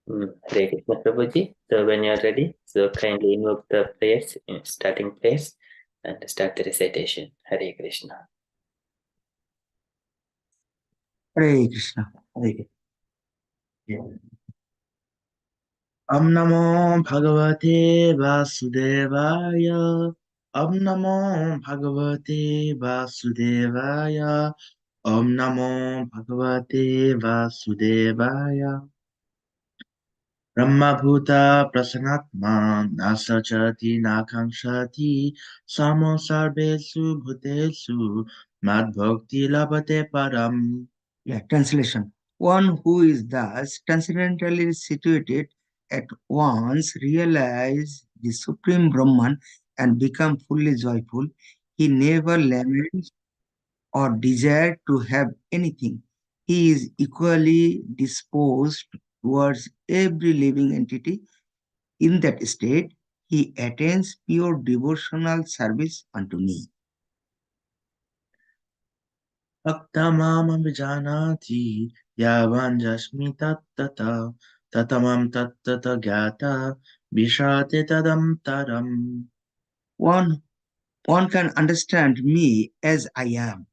Hare Krishna Prabhuji. So when you are ready, so kindly invoke the prayers, starting prayers, and start the recitation. Hare Krishna. Hare Krishna. Hare Krishna. Om Namo Bhagavate Vasudevaya. Om Namo Bhagavate Vasudevaya. Om Namo Bhagavate Vasudevaya. Brahmabhuta Prasanatma Nasachati Nakamshati Samo Sarvesu Bhutesu Madbhakti Labhate Param. Yeah, translation. One who is thus transcendentally situated at once realize the Supreme Brahman and become fully joyful. He never laments or desire to have anything. He is equally disposed towards every living entity. In that state, he attains pure devotional service unto me. Bhaktamam yavanjasmi tattata tatamam tattata gyata vishate tadam taram. One, one can understand me as I am,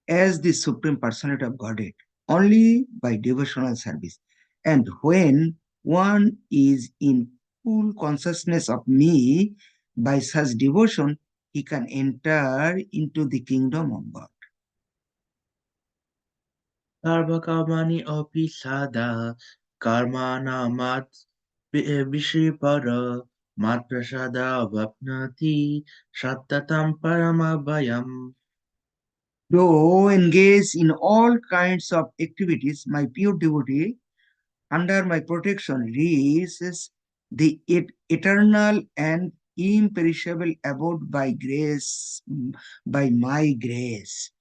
as the Supreme Personality of Godhead, only by devotional service. And when one is in full consciousness of me by such devotion, he can enter into the kingdom of God. Sarvakamani api sada karmana mat vishipara mat prasada vapnati shattatam paramabhayam. Though engaged in all kinds of activities, my pure devotee under my protection reaches the eternal and imperishable abode by grace, by my grace.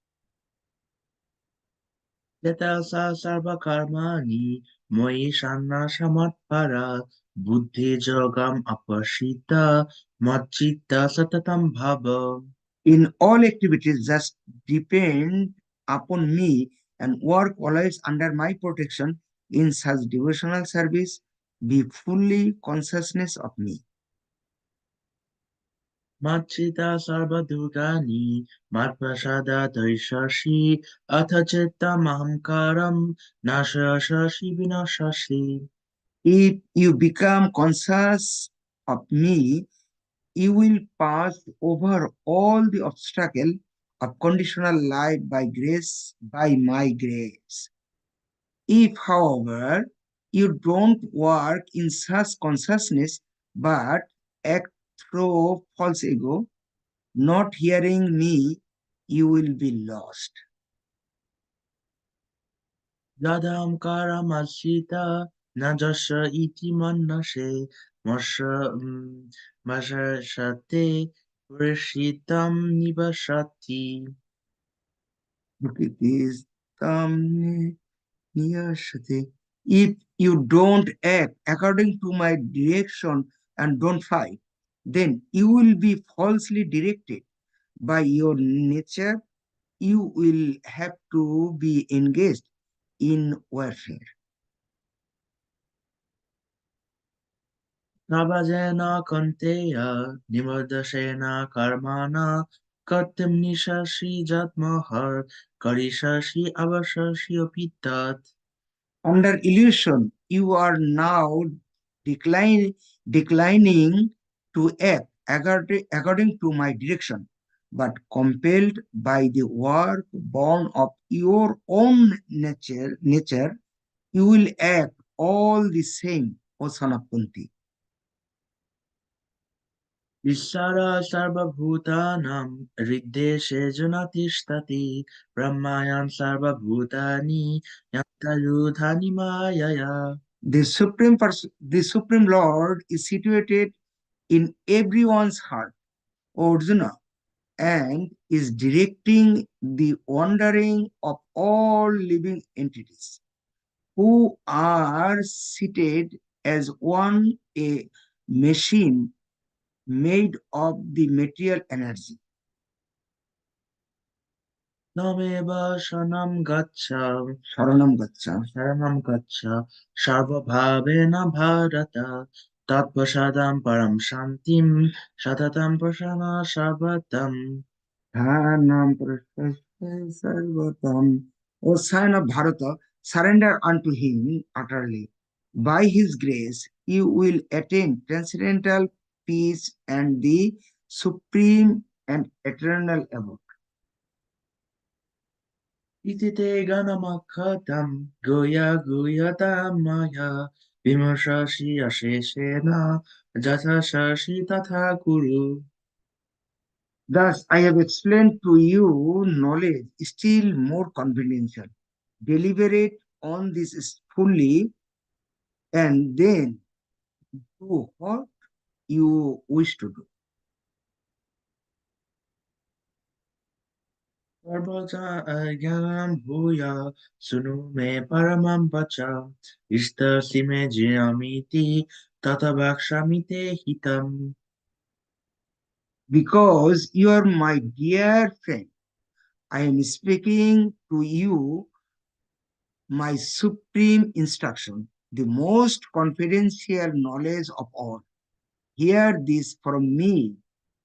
Yata sa sarva karmani moi shanna samatpara buddhi jogam apashita machitta satatam bhava. In all activities, just depend upon me and work always under my protection in such devotional service. Be fully consciousness of me. Machita sarvadugani matprasada daishashi atha mahamkaram nashashi vinashashi. If you become conscious of me, you will pass over all the obstacle of conditional life by my grace. If, however, you don't work in such consciousness but act through false ego, not hearing me, you will be lost. Yadam karamasita najasha iti manashe mashate purishitam nibashati. Look at this. Tam niyashate. If you don't act according to my direction and don't fight, then you will be falsely directed by your nature. You will have to be engaged in warfare. Nabhajena kanteya nimardashena karmana kartim nishashi jatmahar karishashi avashashi apitat. Under illusion, you are now declining to act according to my direction, but compelled by the work born of your own nature, you will act all the same, O son of Kunti. Ishara sarvabhutanam riddeshe junatishthati brahmayan sarvabhutani yantayudhani mayaya. The Supreme Lord is situated in everyone's heart, O Arjuna, and is directing the wandering of all living entities who are seated as one a machine made of the material energy. Nameva Sharanam Gaccha. Sharanam Gaccha Sarvabhavena Bharata Tatpasadam Param Shantim Shatatam Prasana Sarvatam. Dhanam Prashasya Sarvatam. O son of Bharata, surrender unto him utterly. By his grace, you will attain transcendental peace and the supreme and eternal abode. Itite Ganamakhatam Goya Goyatam Maya Vimashashi Asheshena Jata Shashi Tatha Guru. Thus, I have explained to you knowledge still more confidential. Deliberate on this fully and then do what you wish to do. Sarvaja Agyanam Bhuya Sunu Me Paramam Vacha Ishta Sime Jyamiti Tatabhakshamite Hitam. Because you are my dear friend, I am speaking to you my supreme instruction, the most confidential knowledge of all. Hear this from me,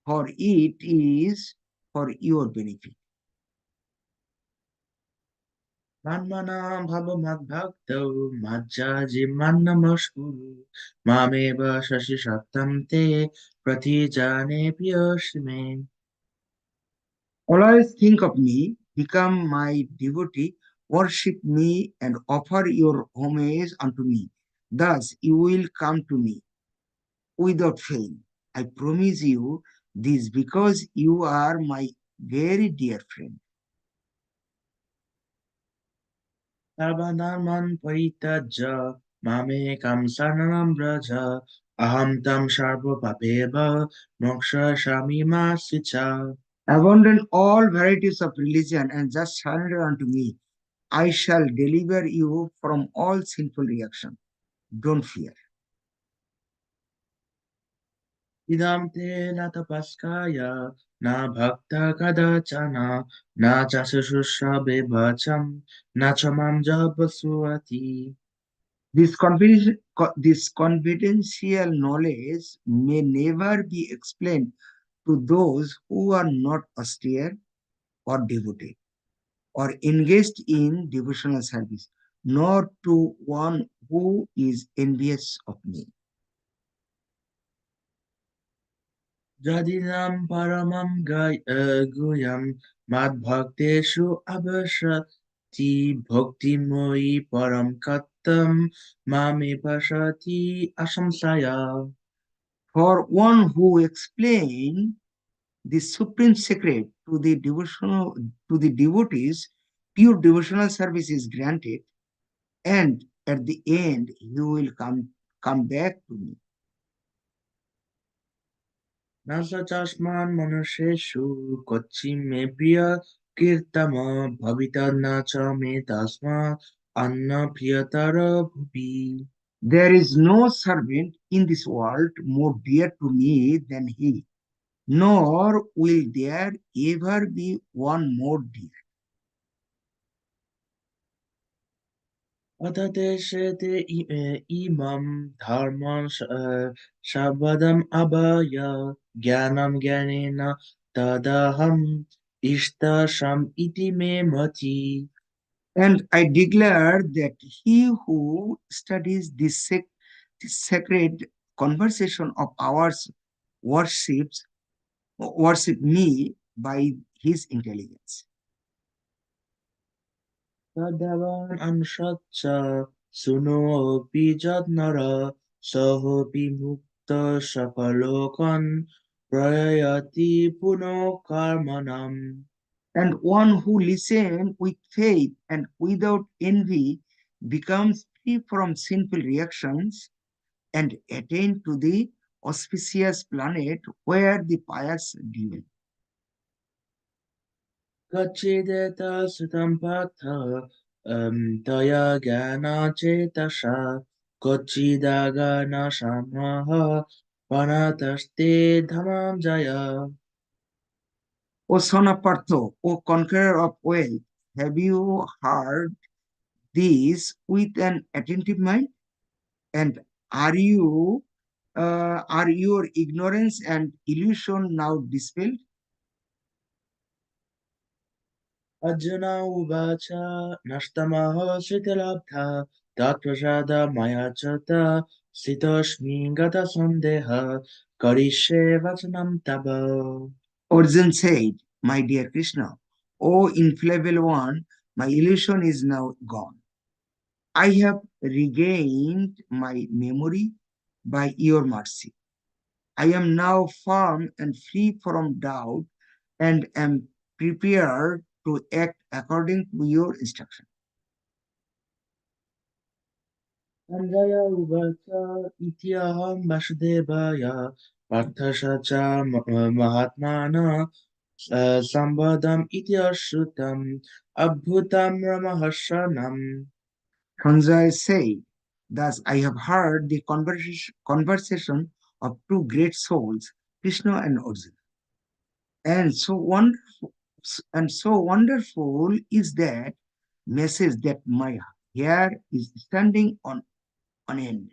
for it is for your benefit. Manmanam Bhavamadbhakto Majjaji Mannamaskuru Mameva Shashi Shaktam Te Pratijane Piyashime. Always think of me, become my devotee, worship me, and offer your homage unto me. Thus you will come to me without fail. I promise you this because you are my very dear friend. Sarvanaman Paritajja Mamekam Saranam Braja Aham Tam Sarva Papeva Moksha Shami Masicha. Abandon all varieties of religion and just surrender unto me. I shall deliver you from all sinful reaction. Don't fear. Idam te na tapaskaya na bhakta kadachana na chasushusha bebacham na chamam jabasuati. This confidential knowledge may never be explained to those who are not austere or devoted or engaged in devotional service, nor to one who is envious of me. Jadinam paramam guyam mad bhakteshu abhashati bhakti moi param kattam mame pashati asamsaya. For one who explains the supreme secret to the devotees, pure devotional service is granted, and at the end you will come back to me. Nasa chasman manuseshu kochi me priya kirtama bhavita nacha me tasma anna priyatara bhubi. There is no servant in this world more dear to me than he, nor will there ever be one more dear. Adadeshete imam dharman shabadam abaya jnanam jnanena tadaham ishtasham iti me mati. And I declare that he who studies this sacred conversation of ours worship me by his intelligence. Tadavan anshacha suno pijatnara sahopi mukta shakalokan prayati puno karmanam. And one who listens with faith and without envy becomes free from sinful reactions and attain to the auspicious planet where the pious dwell. Gachideta sutampatha taya gana chetasha Gachidagana shamaha panataste dhamam jaya. O son of Partho, O conqueror of wealth, have you heard this with an attentive mind? And are your ignorance and illusion now dispelled? Arjuna uvacha nastamaho siddhalabdha tatprasada maya chata sitoshmi gata sandeha karishe vachanam tava. Arjun said, my dear Krishna, O infallible one, my illusion is now gone. I have regained my memory by your mercy. I am now firm and free from doubt and am prepared to act according to your instruction. Sanjaya uvacha ityaham vasudevaya parthashacha mahatmana sambadam ityashrutam abhutam ramahashanam. Sanjay said, thus I have heard the conversation of two great souls, Krishna and Arjuna. And so wonderful is that message that my hair is standing on end.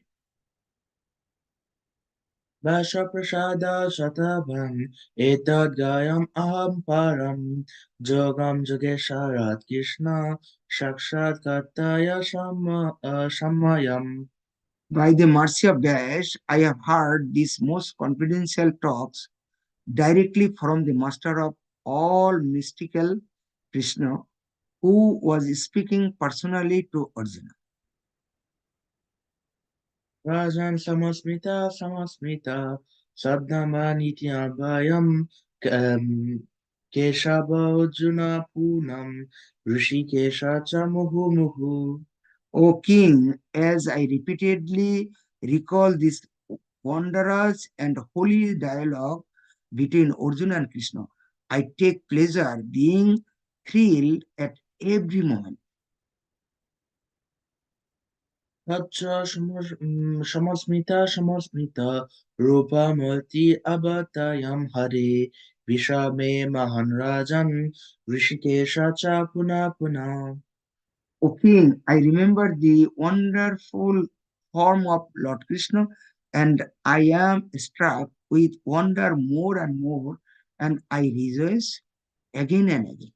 Vasha prasada shatabam etad gayam aham param jogam jogesharat Krishna shakshat kartaya shamayam. By the mercy of Vyash, I have heard these most confidential talks directly from the master of all mystical, Krishna, who was speaking personally to Arjuna. Rajan samasmita sadnama nityabhayam keshava ujjuna punam rishikesha cha muhu muhu. O king, as I repeatedly recall this wondrous and holy dialogue between Arjuna and Krishna, I take pleasure being thrilled at every moment. Tatra shamasmita rupamati abatayam hare vishame mahan rajan rishikesha cha puna puna. O king, I remember the wonderful form of Lord Krishna, and I am struck with wonder more and more, and I rejoice again and again.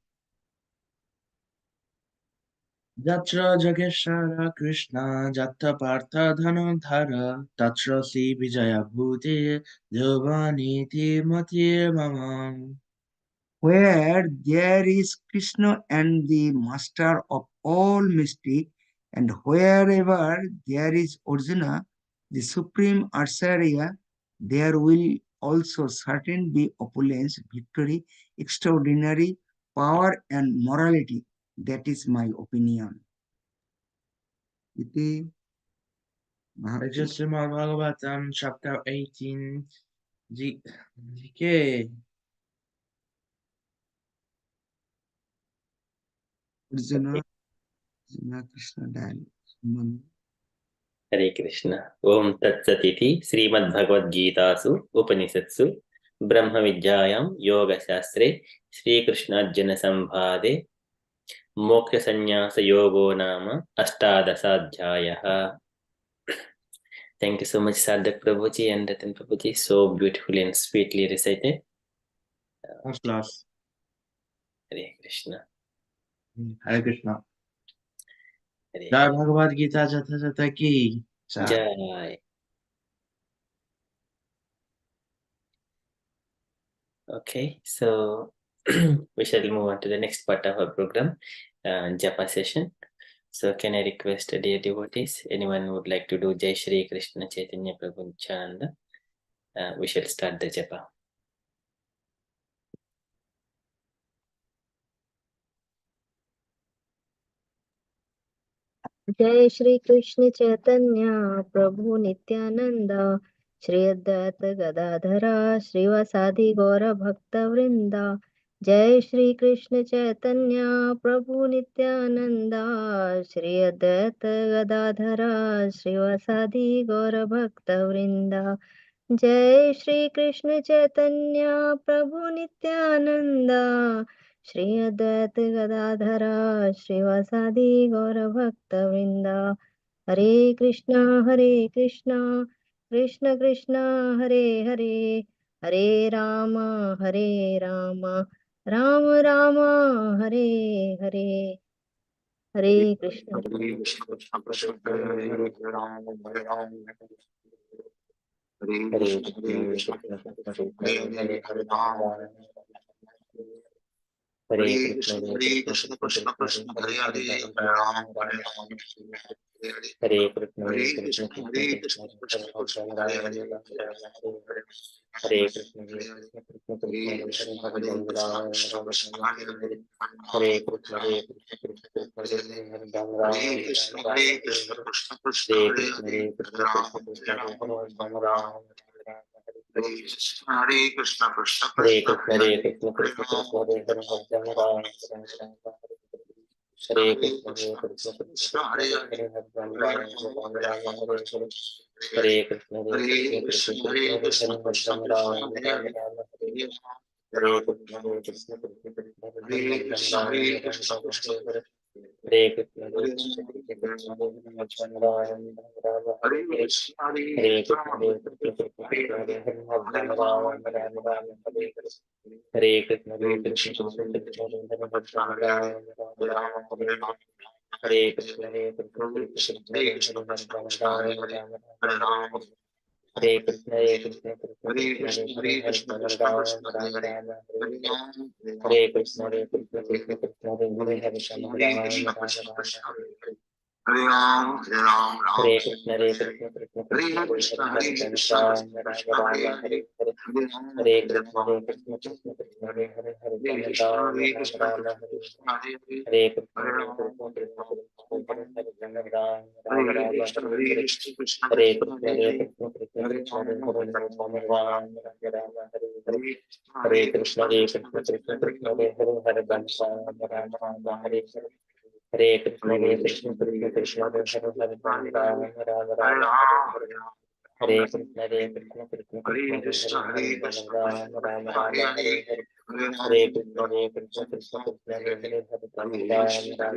Jatra Jageshara Krishna Jatta Partha Dhanodhara Tatra Si Vijaya Bhuti Jovaniti Mati Mama. Where there is Krishna and the master of all mystic, and wherever there is Arjuna, the supreme Acharya, there will also certain be opulence, victory, extraordinary power, and morality. That is my opinion. Iti Just Srimad Bhagavatam, chapter 18. GK. Arjuna Krishna dialogue. हरे कृष्ण ओम तत्सदिति श्रीमद्भगवद्गीतासु उपनिषत्सु ब्रह्मविद्यायां योगशास्त्रे श्रीकृष्णार्जुनसंवादे मोक्षसंन्यासयोगो नाम अष्टादशाध्यायः. Thank you so much, Sadhak Prabhuji and Ratan Prabhuji. So beautifully and sweetly recited. First class. Hare Krishna. Hare Krishna. Hare Jai Bhagavad Gita Jatha Jatha Ki. Jai. Okay, so we shall move on to the next part of our program, Japa session. So can I request, dear devotees, anyone would like to do Jai Shri Krishna Chaitanya Prabhu Nityananda? We shall start the Japa. जय श्री कृष्ण चैतन्य प्रभु नित्यानंद श्री अद्वैत गदाधरा श्रीवासादि गौर भक्त वृंदा. जय श्री कृष्ण चैतन्य प्रभु नित्यानंद श्री अद्वैत गदाधरा श्रीवासादि गौर भक्त वृंदा. जय श्री कृष्ण चैतन्य प्रभु नित्यानंद श्री अद्वैत गदाधर श्रीवासादि गौर भक्त वृंद। हरे कृष्णा कृष्ण कृष्ण हरे हरे, हरे राम राम राम हरे हरे। हरे कृष्ण। हरे कृष्ण कृष्ण कृष्ण हरे हरे, हरे राम हरे कृष्ण कृष्ण कृष्ण हरे हरे, हरे कृष्ण कृष्ण कृष्ण हरे राम हरे कृष्ण हरे राम हरे कृष्ण कृष्ण राम हरे कृष्ण हरे कृष्ण हरे राम हरे कृष्ण हरे हरे हरे कृष्ण हरे कृष्ण राम राम हरे कृष्ण हरे कृष्ण हरे कृष्ण राम राम हरे कृष्ण हरे राम राम हरे कृष्ण हरे कृष्ण हरे कृष्ण हरे कृष्ण राम राम हरे कृष्ण कृष्ण हरे हरे हरे कृष्ण राम राम हरे कृष्ण हरे हरे राम राम हरे कृष्ण राम राम हरे कृष्ण राम हरे कृष्ण हरे हरे राम हरे हरे कृष्ण हरे राम हरे कृष्ण हरे राम हरे कृष्ण हरे राम हरे कृष्ण हरे कृष्ण हरे हरे कृष्ण हरे कृष्ण हरे राम हरे कृष्ण हरे राम हरे कृष्ण हरे राम हरे कृष्ण राम हरे कृष्ण हरे कृष्ण हरे राम हरे कृष्ण हरे कृष्ण राम हरे हरे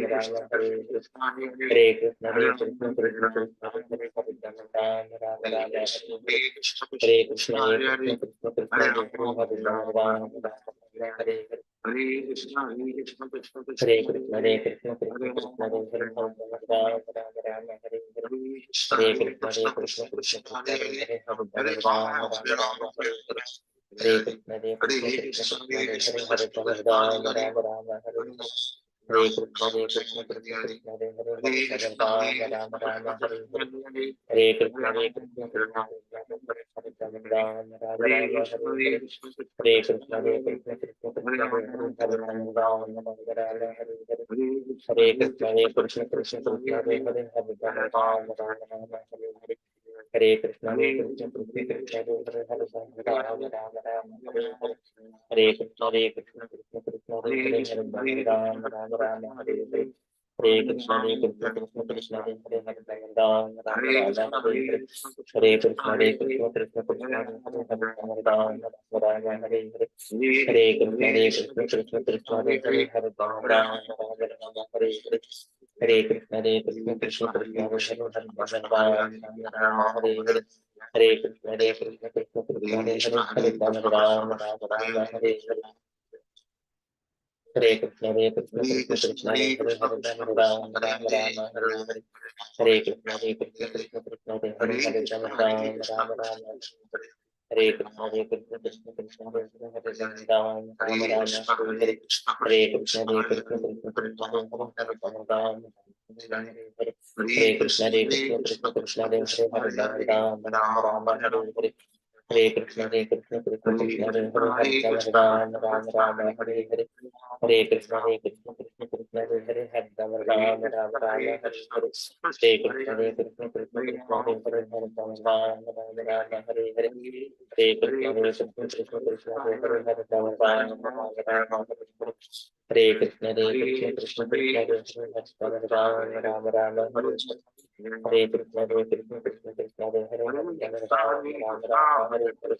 हरे कृष्ण हरे राम हरे कृष्ण राम हरे हरे हरे कृष्ण हरे राम हरे हरे हरे कृष्ण राम हरे हरे हरे कृष्ण राम हरे हरे हरे कृष्ण राम हरे हरे हरे कृष्ण राम हरे कृष्ण राम हरे हरे कृष्ण राम हरे कृष्ण राम हरे हरे हरे कृष्ण राम हरे हरे हरे कृष्ण हरे हरे राम हरे हरे हरे कृष्ण राम हरे हरे हरे कृष्ण हरे Krishna Ram Hare Hare Hare Krishna Krishna Krishna Hare Hare Hare Rama Rama Hare Hare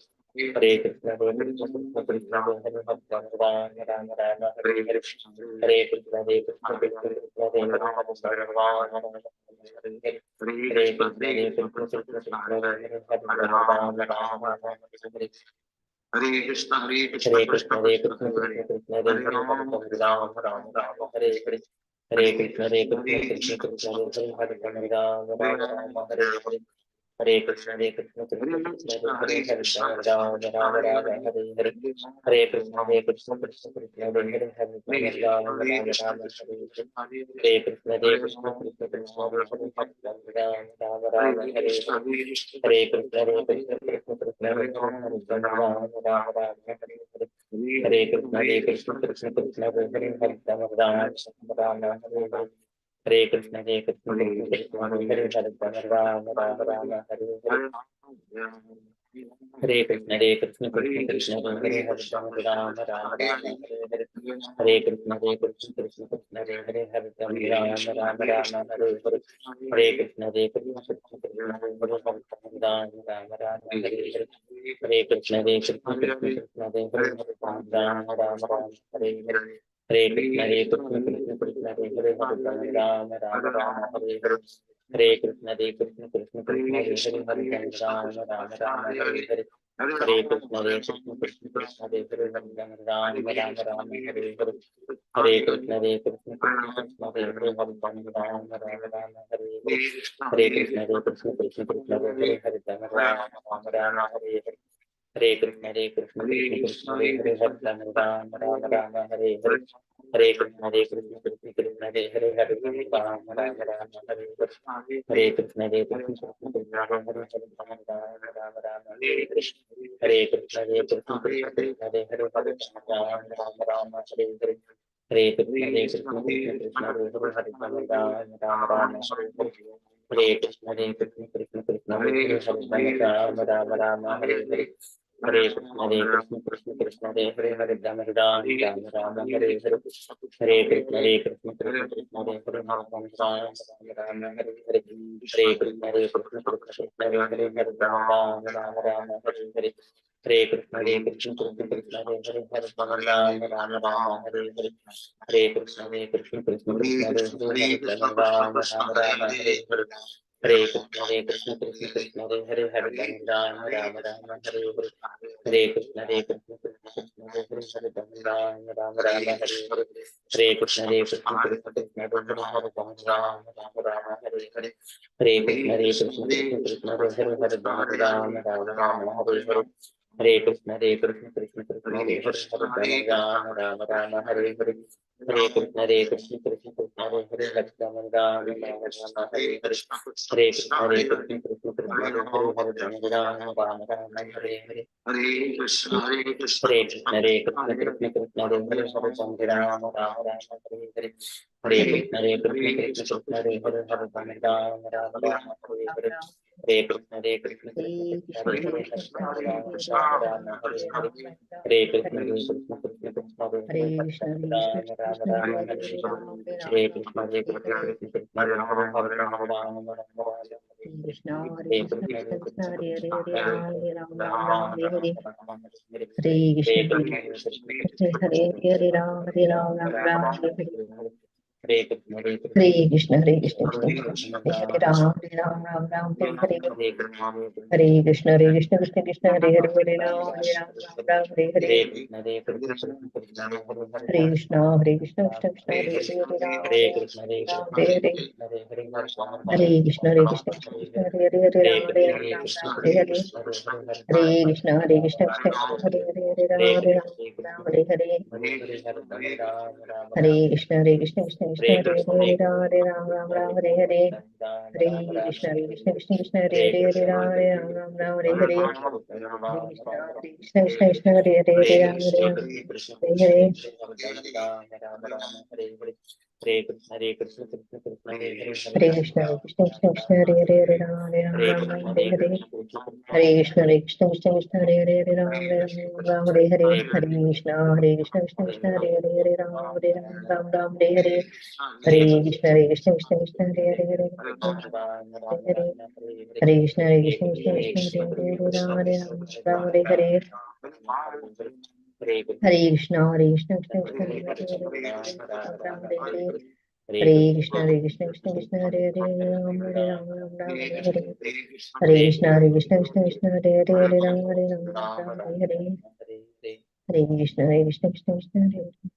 Hare Krishna Krishna Krishna Hare Hare Rama Rama Hare Hare Hare Krishna Krishna Krishna Hare Hare Rama Rama Hare Hare Hare Krishna Krishna Krishna Hare Hare Rama Rama Hare Hare Hare Krishna Hare Krishna Krishna Krishna Krishna Hare Krishna Krishna Hare Hare Hare Hare Rama Rama Rama Rama Hare Hare Hare Krishna Krishna Krishna Krishna Hare Hare Rama Rama Rama Hare Hare Hare Krishna Krishna Krishna Krishna Hare Hare Rama Rama Rama Hare Hare Hare Krishna Krishna Krishna Krishna Hare Hare Rama Rama Rama Hare Hare Hare Krishna Krishna Krishna Krishna Hare Hare Rama Rama Hare Hare Hare Krishna Krishna Krishna Krishna Hare Hare Rama Rama Hare Hare Hare Krishna Krishna Krishna Krishna Hare Hare Rama Rama Hare Hare Hare Krishna Krishna Krishna Hare Hare Rama Rama Hare Hare Hare Krishna Krishna Krishna Hare Hare Rama Rama Hare Hare Hare Krishna Krishna Krishna Hare Hare Rama Rama Hare Hare Hare Krishna Krishna Krishna Hare Hare Rama Rama Hare Hare Hare Krishna Krishna Krishna Hare Hare Rama Rama Hare Hare Hare Krishna Krishna Krishna Hare Hare Rama Rama Hare Hare Hare Krishna Krishna Krishna Hare Hare Rama Rama Hare Hare Hare Krishna Krishna Krishna Hare Hare Rama Rama Hare Hare Hare Krishna Krishna Krishna Hare Hare Rama Rama Hare Hare Hare Krishna Krishna Krishna Hare Hare Rama Rama Hare Hare Hare Krishna Krishna Krishna Hare Hare Rama Rama Hare Hare Hare Krishna Krishna Krishna Hare Hare Rama Rama Hare Hare Hare Krishna Krishna Krishna Hare Hare Rama Rama Hare Hare Hare Krishna Krishna Krishna Hare Hare Rama Hare Hare Hare Krishna Krishna Krishna Hare Hare Rama Hare Hare Hare Krishna Krishna Krishna Hare Hare Rama Hare Hare Hare Krishna Krishna Krishna Hare Hare Rama Hare Hare Hare Krishna Krishna Krishna Hare Hare Rama Hare Hare Hare Krishna Krishna Krishna Hare Hare Rama Hare Hare Hare Krishna Krishna Krishna Hare Hare Rama Hare Hare Hare Krishna Krishna Krishna Hare Hare Rama Hare Hare Hare Krishna Krishna Krishna Hare Hare Rama Hare Hare Hare Krishna Krishna Krishna Hare Hare Rama Hare Hare Hare Krishna Krishna Krishna Hare Hare Rama Hare Hare Hare Krishna Krishna Krishna Hare Hare Rama Hare Hare Hare Krishna Krishna Krishna Hare Hare Rama Hare Hare Hare Krishna Krishna Krishna Hare Hare Rama Hare Hare Hare Krishna Krishna Krishna Hare Hare Rama Hare Hare Hare Krishna Hare Krishna Krishna Krishna Hare Hare Rama Rama Hare Hare Hare Krishna Krishna Krishna Hare Hare Rama Rama Hare Hare Hare Krishna Krishna Krishna Hare Hare Rama Hare Hare Hare Krishna Krishna Krishna Hare Hare Rama Hare Hare Hare Krishna Krishna Krishna Hare Hare Rama Hare Krishna, Hare Hare Hare Krishna, Krishna Krishna Krishna, Hare Hare, Hare Hare Ram, Hare Ram, Ram Ram, Rama Hare Hare. Rama Hare Hare Krishna, Hare Hare Krishna Krishna, Hare Hare Ram, Hare Ram, Ram Ram, Hare Hare. Hare Krishna Hare Krishna, Hare Krishna, Krishna Krishna, Hare Hare Ram, Hare Ram, Ram Ram, Hare Hare. Hare Krishna, Hare Krishna, Krishna Krishna, Hare Hare, Hare Ram, Hare Ram, Ram Ram, Hare Hare. Hare Krishna, Hare Krishna, Krishna Krishna, Hare Hare, Hare Ram, Hare Ram, Ram Hare Hare. Hare Krishna, Hare Krishna, Krishna Krishna, Hare Hare, Hare Ram, Hare Ram, Ram Ram, Hare Hare. Hare Krishna, Hare Krishna, Krishna Krishna, Hare Hare, Hare Ram, Hare Ram, Ram Hare Hare. Hare Krishna, Hare Krishna, Krishna Krishna, Hare Hare, Hare Ram, Hare Ram, Ram Ram, Hare Hare. Hare Krishna, Hare Krishna, Krishna Krishna, Hare Hare, Hare Ram, Hare Ram, Ram Ram, Hare Hare. Hare Krishna, Hare Krishna, Krishna Krishna, Hare Hare, Hare Ram, Hare Ram, Hare Hare. Hare Krishna, Hare Krishna, Krishna Krishna, Hare Hare, Hare Krishna, Hare Krishna, Krishna Krishna, Hare Hare, Hare Rama, Hare Rama, Hare Rama Krishna, Rama, Hare Hare Hare. Krishna, Krishna Krishna, Hare Krishna, Hare Krishna, Krishna Krishna, Hare Hare, Hare Rama, Hare Rama, Rama Hare Hare. Hare Krishna, Hare Krishna, Krishna Krishna, Hare Hare, Hare Rama, Hare Rama, Rama Rama, Hare Hare. Hare Krishna, Hare Krishna, Krishna Krishna, Hare Hare, Hare Rama, Hare Hare. Hare Krishna, Hare Krishna, Krishna Krishna, Hare Hare, Hare Rama, Hare Rama, Rama Hare Hare. Hare Krishna, Hare Krishna, Krishna Krishna, Hare Hare, Hare Rama, Hare Hare. Hare Krishna, Hare Krishna, Krishna Krishna, Hare Hare, Hare Rama, Hare Rama, Rama Hare Hare. Hare Krishna, Hare Krishna, Krishna Krishna, Hare Hare, Hare Rama, Hare Rama, Rama Hare Hare. Hare Krishna, Hare Krishna, Krishna Krishna, Hare Hare.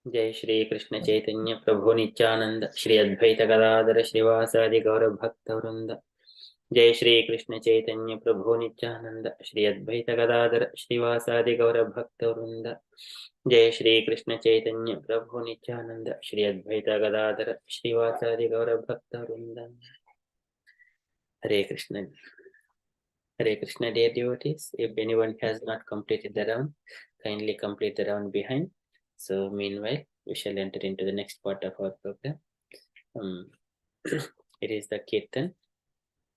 जय श्री कृष्ण चैतन्य प्रभु नित्यानंद श्री अद्वैत गदाधर श्रीवासादि गौर भक्त वृंद। जय श्री कृष्ण चैतन्य प्रभु नित्यानंद श्री अद्वैत गदाधर श्रीवासादि गौर भक्त वृंद। जय श्री कृष्ण चैतन्य प्रभु नित्यानंद श्री अद्वैत गदाधर श्रीवासादि गौर भक्त वृंद। हरे Krishna dear devotees. If anyone has not completed the round, kindly complete the round behind. So meanwhile, we shall enter into the next part of our program. It is the Kirtan,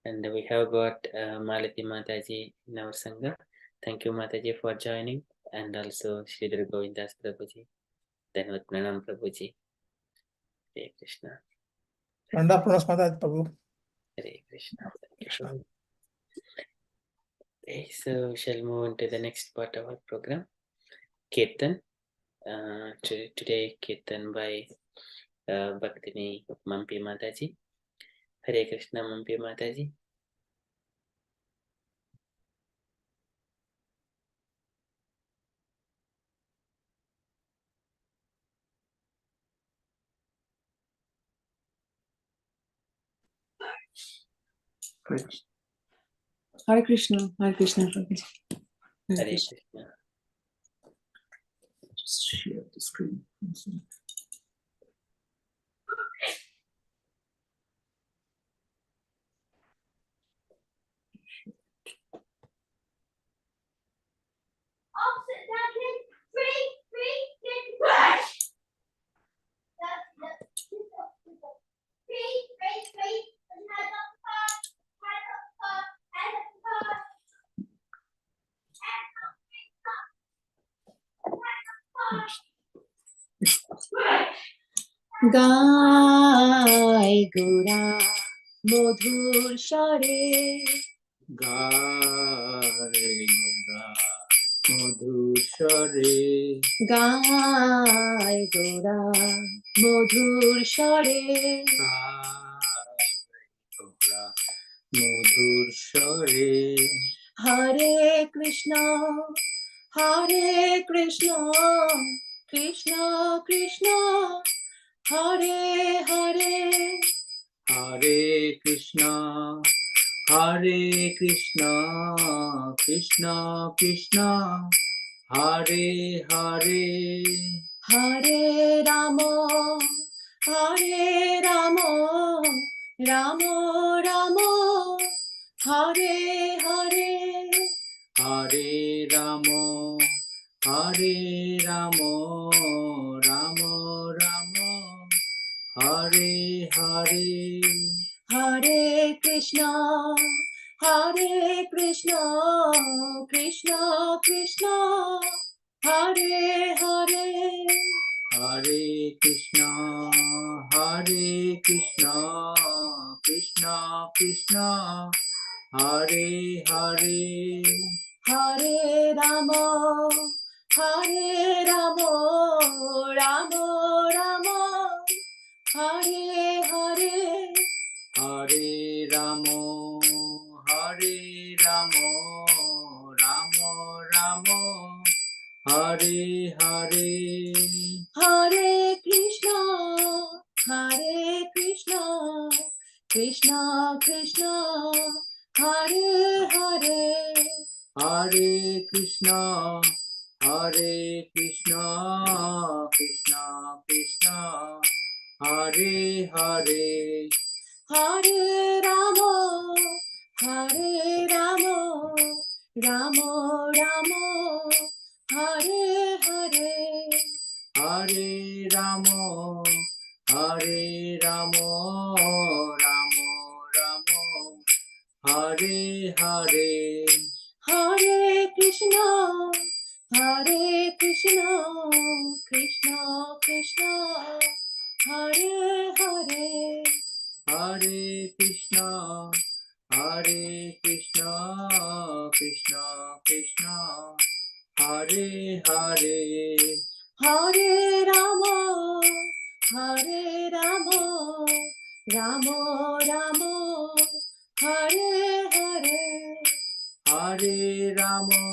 and we have got Malati Mataji in our Sangha. Thank you, Mataji, for joining, and also Sridhar Govindas Prabhuji, Dhanvat Pranam Prabhuji. Hare Krishna. Nanda Pranas Mataji Prabhu. Hare Krishna. Okay, so we shall move on to the next part of our program, Kirtan. Today Kirtan by Bhaktini Mampi Mataji. Hare Krishna, Mampi Mataji. Hare Krishna, Hare Krishna. Hare Krishna. Just share the screen. Gai Gura Modhur Share Gare Gora Madhur Share Gai Gura Modhur Share Gora Madhur Share Hare Krishna Hare Krishna Krishna Krishna Hare Hare Hare Krishna Hare Krishna Krishna Krishna Hare Hare Hare Rama Hare Rama Rama Rama Hare Hare Hare Ramo Hare Ramo Ramo Ramo Hare Hare Hare Krishna Hare Krishna Krishna Krishna Hare Hare Hare Krishna Hare Krishna Krishna Krishna Hare Hare Hare Rama Hare Rama Rama Rama Hare Hare Hare Ramo Hare Ramo Ramo Ramo Hare Hare Hare Krishna Hare Krishna Krishna Krishna Hare Hare Hare Krishna Hare Krishna Krishna Krishna Hare Hare Hare Rama Hare Rama Rama Rama Hare Hare Hare Ramo Hare Ramo, Ramo Ramo, Hare Hare, Hare Krishna, Krishna Krishna, Hare Hare, Hare Krishna, Krishna Krishna, Hare Hare, Hare Rama, Ramo Ramo, Hare Hare, Hare Ramo,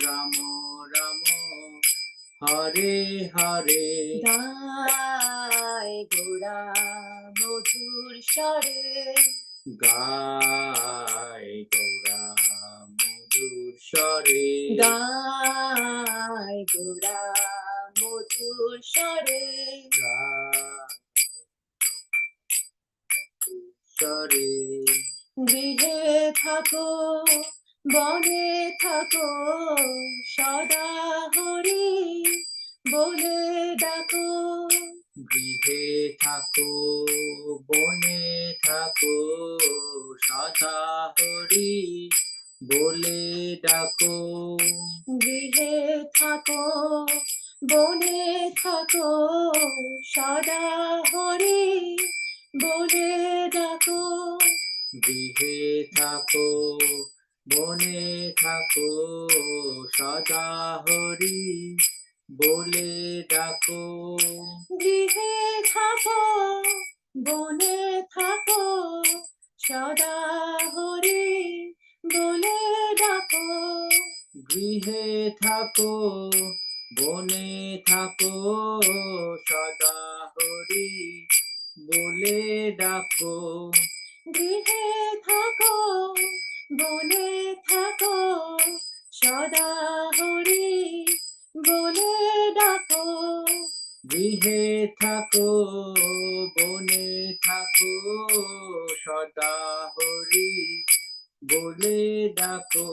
Ramo Ramo, Hare Hare, Gai Gora Madhur Share, Gai Gaura Madhur Share, Gai Gora Madhur Share, Share, গৃহে থাকো বনে থাকো সদা হরি বলে ডাকো, গৃহে থাকো বনে থাকো সদা হরি বলে ডাকো, গৃহে থাকো বনে থাকো সদা হরি বলে ডাকো, গৃহে থাকো বনে থাকো সদা হরি বলে ডাকো, গৃহে থাকো বনে থাকো সদা হরি বলে ডাকো, গৃহে থাকো বনে থাকো সদা হরি বলে ডাকো, গৃহে থাকো বনে থাকো সদা হরি বলে ডাকো, গৃহে থাকো বনে থাকো সদা হরি বলে ডাকো,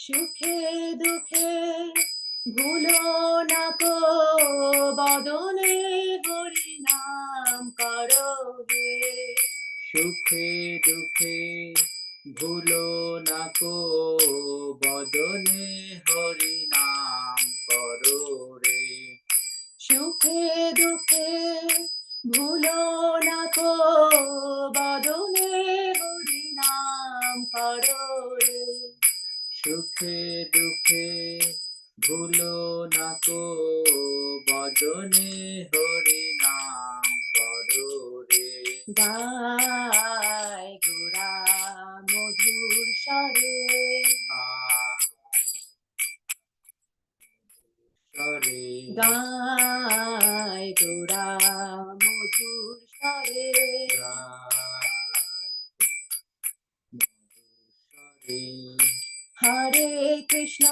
সুখে দুঃখে ভুলো না কো বদনে হরি নাম করো হে, সুখে দুঃখে ভুলো না কো বদনে হরি নাম করো রে, সুখে দুঃখে ভুলো না কো বদনে হরি নাম করো রে, সুখে দুঃখে ভুলো না কো বদনে হরি নাম করো রে, গায় গোড়া মধুর স্বরে, হরে গায় গোড়া মধুর স্বরে, হরে কৃষ্ণ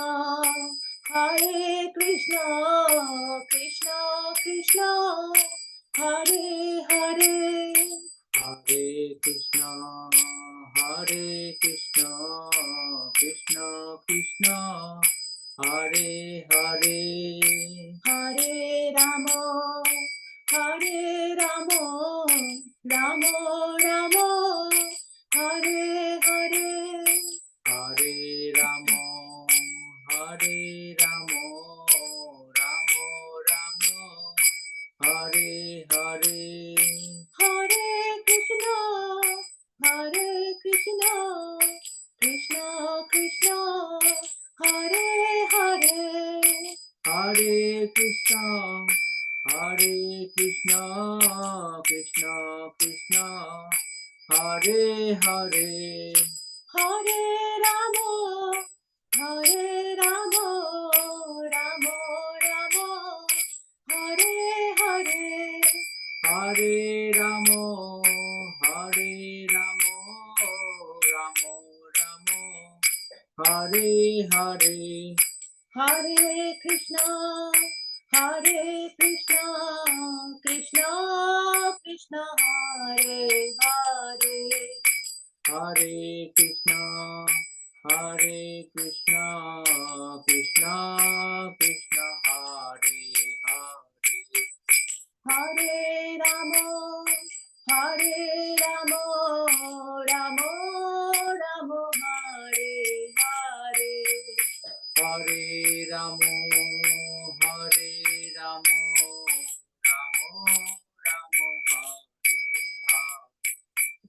কৃষ্ণ কৃষ্ণ হরে হরে, হরে কৃষ্ণ কৃষ্ণ কৃষ্ণ হরে হরে, হরে রাম রাম রাম হরে হরে, হরে রাম রাম রাম হরে হরে, হরে কৃষ্ণ কৃষ্ণ কৃষ্ণ হরে হরে, হরে কৃষ্ণ কৃষ্ণ কৃষ্ণ হরে হরে, হরে রাম রাম হরে হরে, হরে রাম রাম হরে হরে, হরে কৃষ্ণ কৃষ্ণ কৃষ্ণ হরে হরে, হরে Krishna Krishna Krishna Hare Hare. Hare Ramo, Hare Ramo, Ramo Ramo, Hare Hare. Hare Ramo, Hare Ramo, Ramo Ramo, Hare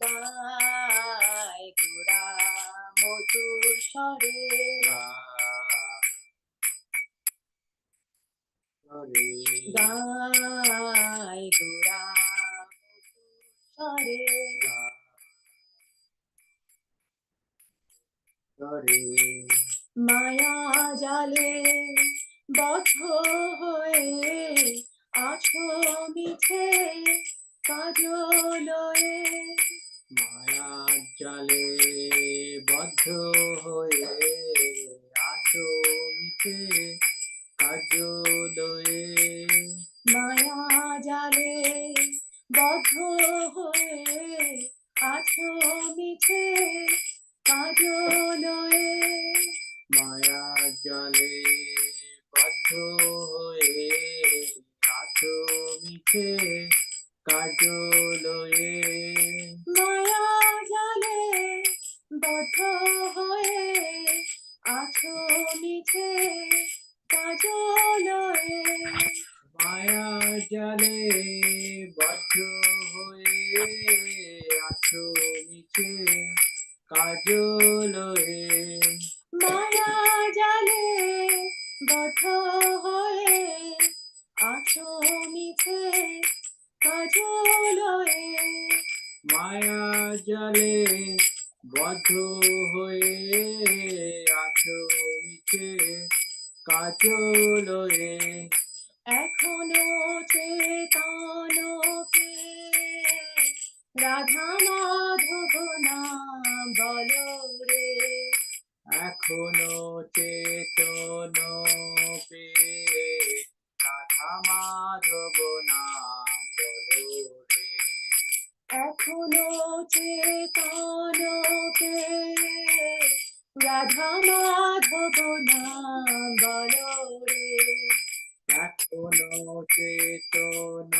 Gai Gura Motur Share, Hare. Gai Gura Motur Share. Hare মায়া জালে বদ্ধ হয়ে আছো মিছে কাজলয়ে। মায়া জালে বদ্ধ হয়ে আছো মিছে কাজলয়ে। মায়া জালে বদ্ধ হয়ে আছো মিছে কাজলয়ে। মায়া জালে বদ্ধ হয়ে আছো মিছে কাজলয়ে। মায়া জালে বদ্ধ হয়ে আছো মিছে কাজলয়ে। মায়া জালে বদ্ধ হয়ে আছো মিছে কাজলয়ে। মায়া জালে বদ্ধ হয়ে আছো মিছে কাজলয়ে। মায়া জালে বদ্ধ হয়ে আছো মিছে কাজলয়ে। এখনো চেতনকে রাধা মাধব নাম বলো রে। এখনো চেতন পেয়ে রাধা মাধব নাম বলো রে। এখনো চেতনকে রাধা মাধব নাম বলো রে। এখনো চেতন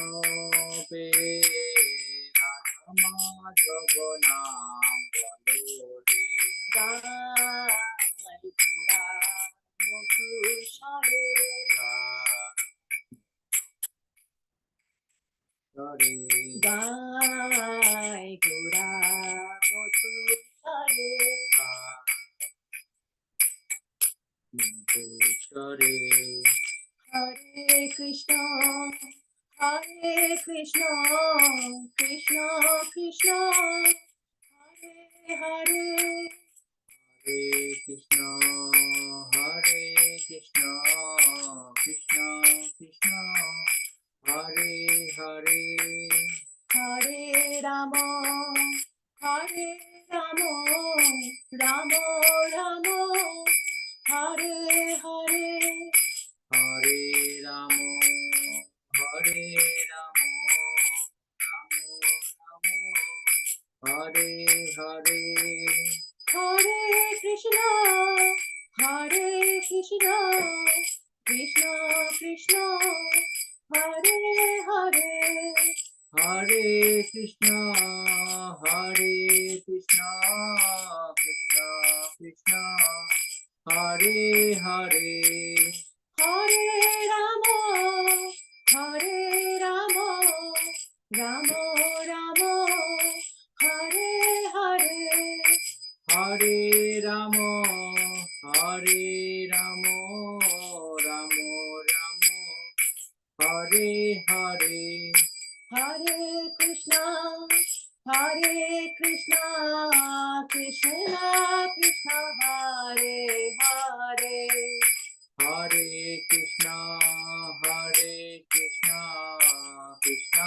পেয়ে রাধা মাধব নাম বলো রে। গাই ঘোড়া মধুর স্বরে, হরে গাই ঘোড়া মধুর স্বরে। হরে হরে কৃষ্ণ কৃষ্ণ কৃষ্ণ হরে হরে। হরে কৃষ্ণ কৃষ্ণ কৃষ্ণ হরে হরে। হরে রাম রাম রাম হরে হরে। হরে রাম হরে রাম রাম রাম হরে হরে। হরে কৃষ্ণ কৃষ্ণ কৃষ্ণ হরে হরে। হরে কৃষ্ণ কৃষ্ণ কৃষ্ণ হরে হরে। হরে রাম রাম রাম হরে হরে। হরে রাম হরে রাম রাম রাম হরে হরে। হরে কৃষ্ণ কৃষ্ণ কৃষ্ণ হরে হরে। হরে কৃষ্ণ কৃষ্ণ কৃষ্ণ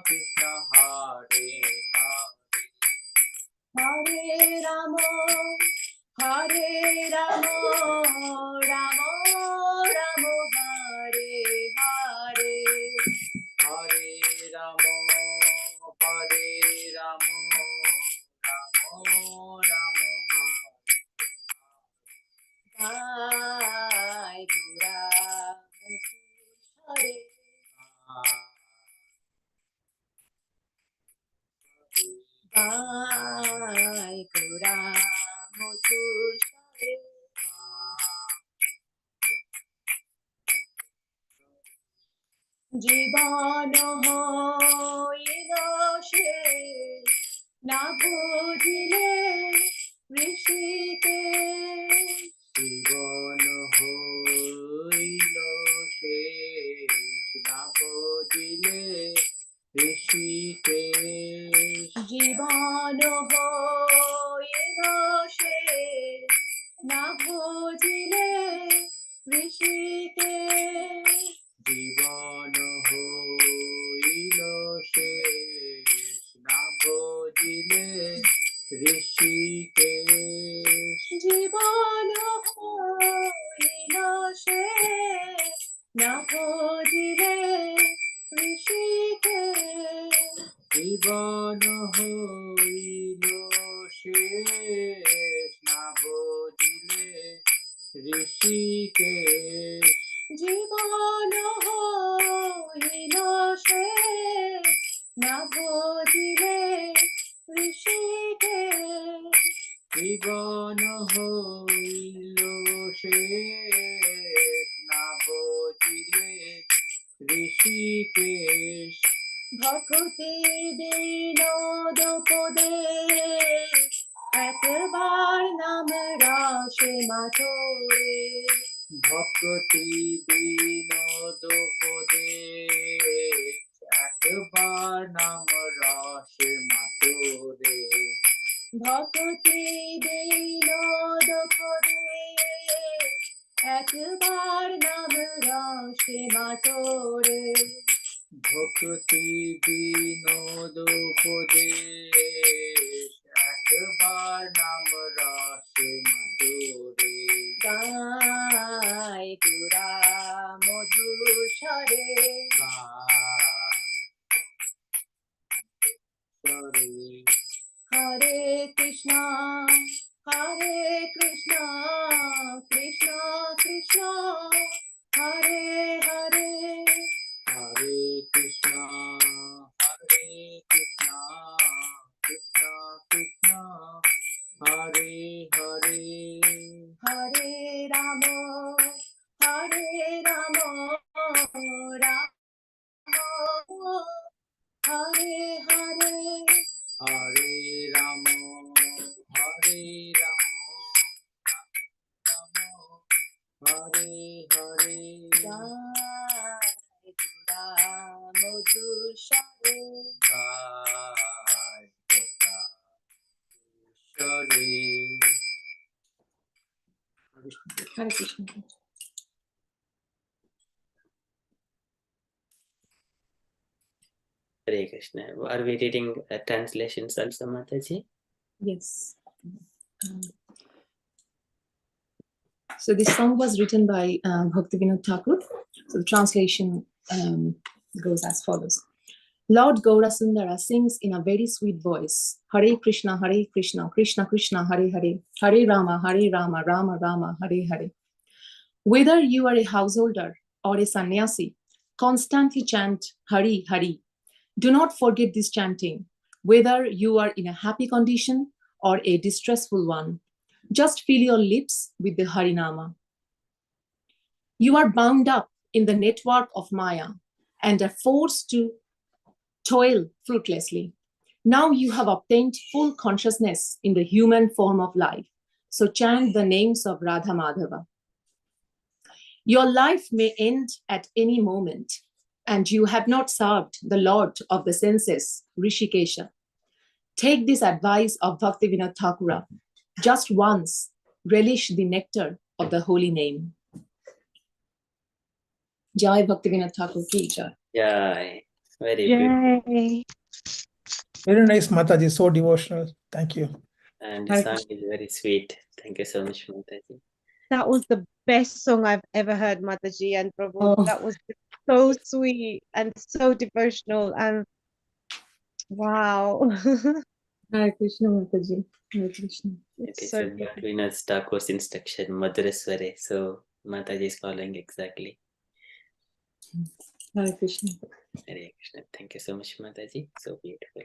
কৃষ্ণ হরে হরে। হরে রাম রাম রাম হরে হরে। হরে রাম রাম রাম গাই ঘোড়া জীবন হইল শেষ, না বুঝিলে ঋষিকে। জীবন হইল শেষ, না বুঝিলে ঋষিকেশ। জীবন হইল শেষ, না বুঝিলে ঋষিকে। জীবন হইল শেষ, না বুঝিলে ঋষিকেশ। জীবন হইল শেষ, না বুঝিলে ঋষিকে। জীবন হইল শেষ, না বুঝিলে ঋষিকেশ। জীবন হইল শেষ, না বুঝিলে ঋষিকে। জীবন হইল শেষ, না বুঝিলে ঋষিকেশ। ভক্তি বিনোদ পদে একবার নাম রসে মাধুরে। ভক্তি বিনোদ পদে একবার নাম রসে মাতুরে। ভক্তি বিনোদ পদে একবার নাম রসে মাধুরে। ভক্তি বিনোদ পদে একবার নাম রসে মাতুরে। গায় তুরা মধুর স্বরে, হরে কৃষ্ণ কৃষ্ণ কৃষ্ণ হরে হরে। হরে কৃষ্ণ কৃষ্ণ কৃষ্ণ হরে হরে। হরে রাম রাম হরে হরে। হরে রাম হরে হরে। গায় তুরা মধুর স্বরে, হরে Krishna. Hare Krishna. Are we reading translations also, Mataji? Yes. So this song was written by Bhaktivinoda Thakur. So the translation goes as follows. Lord Gaura Sundara sings in a very sweet voice. Hare Krishna, Krishna Krishna, Hare Hare. Hare Rama, Rama Rama, Hare Hare. Whether you are a householder or a sannyasi, constantly chant Hari Hari. Do not forget this chanting, whether you are in a happy condition or a distressful one. Just fill your lips with the Harinama. You are bound up in the network of Maya and are forced to toil fruitlessly. Now you have obtained full consciousness in the human form of life. So chant the names of Radha Madhava. Your life may end at any moment, and you have not served the Lord of the senses, Rishikesha. Take this advice of Bhaktivinoda Thakura. Just once, relish the nectar of the holy name. Jai Bhaktivinoda Thakur ki jai. Jai. Very beautiful. Very nice, Mataji. So devotional. Thank you. And the song is very sweet. Thank you so much, Mataji. That was the best song I've ever heard, Mataji and Prabhu. Oh. That was so sweet and so devotional and wow. Hare Krishna, Mataji. Hare Krishna. It is so a Bhaktivinoda Thakur's instruction, Madhurasware. So Mataji is following exactly. Hare Krishna. Hare Krishna. Thank you so much, Mataji. So beautiful.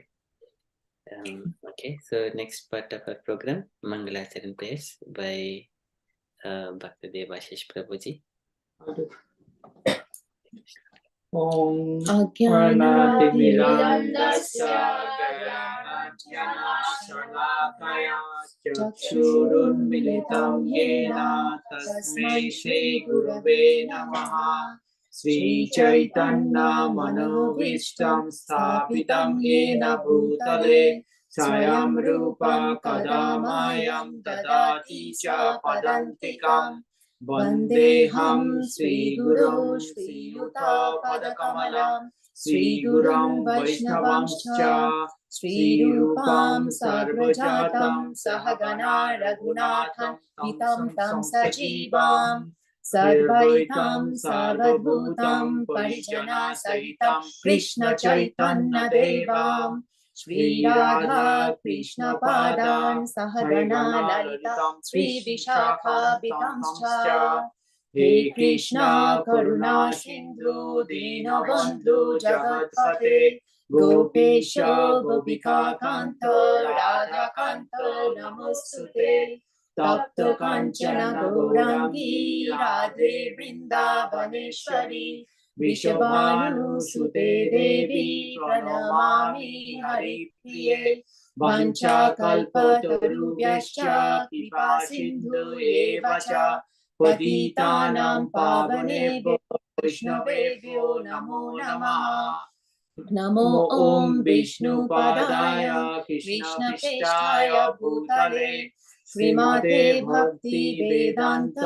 Okay, so next part of our program, Mangalacharan prayers by Bhaktidev Ashish Prabhuji. वर्णातिमिरान्धस्य ज्ञानाञ्जनशलाकया चक्षुरुन्मिलितं येन तस्मै श्रीगुरवे नमः। श्रीचैतन्यमनोभीष्टं स्थापितं येन भूतले स्वयं रूपा कदा मह्यं ददाति च पदान्तिकम्। वन्देऽहं श्रीगुरो श्रीयुतापदकमलं श्रीगुरुं वैष्णवंश्च श्रीरूपां सर्वजातं सहगणा रघुनाथं हितं तं सजीवां सर्वैतं सर्वभूतं परिजनसहितं कृष्णचैतन्यदेवां श्रीराधा कृष्णपादान् सहगणा ललितं श्रीविशाखान्वितांश्च। हे कृष्णा करुणा सिन्धु दीनबन्धु जगत्पते गोपेश गोपिकान्त राधाकान्त नमोऽस्तुते। तप्त काञ्चन गौराङ्गी राधे वृन्दावनेश्वरी वृषभानुसुते देवी प्रणमामि हरिप्रिये। वाञ्छाकल्पतरुभ्यश्च कृपा सिन्धुभ्येव च पतितानां पावनेभ्यो वैष्णवेभ्यो नमो नमः। नमो ॐ विष्णुपदाय कृष्णपृष्ठाय भूतले श्रीमते भक्तिवेदान्त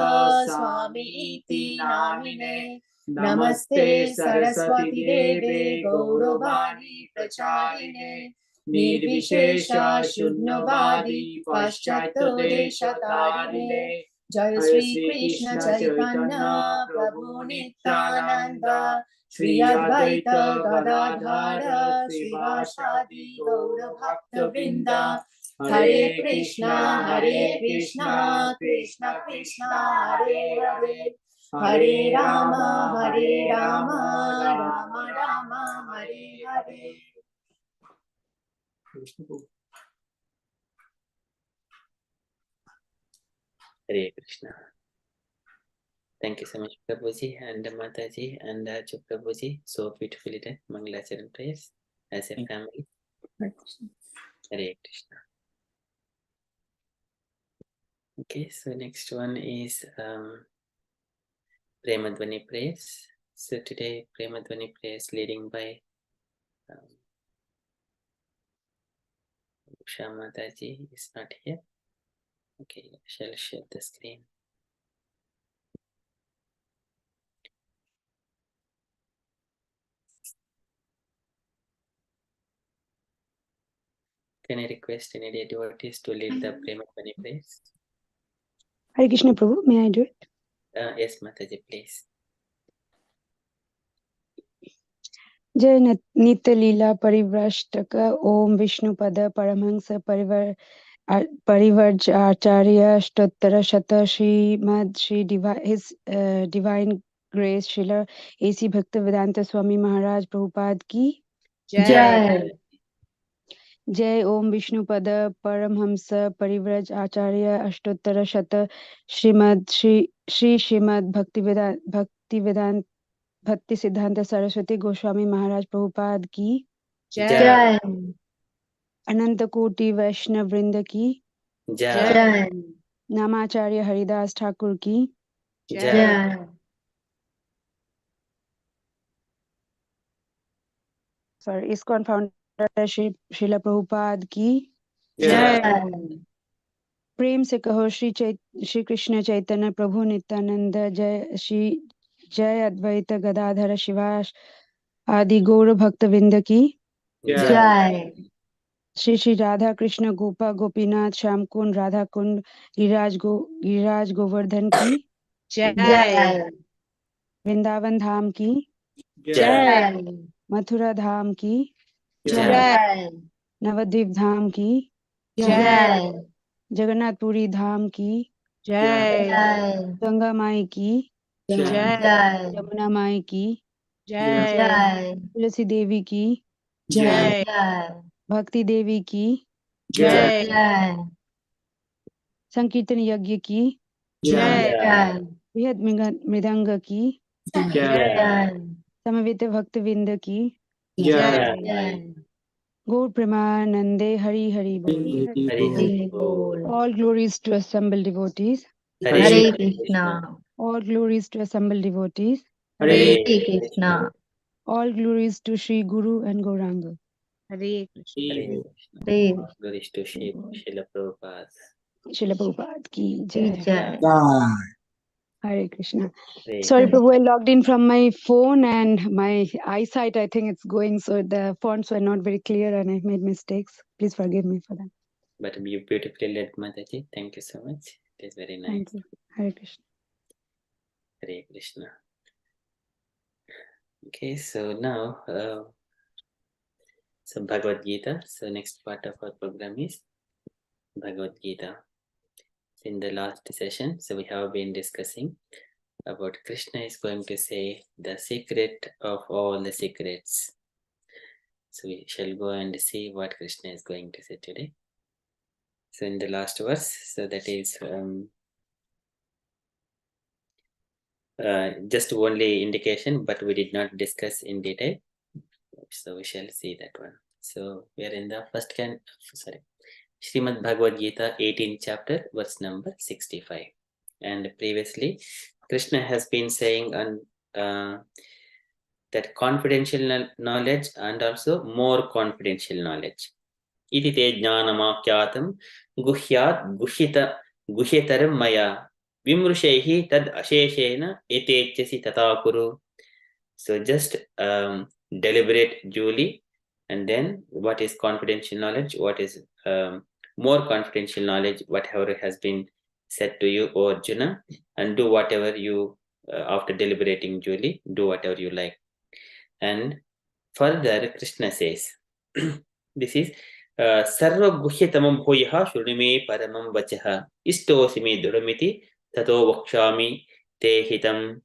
स्वामीति नामिने। नमस्ते सरस्वती देवे गौरवाणी प्रचारिणे निर्विशेष शून्यवादी पाश्चात्यदेशतारिणे। जय श्री कृष्ण चैतन्य प्रभु नित्यानंद श्री अद्वैत गदाधर श्रीवासादि गौर भक्त वृंद। हरे Krishna Krishna Krishna Hare Hare Hare Ram Ram Ram Hare Hare. Hare Krishna. Thank you so much, Prabhuji and Mataji and Prabhuji. So beautifully done. Mangalacharan prayers as a family. Hare Krishna. Okay, so next one is Premadvani prayers. So today Premadvani prayers leading by Usha Mataji is not here. Okay, I shall share the screen. Can I request any devotees to lead the Premadvani prayers? Hare Krishna Prabhu, may I do it? Yes, Mataji, please. जय नित्य लीला परिव्राष्टक ओम विष्णुपद परमहंस परिवर्ज आचार्य अष्टोत्तर शत Shrimad Shri divine grace शिलर AC भक्त वेदांत स्वामी महाराज प्रभुपाद की जय। जय। ओम विष्णुपद परमहंस परिव्रज आचार्य अष्टोत्तर शत श्रीमद भक्ति सिद्धांत सरस्वती गोस्वामी महाराज प्रभुपाद की जय। अनंत कोटि वैष्णव वृंद की जय। नामाचार्य हरिदास ठाकुर की जय। इस्कॉन फाउंडर श्रील प्रभुपाद की जय। प्रेम से कहो श्री कृष्ण चैतन्य प्रभु नित्यानंद जय अद्वैत गदाधर शिवास आदि गौर भक्त विंद की जय। श्री राधा कृष्ण गोपा गोपीनाथ श्याम कुंड राधा कुंड गिरिराज गोवर्धन की जय। वृंदावन धाम की जय। मथुरा धाम की जय। नवद्वीप धाम की जय। जगन्नाथपुरी धाम की जय। गंगा माई की जय। यमुना माई की जय। तुलसी देवी की जय। भक्ति देवी की जय। संकीर्तन यज्ञ की जय। बृहद मृदंग की जय। समवेत भक्तवृंद की Jai. गौर प्रेमानंदे हरि हरि बोल. Hari Bol. All glories to assembled devotees. Hare Krishna. All glories to assembled devotees. Hare Krishna. All glories to Sri Guru and Gauranga. Hare Krishna. Hare Krishna. Hare Glories to Srila Prabhupada. Srila Prabhupada ki jai. Jai. Jai. Hare Krishna. Hare Sorry, Hare. Prabhu, I logged in from my phone and my eyesight, I think it's going, so the fonts were not very clear and I made mistakes. Please forgive me for that. But you beautifully led, Mataji. Thank you so much. It is very nice. Thank you. Hare Krishna. Hare Krishna. Okay, so now, so Bhagavad Gita. So next part of our program is Bhagavad Gita. In the last session, so we have been discussing about Krishna is going to say the secret of all the secrets. So we shall go and see what Krishna is going to say today. So in the last verse, so that is just only indication, but we did not discuss in detail. So we shall see that one. So we are in the first Srimad Bhagavadgita 18th chapter, verse number 65. And previously, Krishna has been saying on that confidential knowledge and also more confidential knowledge. Iti te jnanamakhyatam guhyat guhyataram maya vimrushehi tad asheshena etechasi tata kuru. So just deliberate duly, and then what is confidential knowledge, what is more confidential knowledge, whatever has been said to you, O Arjuna, and do whatever you, after deliberating duly, do whatever you like. And further, Krishna says, this is Sarva Guhyatamam Bhoyaha Shurime Paramam Vachaha Istosimi Duramiti Tato Vakshami Te Hitam.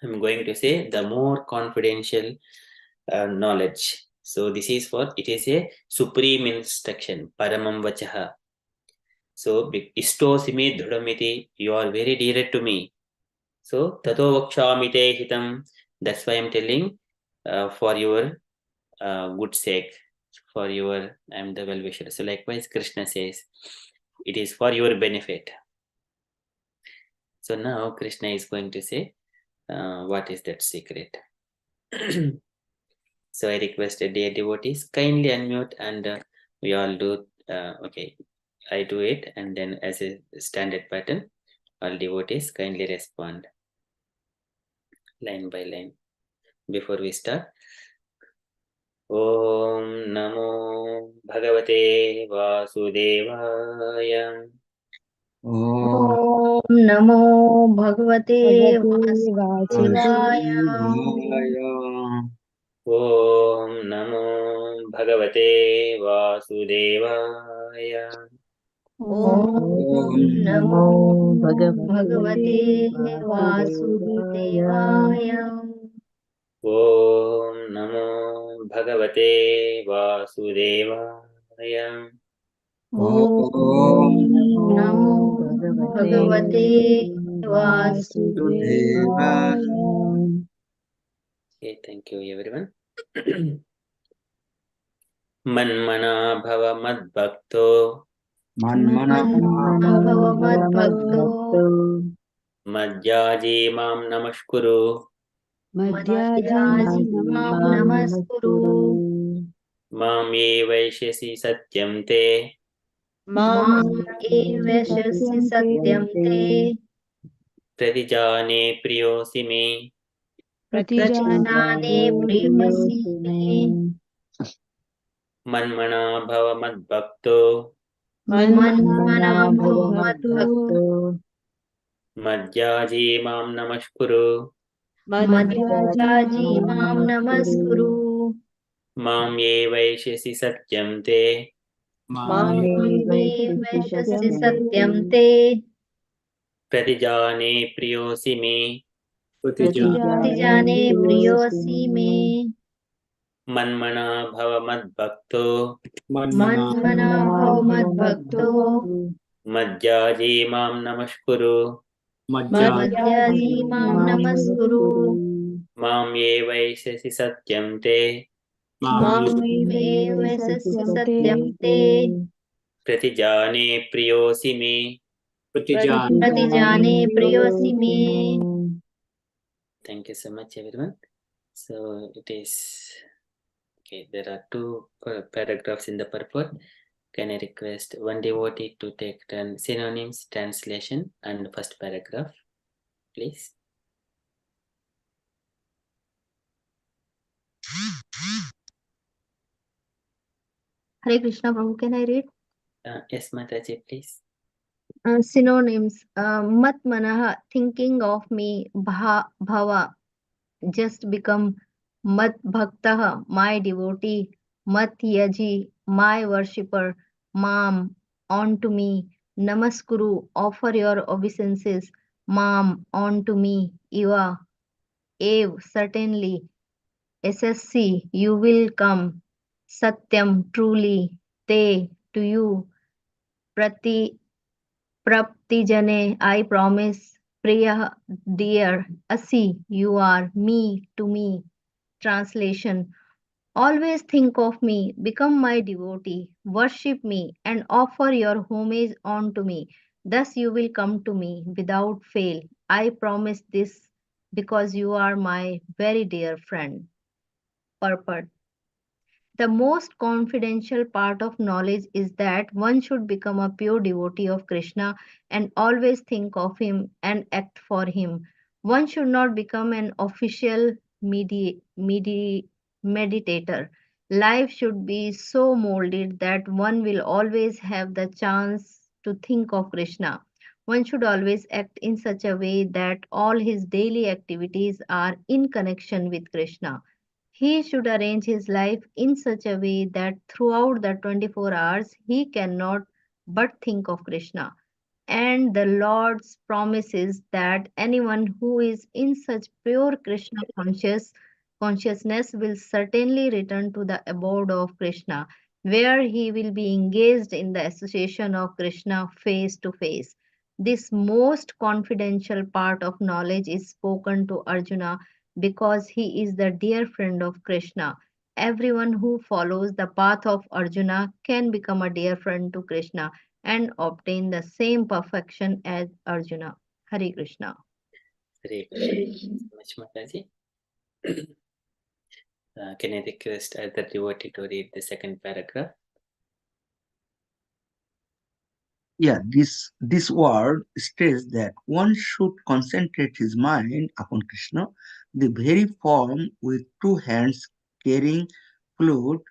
I'm going to say the more confidential knowledge. So this is what it is, a supreme instruction, Paramam Vachaha. So Istosimi Dhuramiti, you are very dear to me. So Tato Vakshami Te Hitam. That's why I'm telling for your good sake, for your, I'm the well-wisher. So likewise, Krishna says, it is for your benefit. So now Krishna is going to say, what is that secret? So I requested dear devotees, kindly unmute and we all do, okay, I do it, and then as a standard pattern, all devotees kindly respond line by line. Before we start, Om Namo Bhagavate Vasudevaya. Om Namo Bhagavate Vasudevaya. Om Namo Bhagavate Vasudevaya. Om Namo Bhagavate Vasudevaya. Om Namo Bhagavate Vasudevaya. Om Namo Bhagavate Vasudevaya. Okay, thank you everyone. Manmana bhava madbhakto. Manmana Bhava madbhakto. Madhyaji mam namaskuru. Madhyaji mam namaskuru. Mam ye vaishyasi satyam te. Mam evashasi satyam te. Pratijane priyosi me. Pratijane priyasi me. Manmana bhava madbhakto. Manmana bhava madbhakto. Madhyaji mam namaskuru. Madhyaji mam namaskuru. Mam ye vaishyasi satyam te. Mam evashasi satyam te. Pratijane priyosi me. Pratijane priyasi me. Manmana bhava madbhakto. Manmana bhava madbhakto. Madhyaji mam namaskuru. Madhyaji mam namaskuru. Mam ye vaisasi satyam te मामेव सत्यं ते pratijane priyosi me. प्रतिजाने प्रियोऽसि may. Thank you so much, everyone. So it is okay. There are two paragraphs in the purport. Can I request one devotee to take synonyms, translation, and first paragraph, please? Hare Krishna, Prabhu, can I read? Yes, Mataji, please. Synonyms. Mat manah, thinking of me. Bhava, just become. Mat bhaktah, my devotee. Mat yaji, my worshipper. Mam, on to me. Namaskuru, offer your obeisances. Mam, on to me. Iva, Ev, certainly. SSC, you will come. Satyam, truly. Te, to you. Prati, Praptijane, I promise. Priya, dear. Asi, you are. Me, to me. Translation. Always think of me, become my devotee, worship me, and offer your homage unto me. Thus you will come to me without fail. I promise this because you are my very dear friend. Purport. The most confidential part of knowledge is that one should become a pure devotee of Krishna and always think of him and act for him. One should not become an official meditator. Life should be so molded that one will always have the chance to think of Krishna. One should always act in such a way that all his daily activities are in connection with Krishna. He should arrange his life in such a way that throughout the 24 hours he cannot but think of Krishna. And the Lord's promise is that anyone who is in such pure Krishna consciousness will certainly return to the abode of Krishna, where he will be engaged in the association of Krishna face to face. This most confidential part of knowledge is spoken to Arjuna because he is the dear friend of Krishna. Everyone who follows the path of Arjuna can become a dear friend to Krishna and obtain the same perfection as Arjuna. Hare Krishna. Hare Krishna. Thank you so much, Mataji. Can I request other devotee to read the second paragraph? Yeah, this word states that one should concentrate his mind upon Krishna, the very form with two hands carrying a flute,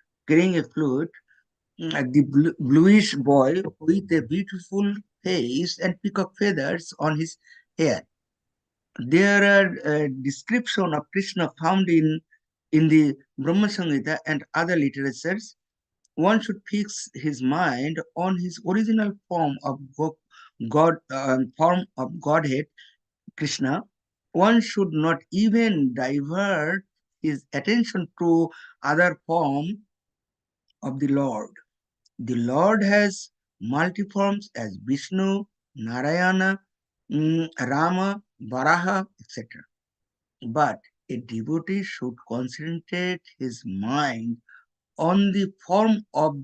the bluish boy with a beautiful face and peacock feathers on his hair. There are description of Krishna found in the Brahma Samhita and other literatures. One should fix his mind on his original form of form of Godhead, Krishna. One should not even divert his attention to other form of the Lord. The Lord has multiforms as Vishnu, Narayana, Rama, Varaha, etc. But a devotee should concentrate his mind on the form of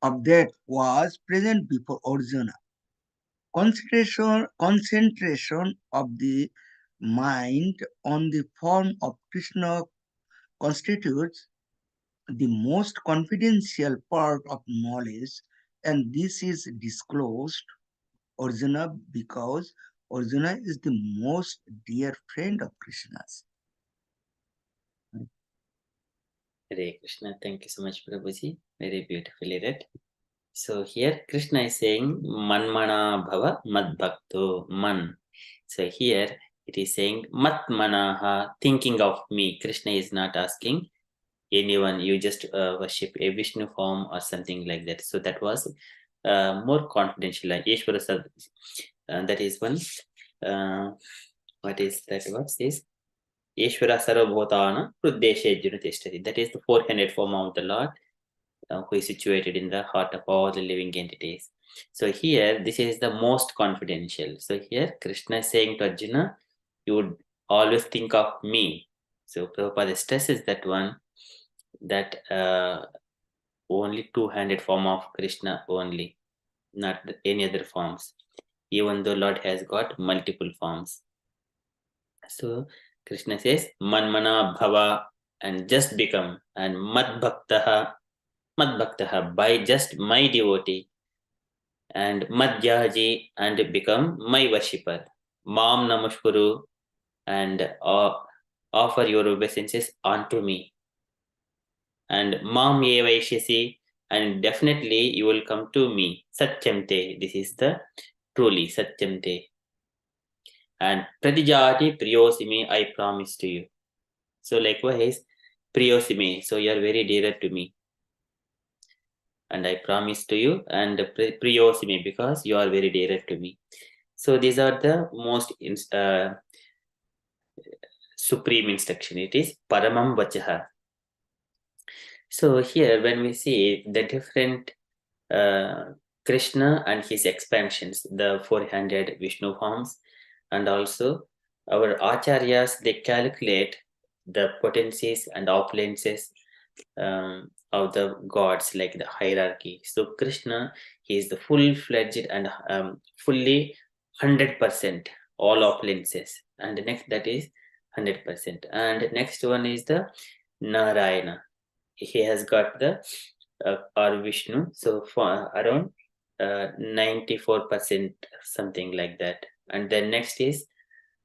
that was present before Arjuna. Concentration of the mind on the form of Krishna constitutes the most confidential part of knowledge, and this is disclosed Arjuna because Arjuna is the most dear friend of Krishna's. Hare Krishna. Thank you so much, Prabhuji. Very beautifully read. So here Krishna is saying Manmana Bhava Mad Bhakto Man. So here it is saying Mat Manaha, thinking of me. Krishna is not asking anyone, you just worship a Vishnu form or something like that. So that was more confidential. Yeshwara that is one. What is that? What is Yeshwara Sarvabhutana Pruddeshe Junateshtari? That is the four-handed form of the Lord, who is situated in the heart of all the living entities. So here, this is the most confidential. So here, Krishna is saying to Arjuna, you would always think of me. So Prabhupada stresses that one, that only two-handed form of Krishna only, not any other forms, even though Lord has got multiple forms. So Krishna says, Manmana Bhava, and just become, and Madbhaktaha, by just my devotee, and Madhyaji, and become my worshipper. Mam Namaskuru, and offer your obeisances unto me. And Mam Evaishyasi, and definitely you will come to me. Satyamte, this is the truly Satyamte. And Pratijati Priyosimi, I promise to you. So likewise, Priyosimi, so you are very dear to me. And I promise to you, and Priyosimi, because you are very dear to me. So these are the most supreme instruction. It is Paramam Vachaha. So here when we see the different Krishna and his expansions, the 400 Vishnu forms, and also our acharyas, they calculate the potencies and opulences of the gods, like the hierarchy. So Krishna, he is the full-fledged and fully 100% all opulences, and the next, that is 100%. And next one is the Narayana. He has got the or Vishnu, so for around 94%, something like that. And then next is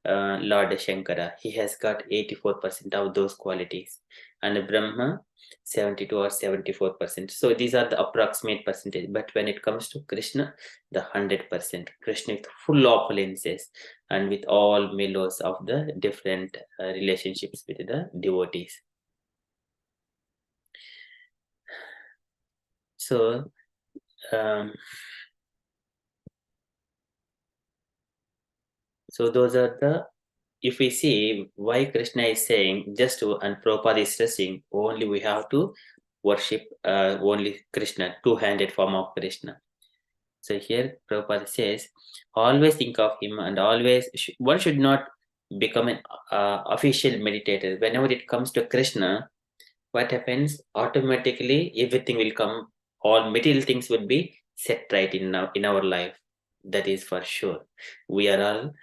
Lord Shankara. He has got 84% of those qualities, and Brahma 72 or 74%. So these are the approximate percentage. But when it comes to Krishna, the 100%. Krishna with full opulences and with all mellows of the different relationships with the devotees. So so those are the, if we see why Krishna is saying just to, and Prabhupada is stressing, only we have to worship only Krishna, two-handed form of Krishna. So here Prabhupada says, always think of him, and always, one should not become an official meditator. Whenever it comes to Krishna, what happens? Automatically everything will come, all material things will be set right in our life. That is for sure. We are all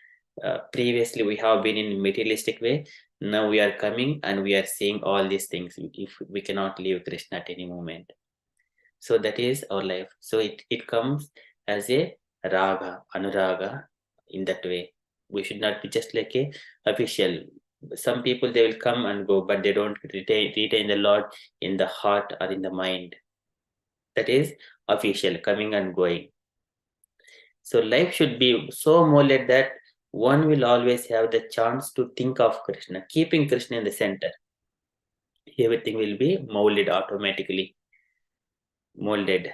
previously we have been in materialistic way. Now we are coming and we are seeing all these things. If we cannot leave Krishna at any moment, so that is our life. So it comes as a raga, anuraga, in that way. We should not be just like a official. Some people, they will come and go, but they don't retain the Lord in the heart or in the mind. That is official, coming and going. So life should be so molded that one will always have the chance to think of Krishna, keeping Krishna in the center. Everything will be molded automatically, molded.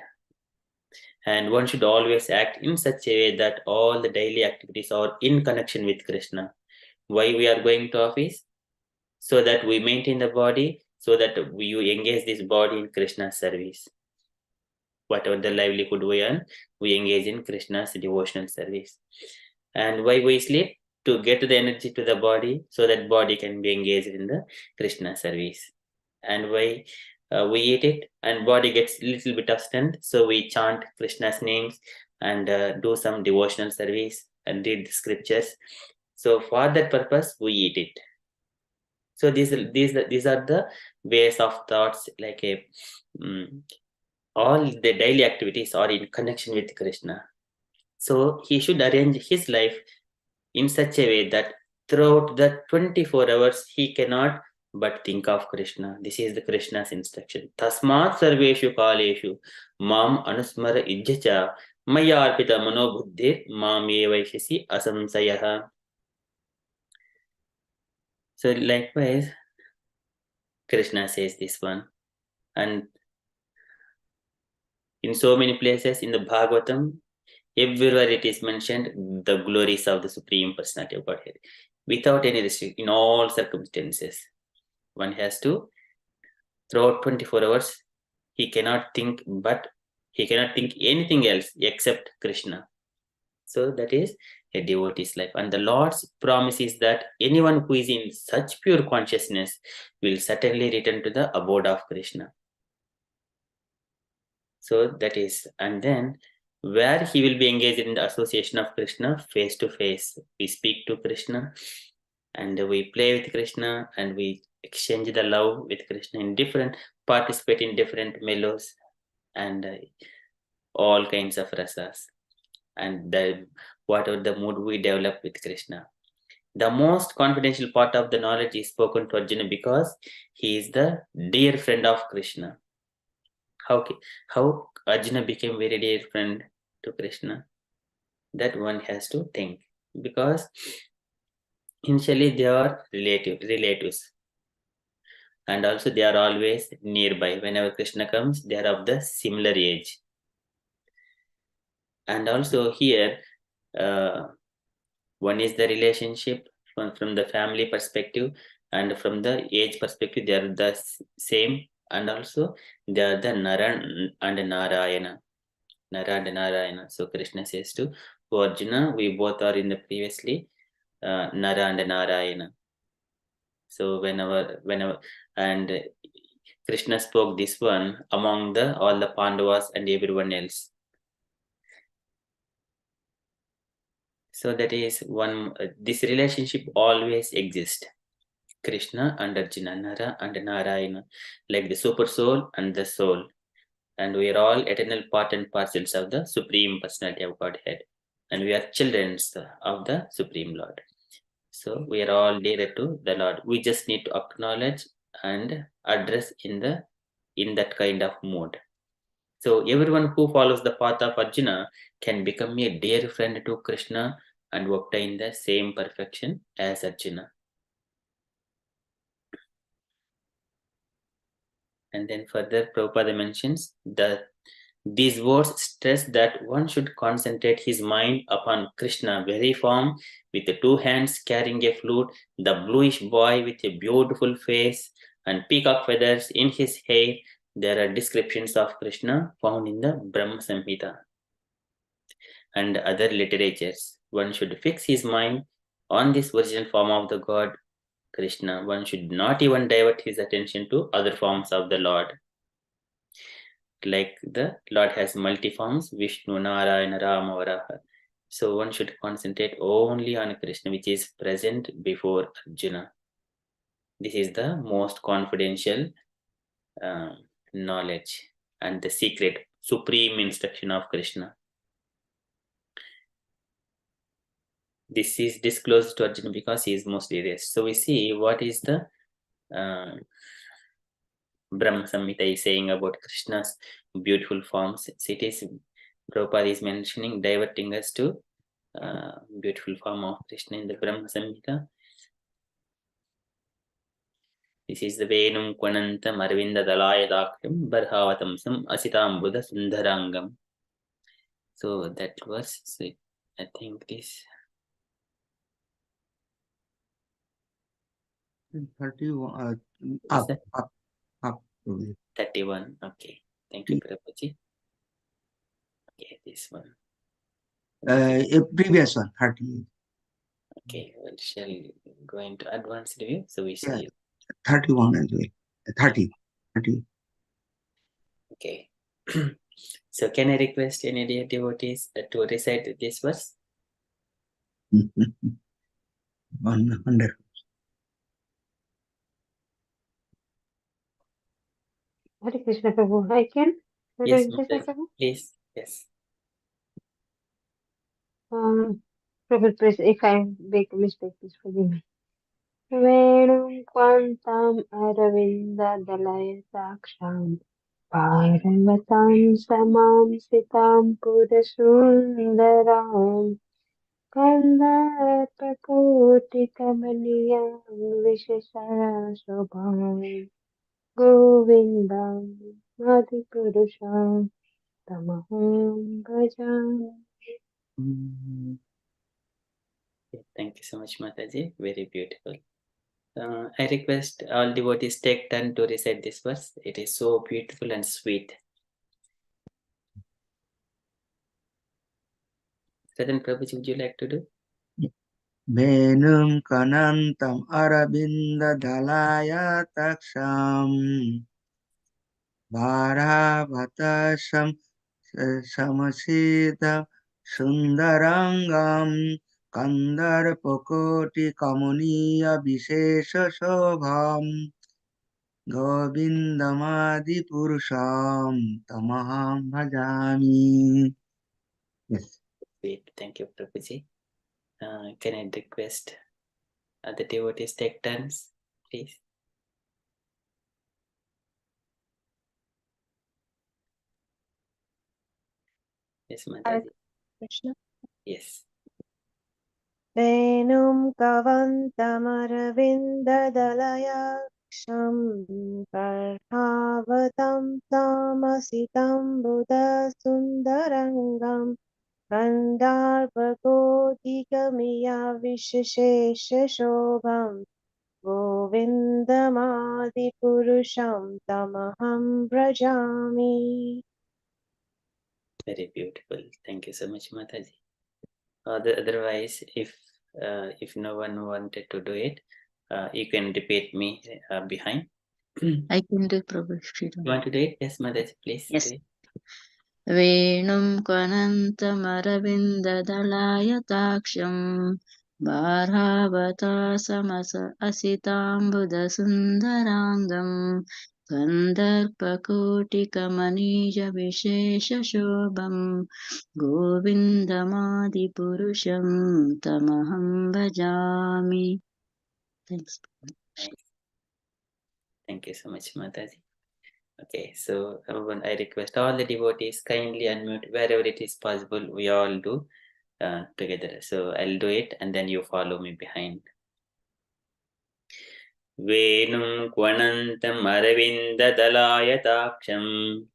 And one should always act in such a way that all the daily activities are in connection with Krishna. Why we are going to office? So that we maintain the body, so that we engage this body in Krishna's service. Whatever the livelihood we earn, we engage in Krishna's devotional service. And why we sleep? To get the energy to the body, so that body can be engaged in the Krishna service. And why we eat it, and body gets a little bit of strength, so we chant Krishna's names and do some devotional service and read the scriptures. So for that purpose, we eat it. So these are the ways of thoughts, like all the daily activities are in connection with Krishna. So he should arrange his life in such a way that throughout the 24 hours he cannot but think of Krishna. This is the Krishna's instruction. Tasmat sarveshu kaleshu mam anusmara ijjacha maya arpita mano buddhir mam evaishasi asamsayaha. So likewise, Krishna says this one. And in so many places in the Bhagavatam, everywhere it is mentioned the glories of the Supreme Personality of Godhead, without any restriction, in all circumstances. One has to, throughout 24 hours, he cannot think anything else except Krishna. So that is a devotee's life. And the Lord's promise is that anyone who is in such pure consciousness will certainly return to the abode of Krishna. So that is, and then where he will be engaged in the association of Krishna face to face. We speak to Krishna and we play with Krishna and we exchange the love with Krishna in different, participate in different mellows and all kinds of rasas. And whatever the mood we develop with Krishna. The most confidential part of the knowledge is spoken to Arjuna because he is the dear friend of Krishna. How Arjuna became very dear friend to Krishna? That one has to think, because initially they are relatives, and also they are always nearby. Whenever Krishna comes, they are of the similar age. And also here, one is the relationship from the family perspective, and from the age perspective, they are the same. And also they are the Nara and Narayana. Nara and Narayana. So Krishna says to Arjuna, we both are in the previously Nara and Narayana. So whenever and Krishna spoke this one among all the Pandavas and everyone else. So that is one. This relationship always exists. Krishna and Arjuna, Nara and Narayana, like the super soul and the soul. And we are all eternal part and parcels of the Supreme Personality of Godhead. And we are children of the Supreme Lord. So we are all dear to the Lord. We just need to acknowledge and address in that kind of mood. So everyone who follows the path of Arjuna can become a dear friend to Krishna and obtain the same perfection as Arjuna. And then further, Prabhupada mentions that these words stress that one should concentrate his mind upon Krishna, very form, with the two hands carrying a flute, the bluish boy with a beautiful face and peacock feathers in his hair. There are descriptions of Krishna found in the Brahma Samhita and other literatures. One should fix his mind on this original form of the God Krishna. One should not even divert his attention to other forms of the Lord. Like the Lord has multi forms, Vishnu, Narayana, Rama, Varaha. So one should concentrate only on Krishna, which is present before Arjuna. This is the most confidential knowledge and the secret, supreme instruction of Krishna. This is disclosed to Arjuna because he is most serious. So we see what is the Brahma Samhita is saying about Krishna's beautiful forms. It is, Prabhupada is mentioning, diverting us to beautiful form of Krishna in the Brahma Samhita. This is the Venum Kwanantam Arvinda Dalaya Dakrim Barhavatamsam Asitam Buddha Sundarangam. So that was, so I think this 31 up. 31. Okay. Thank you, Prabhuji. Okay, this one. A previous one, 30. Okay, well, shall we go into advanced review? So we see. Yeah, 31 as well. 30. Okay. So can I request any dear devotees to recite this verse? 100. Hare Krishna Prabhu. I can? Yes, Hare Krishna Mataji, Prabhu. please. Yes. Prabhu, please, if I make a mistake, please forgive me. Venum quantam aravinda dalaya saksham parvatam samam sitam purasundaram kandapakoti kamaniyam vishesara shobham govindam adipurusham tamaham bhajam. Thank you so much, Mataji. Very beautiful. I request all devotees take turn to recite this verse. It is so beautiful and sweet. Sadan Prabhuji, would you like to do? Venum kanantam arabinda dalaya taksham Varavatasam samasita sundarangam Kandarpakoti kamuniya vishesha shobham Govindamadi purusham tamaham bhajami. Yes. Great. Thank you, Prabhuji. Can I request the devotees take turns, please? Yes, Mataji. Krishna. Yes. Venum kavantamaravindadalayaksam parhavatam tamasitam buddha sundarangam kandarpakotikamiya visheshesha shobham govindamadi purusham tamaham brajami. Very beautiful. Thank you so much, Mataji. Otherwise, if no one wanted to do it, you can repeat me behind. I can do Prabhu. You want to do it? Yes, Mataji, please. Yes. Do it. Venum kvanantamaravindadalayatakshyam Bharavatasam asitambudasundarangam Kandarpakotikamaniya visheshashobham Govindamadipurusham tamaham bhajami. Thanks. Nice. Thank you so much, Mataji. Okay, so I request all the devotees kindly unmute wherever it is possible. We all do together. So I'll do it and then you follow me behind. Venum kvanantam aravindalayataksam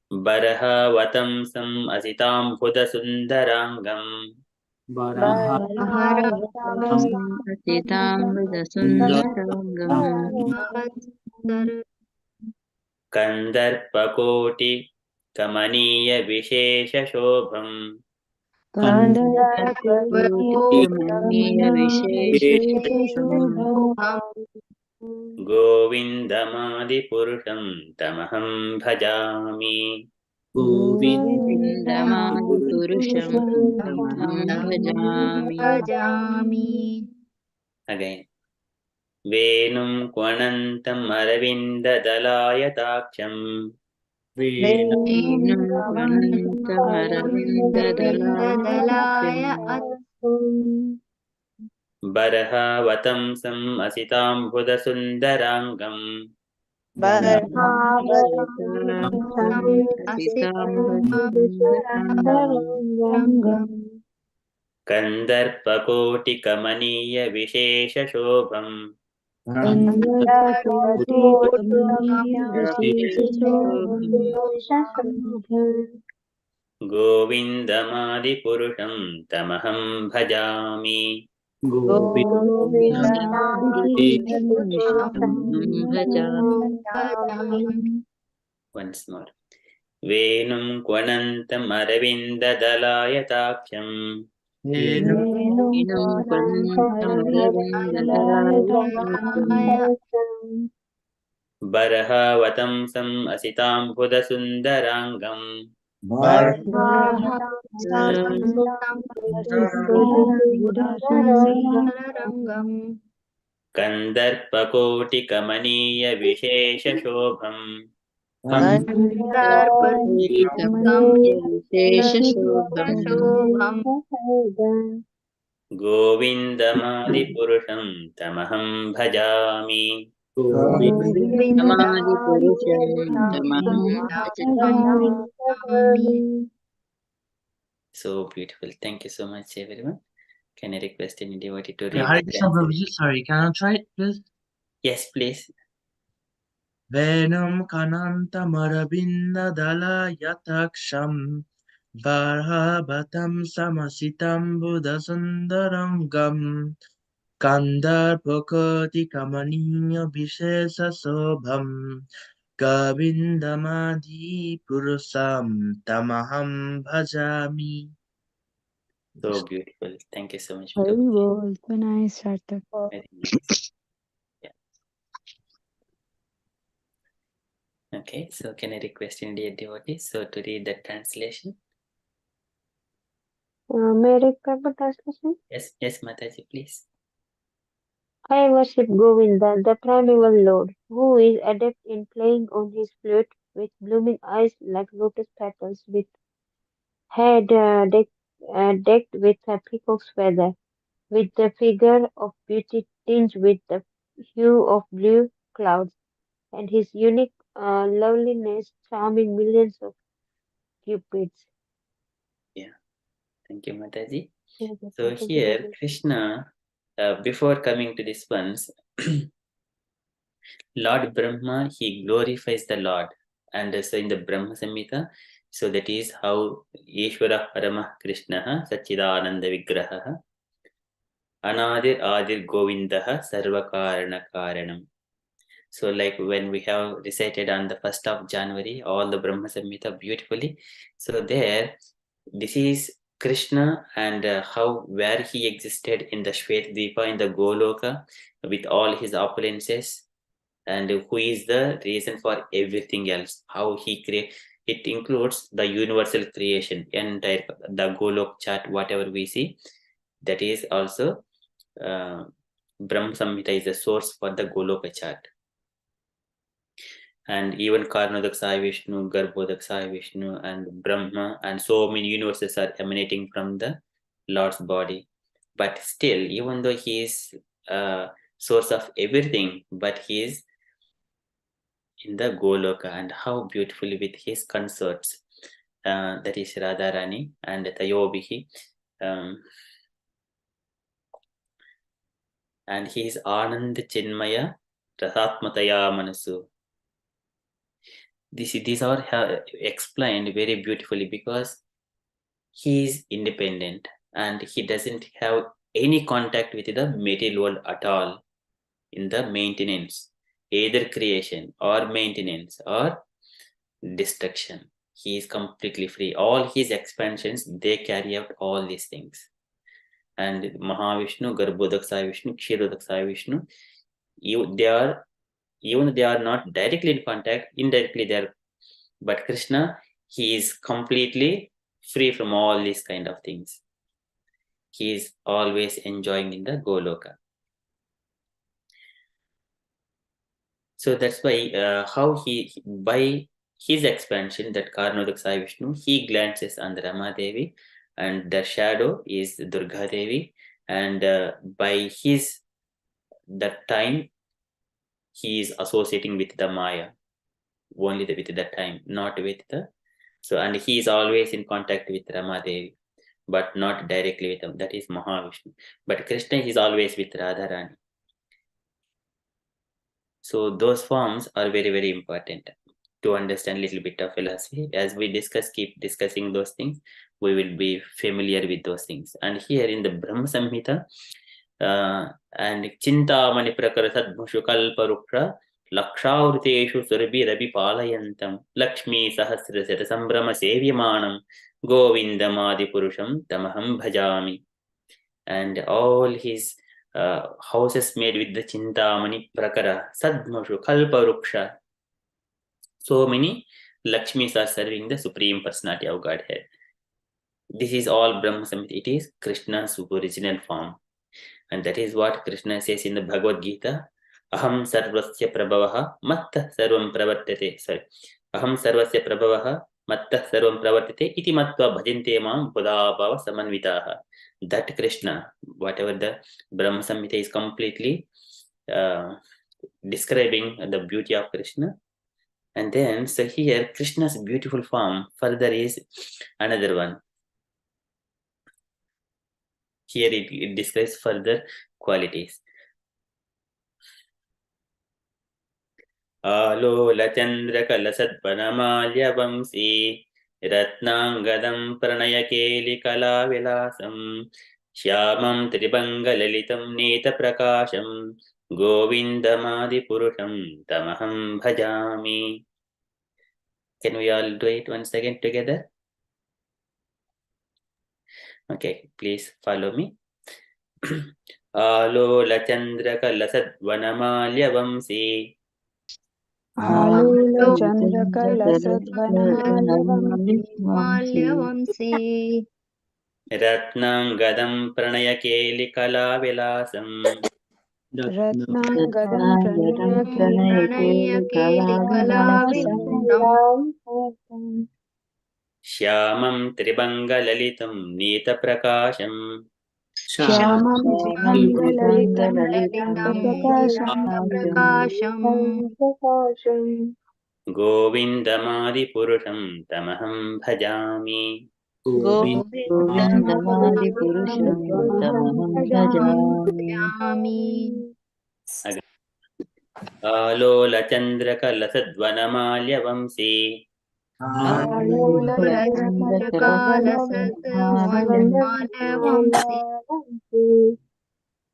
Barahavatam sam asitam buddha sundarangam Kandarpakoti kamaniya vishesha shobham Govindamadi purusham tamaham bhajami. Govindamadi purusham tamaham bhajami. Again. Venum kvanantam aravindalayataksam Venum kvanantamaravindadalayataksham Barahavatam sam asitam buddha sundarangam Kandarpakoti kamaniya vishesha shobham Govindamadi purusham tamaham bhajami. Once more. Venum kvanantam aravindalayataksam Barahavatam sam asitam buddha sundarangam Kandarpakoti kamaniya vishesha shobham Govindamadi purusham tamaham bhajami. So beautiful. Thank you so much, everyone. Can I request any devotee to read? Hare Krishna Prabhuji, sorry, can I try it, please? Yes, please. Venum kanantam aravinda dalayataksham Varhavatam samasitam buddha sundarangam Kandarpakoti kamaniya vishesha sobham Govindamadi-purusham tamaham bhajami. So beautiful. Thank you so much. Hari Prabhu. bol. So nice, Sarthak. Very nice. Yeah. Okay, so can I request Indian devotees so to read the translation? May I read the translation? Yes, Mataji, please. I worship Govinda, the primeval Lord, who is adept in playing on his flute, with blooming eyes like lotus petals, with head decked with a peacock's feather, with the figure of beauty tinged with the hue of blue clouds, and his unique loveliness charming millions of cupids. Yeah, thank you, Mataji. Thank you, So sir. Thank you, here, Prabhu. Krishna, before coming to this ones, Lord Brahma, he glorifies the Lord. And so in the Brahma Samhita, so that is how Ishvara Paramah Krishna Sachidananda Vigraha Anadir Adir Govindaha Sarvakarana Karanam. So like when we have recited on the 1st of January, all the Brahma Samhita beautifully. So there, this is Krishna and where he existed in the Shvetadvipa, in the Goloka, with all his opulences, and who is the reason for everything else. How he create, it includes the universal creation, entire the Golok chart, whatever we see, that is also Brahma Samhita is the source for the Goloka chart. And even Karnodak Sai Vishnu, Garbhodak Sai Vishnu, and Brahma, and so many universes are emanating from the Lord's body. But still, even though he is source of everything, but he is in the Goloka, and how beautifully with his consorts, that is Radharani and Tayobihi, and he is Anand Chinmaya Rasatmataya Manasu. These are explained very beautifully because he is independent and he doesn't have any contact with the material world at all in the maintenance, either creation or maintenance or destruction. He is completely free. All his expansions, they carry out all these things. And Mahavishnu, Garbhodak Sai Vishnu, Kshirodak Sai Vishnu, even they are not directly in contact, indirectly they are. But Krishna, he is completely free from all these kind of things. He is always enjoying in the Goloka. So that's why how he, by his expansion, that Karnodak Sai Vishnu, he glances on the Rama Devi, and the shadow is Durga Devi, and by his that time he is associating with the Maya, only with that time, not with the. So, and he is always in contact with Rama Devi, but not directly with them. That is Mahavishnu. But Krishna is always with Radharani. So those forms are very, very important to understand a little bit of philosophy. As we keep discussing those things, we will be familiar with those things. And here in the Brahma Samhita, and Chintamani Prakara Sadbhushu Kalparuksha Lakshavruteshu Surabhi Palayantam Lakshmi Sahasrasata Sambrama Sevyamanam Govindamadi Purusham Tamaham Bhajami. And all his houses made with the Chintamani Prakara Sadbhushu Kalparuksha. So many Lakshmis are serving the Supreme Personality of Godhead. This is all Brahma Samhita. It is Krishna's original form. And that is what Krishna says in the Bhagavadgita. Aham sarvasya prabhavaha mattah sarvam pravartate. Sorry. Aham sarvasya prabhavaha mattah sarvam pravartate iti matva bhajante mam bodhabhava samanvitaha. That Krishna, whatever the Brahma Samhita is completely describing the beauty of Krishna. And then, so here, Krishna's beautiful form further is another one. Here it describes further qualities. Alola Chandra Kalasadvanamalya Vamsi Ratnangadam Pranayakeli Kala Vilasam श्यामं त्रिभङ्गललितं नीतप्रकाशं गोविन्दमादिपुरुषं तमहं भजामि. Can we all do it once again together? Okay, please follow me. आलोलचन्द्रकलसद्वनमाल्यवंशी आलोलचन्द्रकलसद्वनमाल्यवंशी रत्नाङ्गदं प्रणयकेलिकलाविलासम् रत्नाङ्गदं प्रणयकेलिकलाविलासम् श्यामं त्रिभङ्गललितं नीतप्रकाशम् श्यामं त्रिभङ्गललितं नीतप्रकाशम् गोविन्दमादिपुरुषं तमहं भजामि. गोविन्दमादिपुरुषं तमहं भजामि. आलोलचन्द्रकलसद्वनमाल्यवंशी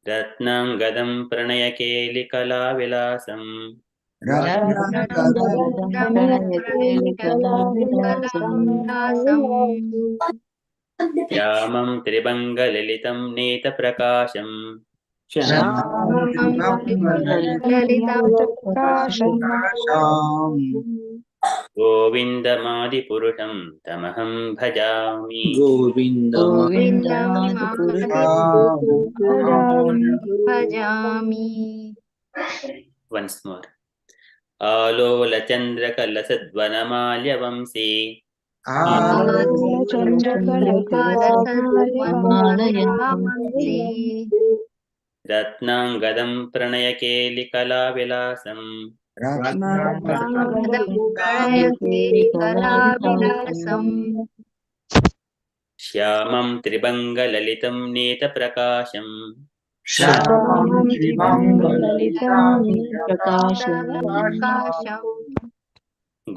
रत्नाङ्गदं प्रणयकेलिकलाविलासम् श्यामं त्रिभङ्गललितं नीतप्रकाशम् गोविन्दमादिपुरुषं तमहं भजामि. Once more. आलोलचन्द्रकलसद्वनमाल्यवंशी रत्नाङ्गदं प्रणयकेलिकलाविलासम् श्यामं त्रिभङ्गललितं नीतप्रकाशम्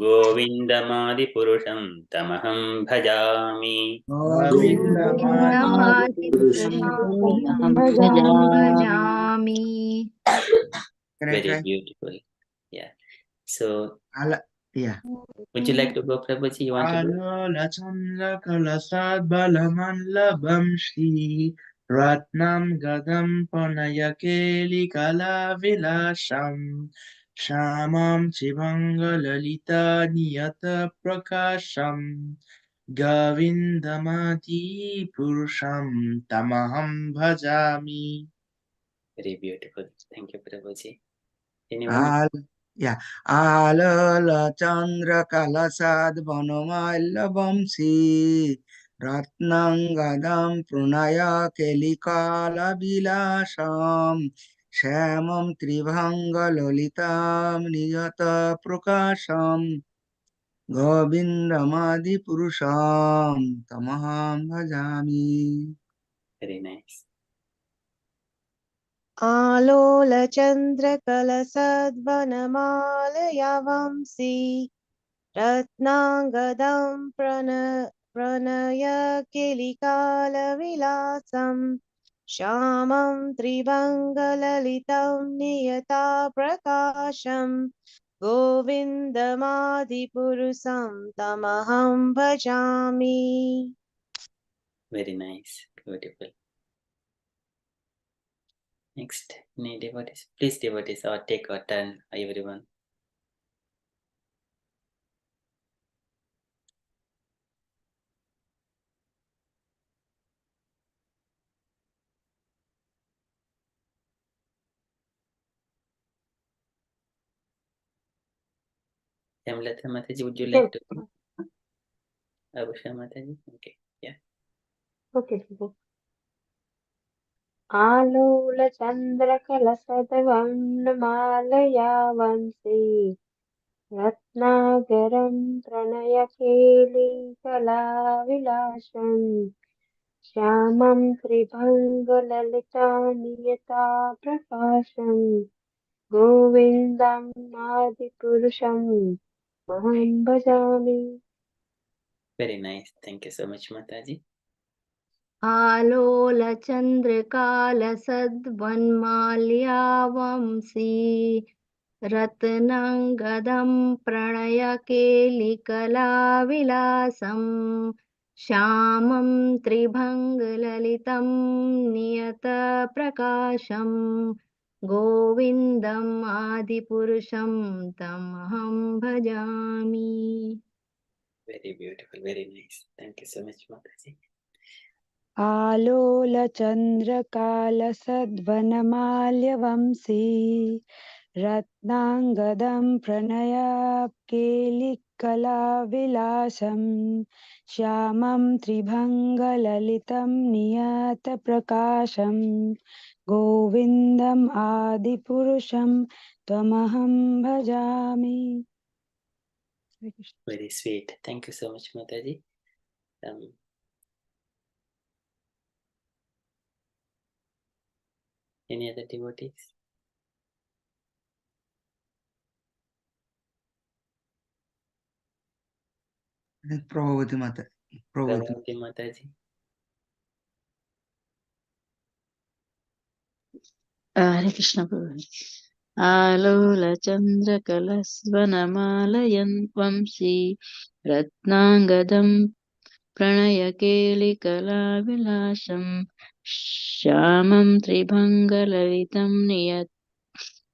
गोविन्दमादिपुरुषं तमहं भजामि. Very beautiful. Yeah. So, yeah. would you like to go, Prabhuji? You want to do? Alolachandrakalasadbalamandlabamshi Ratnam gadam panayakeli-kala-vilasam Shamam chivangalalita niyata prakasham Govindamati purusham tamaham bhajami. Very beautiful. Thank you, Prabhuji. Anyone? Yeah. Alolachandrakalasadbalamandlabamshi Ratnangadam Prunaya Kelikala-vilasam Shamam Tribhangalalitam Niyata Prakasham Govindamadi Purusham Tamaham Bhajami. Very nice. आलोलचन्द्रकलसद्वनमालयवंशी रत्नाङ्गदं प्रणयकेलिकालविलासम् श्यामं त्रिभङ्गललितं नियताप्रकाशम् गोविन्दमादिपुरुषं तमहं भजामि. Very nice. Beautiful. Next, any devotees? Please, devotees, or take our turn, everyone. Yamlata Mataji, would you like to? Abusha Mataji? Okay, yeah. Okay. आलोलचन्द्रकलसद्वनमालयावंशी रत्नाकरं प्रणयकेलिकलाविलासम् श्यामं त्रिभङ्गललितानियताप्रकाशम् गोविन्दम् आदिपुरुषं महं भजामि. Very nice. Thank you so much, Mataji. आलोलचन्द्रकालसद्वन्माल्यावंसि रत्नाङ्गदं प्रणयकेलिकलाविलासं श्यामं त्रिभङ्गललितं नियतप्रकाशं गोविन्दम् आदिपुरुषं तमहं भजामि. Very beautiful, very nice. Thank you so much, Mataji. आलोलचन्द्रकालसद्वनमाल्यवंशी रत्नाङ्गदं प्रणयाकेलिकलाविलासं श्यामं त्रिभङ्गललितं नियतप्रकाशं गोविन्दम् आदिपुरुषं त्वमहं भजामि. Very sweet. Thank you so much, Mataji. Any other devotees? Prabhavati Mata. Prabhavati Mataji. Hare Krishna Prabhu. Alola Chandrakalassvanamalayan Vamsi Ratnangadam Pranayakeli-kala-vilasam Shyamam Tribhangalalitam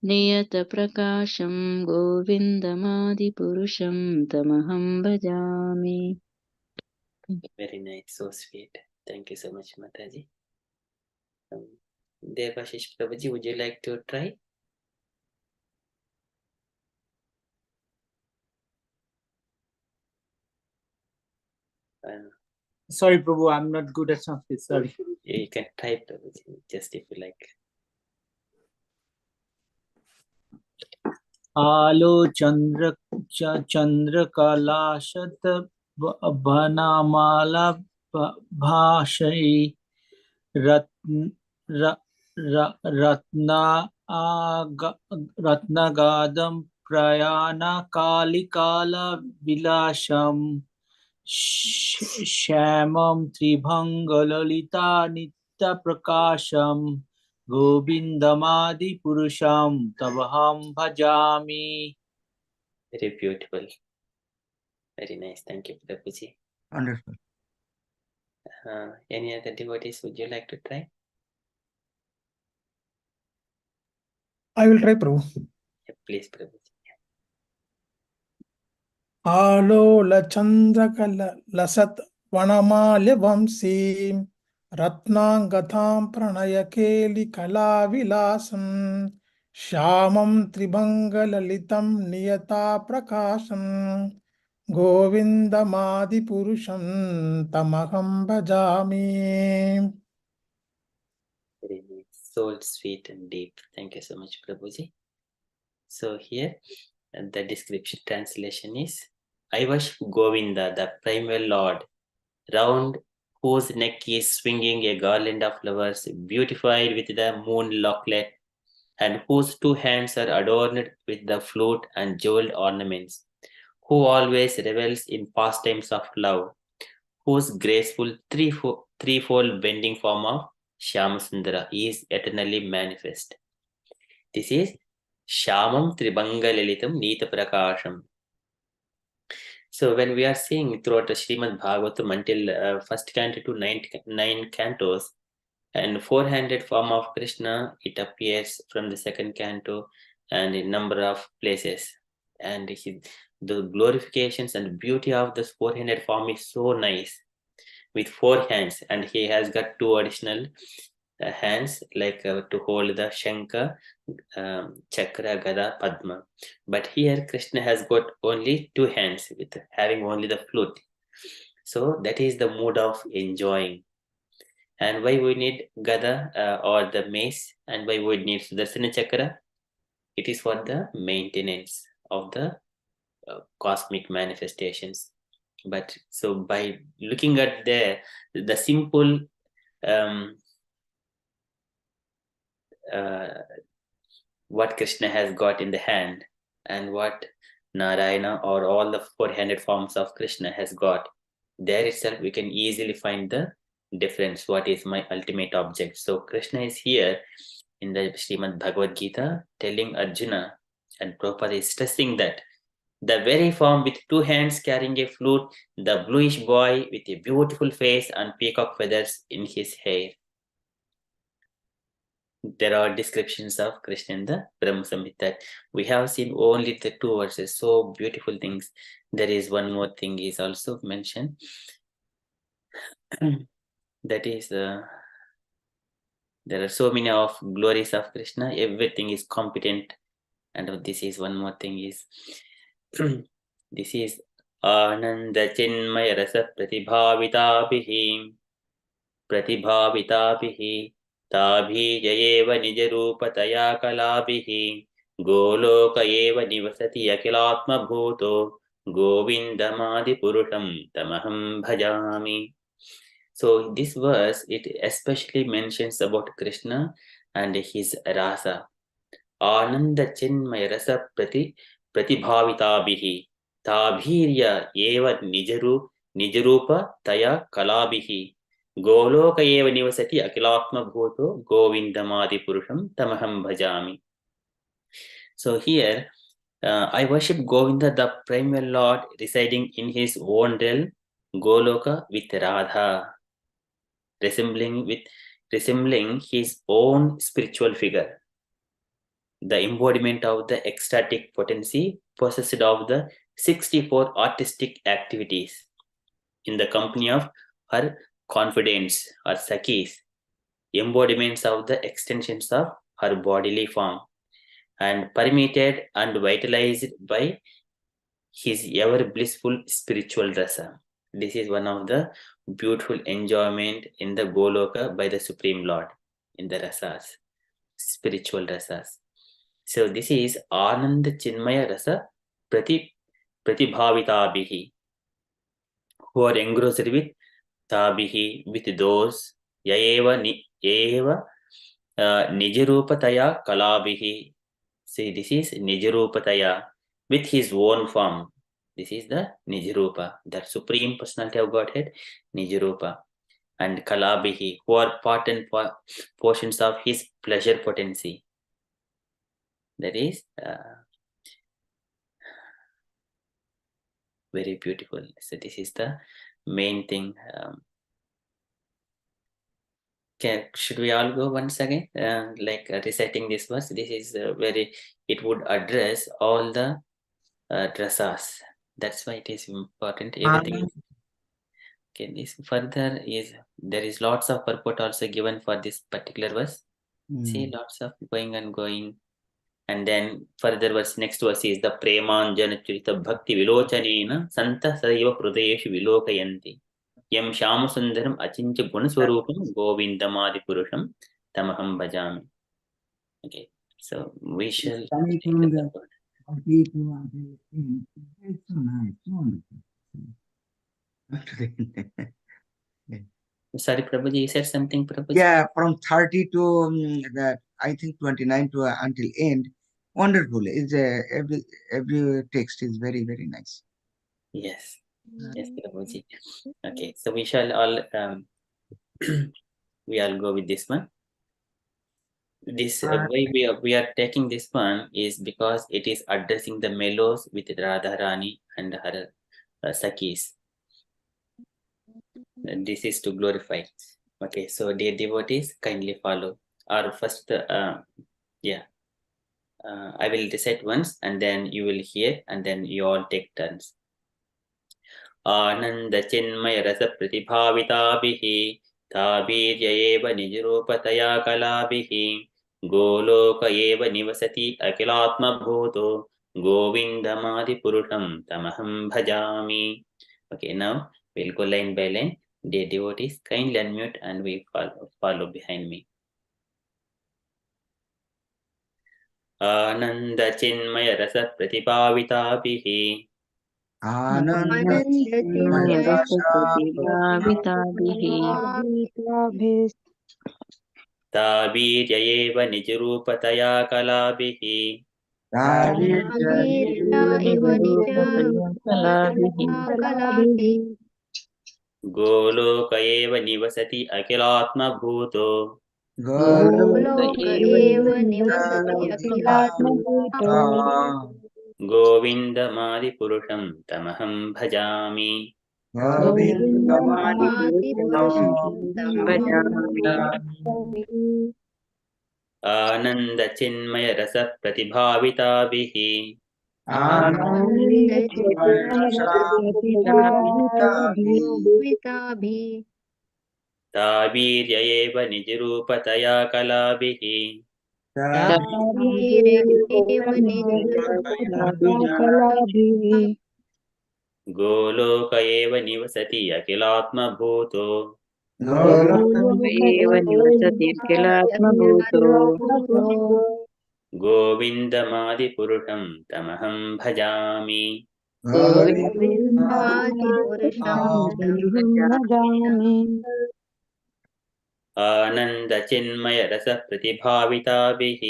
Niyata-prakasham Govindamadi-purusham Tamaham bhajami. Very nice, so sweet. Thank you so much, Mataji. Devashish Prabhuji, would you like to try? Sorry, Prabhu, I'm not good at Sanskrit. Sorry. You can type, Prabhuji, just if you like. Alo Chandra Kalashat Bhanamala Bhashai Ratnagadam Prayana Kalikala Vilasham Shyamam Tribhangalalita Nitya Prakasham Govindamadi Purusham Tabaham Bhajami. Very beautiful. Very nice. Thank you, Prabhuji. Wonderful. Any other devotees, would you like to try? I will try, Prabhu. Yeah, please, Prabhuji. आलोलचन्द्रकलसत् वनमाल्यवंशीं रत्नाङ्गतां प्रणयकेलिकलाविलासं श्यामं त्रिभङ्गललितं नियताप्रकाशं गोविन्दमादिपुरुषं तमहं भजामि. Very nice. So sweet and deep. Thank you so much, Prabhuji. So here, the description translation is, I worship Govinda, the primal Lord, round whose neck is swinging a garland of flowers beautified with the moon locklet, and whose two hands are adorned with the flute and jeweled ornaments, who always revels in pastimes of love, whose graceful threefold bending form of Shyamasundara is eternally manifest. This is Shyamam Tribangalalitam Nita Prakasham. So when we are seeing throughout the Srimad Bhagavatam until first canto to nine cantos, and 400 form of Krishna, it appears from the second canto and in number of places. And the glorifications and beauty of this 400 form is so nice, with 4 hands, and he has got 2 additional hands, like to hold the Shankha, Chakra, Gada, Padma. But here Krishna has got only 2 hands, with having only the flute. So that is the mood of enjoying. And why we need Gada or the mace, and why we need Sudarsana Chakra? It is for the maintenance of the cosmic manifestations. But so by looking at the simple what Krishna has got in the hand, and what Narayana or all the 400 forms of Krishna has got, there itself we can easily find the difference. What is my ultimate object? So Krishna is here in the Srimad Bhagavadgita telling Arjuna, and Prabhupada is stressing that the very form with two hands carrying a flute, the bluish boy with a beautiful face and peacock feathers in his hair. There are descriptions of Krishna in the Brahma Samhita. We have seen only the two verses, so beautiful things. There is one more thing is also mentioned. That is, there are so many of glories of Krishna. Everything is competent, and this is one more thing is. This is Ananda Chinmaya Rasa Pratibhavitabihi Tabhi Jayeva Nijarupataya Kalabihi Goloka Eva Nivasati Akilatma Bhuto Govindamadi Purusham Tamaham Bhajami. So this verse, it especially mentions about Krishna and his rasa. Ananda Chinmaya Rasa Pratibhavitabihi Tabhirya Eva Nijarupa Taya Kalabihi Goloka Eva Nivasati Akilatma Bhuto Govindamadi Purusham Tamaham Bhajami. So here, I worship Govinda, the primal Lord, residing in his own realm, Goloka, with Radha, resembling his own spiritual figure, the embodiment of the ecstatic potency possessed of the 64 artistic activities, in the company of her confidants or Sakhis, embodiments of the extensions of her bodily form, and permeated and vitalized by his ever blissful spiritual rasa. This is one of the beautiful enjoyment in the Goloka by the Supreme Lord in the rasas, spiritual rasas. So this is Ananda Chinmaya Rasa Pratibhavitabihi, who are engrossed with Tabihi, with those Yaeva Nijarupataya Kalabihi. See, this is Nijarupataya, with his own form. This is the Nijarupa, the Supreme Personality of Godhead, Nijarupa. And Kalabihi, who are part and portions of his pleasure potency. That is very beautiful. So this is the main thing. Should we all go once again, reciting this verse? This is it would address all the rasas. That's why it is important. Everything. Okay, this further is, there is lots of purport also given for this particular verse. See, lots of going and going. And then further verse, next verse is the Premanjana Churita Bhakti Vilochanena Santa Saiva Prudeshu Vilokayanti Yam Shamasundaram Achincha Gunaswarupam Govindamadi Purusham Tamaham Bhajami. Okay, so we shall. Sorry, Prabhuji, you said something, Prabhuji? Yeah, from 30 to that, I think 29 to until end. Wonderful. It's every text is very, very nice. Yes, yes, Prabhuji. Okay, so we shall all we all go with this one. This way we are taking this one is because it is addressing the mellows with Radharani and her Sakhis. This is to glorify. Okay, so dear devotees, kindly follow. Or first, I will recite once, and then you will hear, and then you all take turns. Ananda Chinmaya Rasa Pratibhavitabihi Tabhirya Eva Nijrupataya Kalabihi Goloka Eva Nivasati Akilatma Bhuto Govindamadi Purusham Tamaham Bhajami. Okay, now we'll go line by line. Dear devotees, kindly unmute and we follow behind me. Ananda Chinmaya Rasa Pratibhavitabihi Ananda Chinmaya Rasa Pratibhavitabihi Tabhirya Eva Nijrupataya Kalabihi Tabhirya Eva Nijrupataya Kalabihi Golok एव निवसति अखिलात्मभूतो गोलोक एव निवसति अखिलात्मभूतो गोविन्दमादिपुरुषं तमहं भजामि गोविन्दमादिपुरुषं तमहं भजामि आनन्दचिन्मयरसप्रतिभाविताभिः आनन्दचिन्मयरसप्रतिभाविताभिः तावीर्य एव निजरूपतया कलाभिः कलाभिः गोलोक एव निवसति अखिलात्मभूतो गोलोक एव निवसति अखिलात्मभूतो गोविन्दमादिपुरुषं तमहं भजामि गोविन्दमादिपुरुषं तमहं भजामि आनन्दचिन्मयरसप्रतिभाविताभिः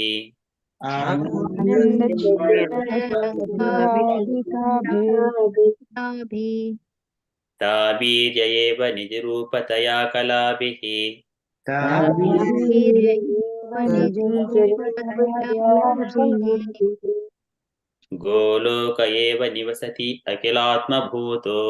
आनन्दचिन्मयरसप्रतिभाविताभिः तावीर्य एव निजरूपतया कलाभिः गोलोक एव निवसति अखिलात्मभूतो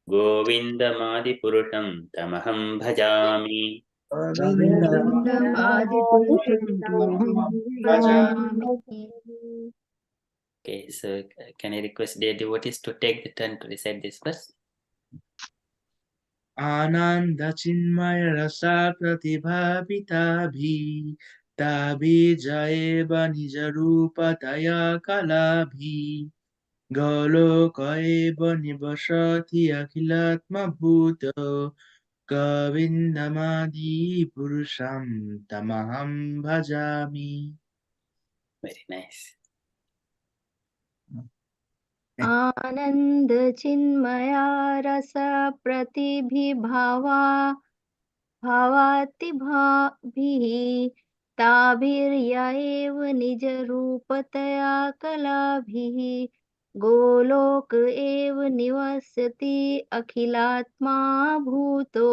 गोविन्दमादिपुरुषं तमहं भजामि Okay, so can I request dear devotees to take the turn to recite this verse? Ananda Chinmaya Rasa Pratibhavitaabhi Tabi Jaeva Nijarupa Taya Kalabhi Goloka Eva Nivasati Akhilatma Bhuto Govindamadi Purusham Tamaham Bhajami. Very nice. आनंद चिन्मया रस प्रतिभिभावा भावातिभाभिः ताभिर्य एव निजरूपतया कलाभिः गोलोक एव निवसति अखिलात्मा भूतो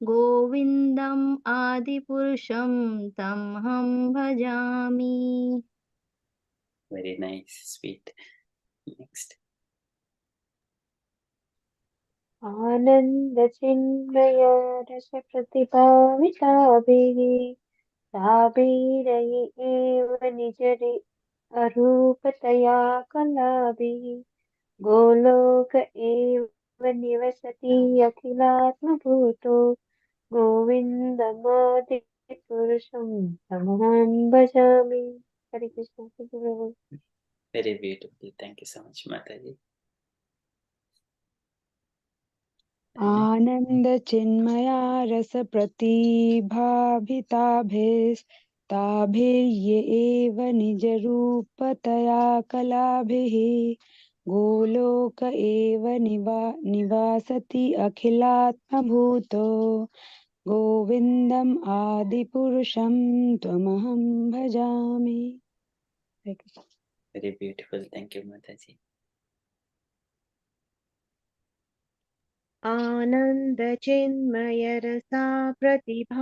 गोविन्दम् आदिपुरुषं तमहं भजामि. Very nice, sweet. Next. आनन्दचिन्मय रसप्रतिभाविताभिः ताभिरयि एव निजरि अरूपतया कलाभिः गोलोक एव निवसति अखिलात्मभूतो गोविन्दमादिपुरुषं तमहं भजामि. Hare Krishna. Thank you very much. Very beautiful. Thank you so much, Mataji. आनन्दचिन्मया रसप्रतिभाभिताभिस्ताभिर्य एव निजरूपतया कलाभिः गोलोक एव निवासति अखिलात्मभूतो गोविन्दम् आदिपुरुषं त्वमहं भजामि. Very beautiful. Thank you, Mataji. आनन्दचिन्मयरसा प्रतिभाविताभिः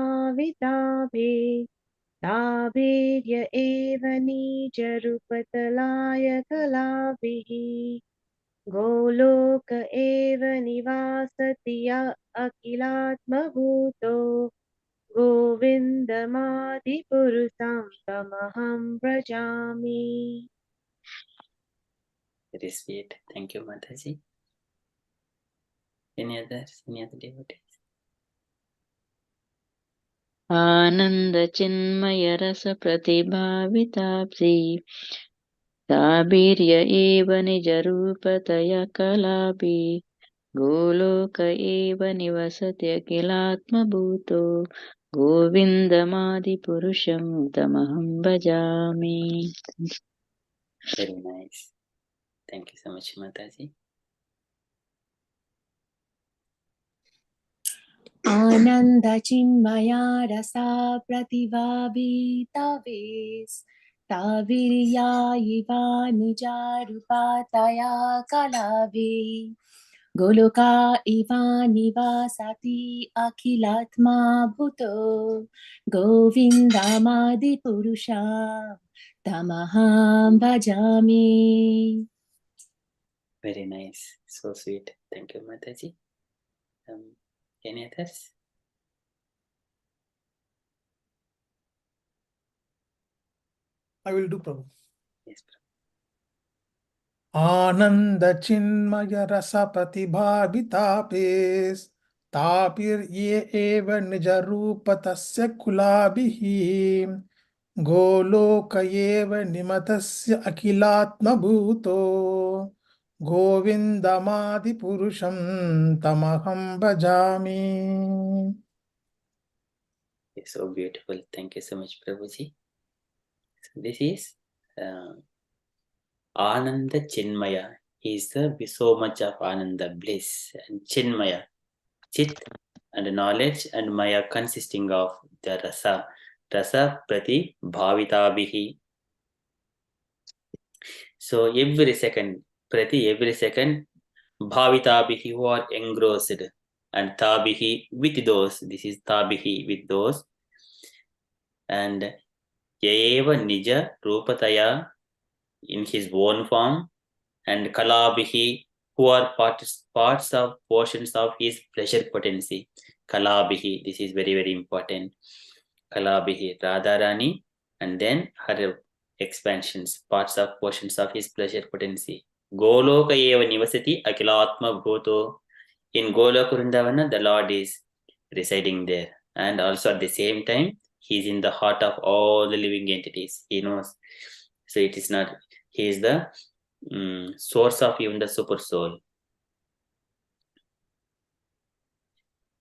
ताभिर्य एव निजरूपतलाय कलाभिः गोलोक एव निवासति अखिलात्मभूतो गोविन्दमादिपुरुषं तमहं भजामि. Very sweet. Thank you, Mataji. Any other devotees? आनन्दचिन्मयरसप्रतिभाविताब्धि ताभिर्य एव निजरूपतया कलापि गोलोक एव निवसति अखिलात्मभूतो गोविन्दमादिपुरुषं तमहं भजामि. Very nice. Thank you so much, Mataji. आनन्दचिन्मया रसा प्रतिभाविताभिः Tavirya iva nijarupataya kalave. Goloka iva nivasati akhilatma bhuto. Govindamadi purusha tamaham bhajami. Very nice. So sweet. Thank you, Mataji. Any others? I will do, Prabhu. Yes, Prabhu. Ananda Chinmaya Rasa Pratibhavitapes Tapir Ye Eva Nijarupa Tasya Kulabhihi Goloka Eva Nimatasya Akilatma Bhuto Govindamadi Purusham Tamaham Bhajami. It's so beautiful. Thank you so much, Prabhuji. So this is Ananda Chinmaya. He is so much of Ananda, bliss, and Chinmaya, Chit and knowledge, and Maya consisting of the Rasa. Rasa Prati Bhavitabihi. So every second, Bhavitabihi, who are engrossed, and Tabihi with those. This is Tabihi with those. And Yeva Nija Rupataya in his own form, and Kalabihi, who are portions of his pleasure potency. Kalabihi, this is very, very important. Kalabihi, Radharani, and then her expansions, portions of his pleasure potency. Goloka eva nivasati akilatma bhuto. In Goloka Vrindavana, the Lord is residing there. And also at the same time, he is in the heart of all the living entities. He knows. So it is not, he is the source of even the super soul.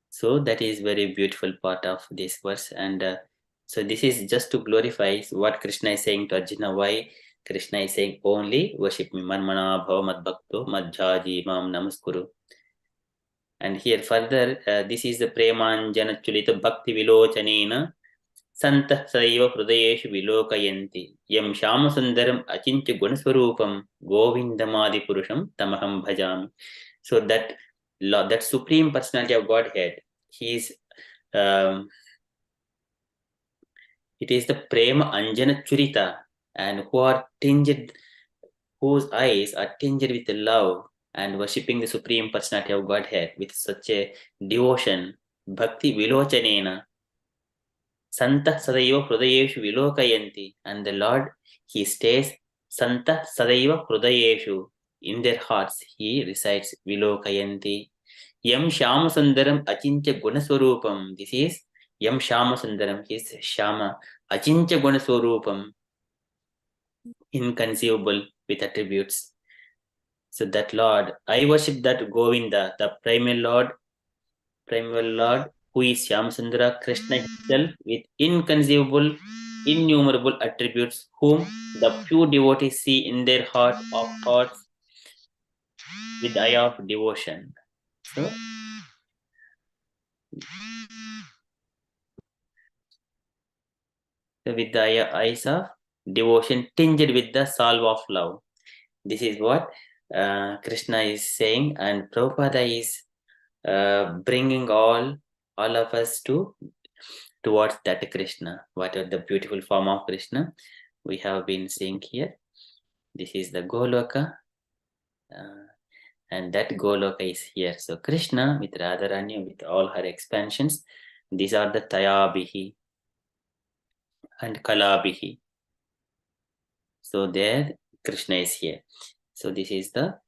So that is very beautiful part of this verse. And so this is just to glorify what Krishna is saying to Arjuna. Why Krishna is saying only worship me. Manmana bhava madbhakto madhyaji mam namaskuru. And here further, this is the premanjana chulita bhakti vilochanena santah saiva hrudayeshu vilokayanti yam shama sundaram achincha gunaswarupam govindamadi purusham tamaham bhajami. So that supreme personality of Godhead, he is it is the prema anjana churita, and whose eyes are tinged with love and worshipping the supreme personality of Godhead with such a devotion. Bhakti vilochanena Santah sadaiva hrudayeshu vilokayanti. And the Lord, he stays Santah sadaiva hrudayeshu. In their hearts, he resides vilokayanti. Yam Shama Sundaram Achincha Gunaswarupam. This is Yam Shama Sundaram. He is Shama Achincha Gunaswarupam. Inconceivable with attributes. So that Lord, I worship that Govinda, the primal Lord, who is Shyamsundara Krishna himself with inconceivable, innumerable attributes, whom the few devotees see in their heart of hearts with the eye of devotion. So, with the eyes of devotion tinged with the salve of love. This is what Krishna is saying, and Prabhupada is bringing all of us towards that Krishna, whatever the beautiful form of Krishna we have been seeing here. This is the Goloka, and that Goloka is here. So Krishna with Radharani, with all her expansions, these are the Tayabihi and Kalabihi. So there Krishna is here. So this is the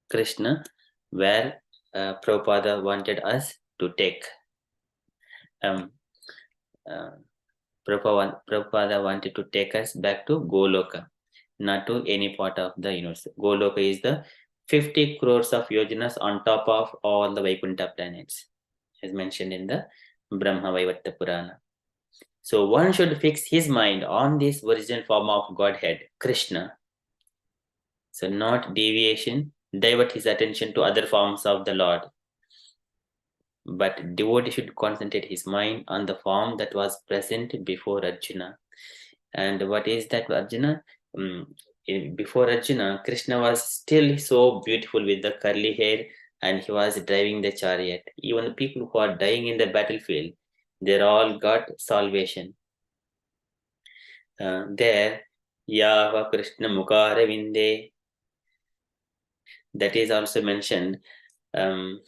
Krishna where Prabhupada wanted us to take. Prabhupada wanted to take us back to Goloka, not to any part of the universe. Goloka is the 50 crores of yojanas on top of all the Vaikuntha planets, as mentioned in the Brahma Vaivarta Purana. So one should fix his mind on this original form of Godhead, Krishna. So not deviation, divert his attention to other forms of the Lord. But devotee should concentrate his mind on the form that was present before Arjuna. And what is that, Arjuna? Before Arjuna, Krishna was still so beautiful with the curly hair, and he was driving the chariot. Even the people who are dying in the battlefield, they all got salvation. There, Yava Krishna Mukara Vinde, that is also mentioned. Yava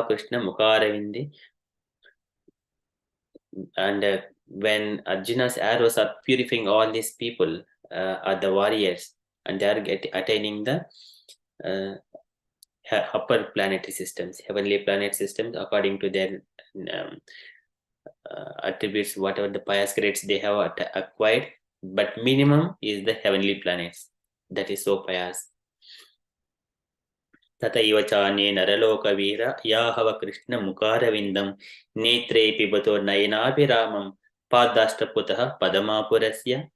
Krishna Mukara Vinde. And when Arjuna's arrows are purifying all these people, are the warriors, and they are attaining the upper planetary systems, heavenly planet systems, according to their attributes, whatever the pious grades they have acquired. But minimum is the heavenly planets. That is so pious. तथैव चान्ये नरलोकवीर याहव कृष्ण मुखारविन्दं नेत्रे पिबतो नयनाभिरामं पादाष्टपुतः पदमापुरस्य.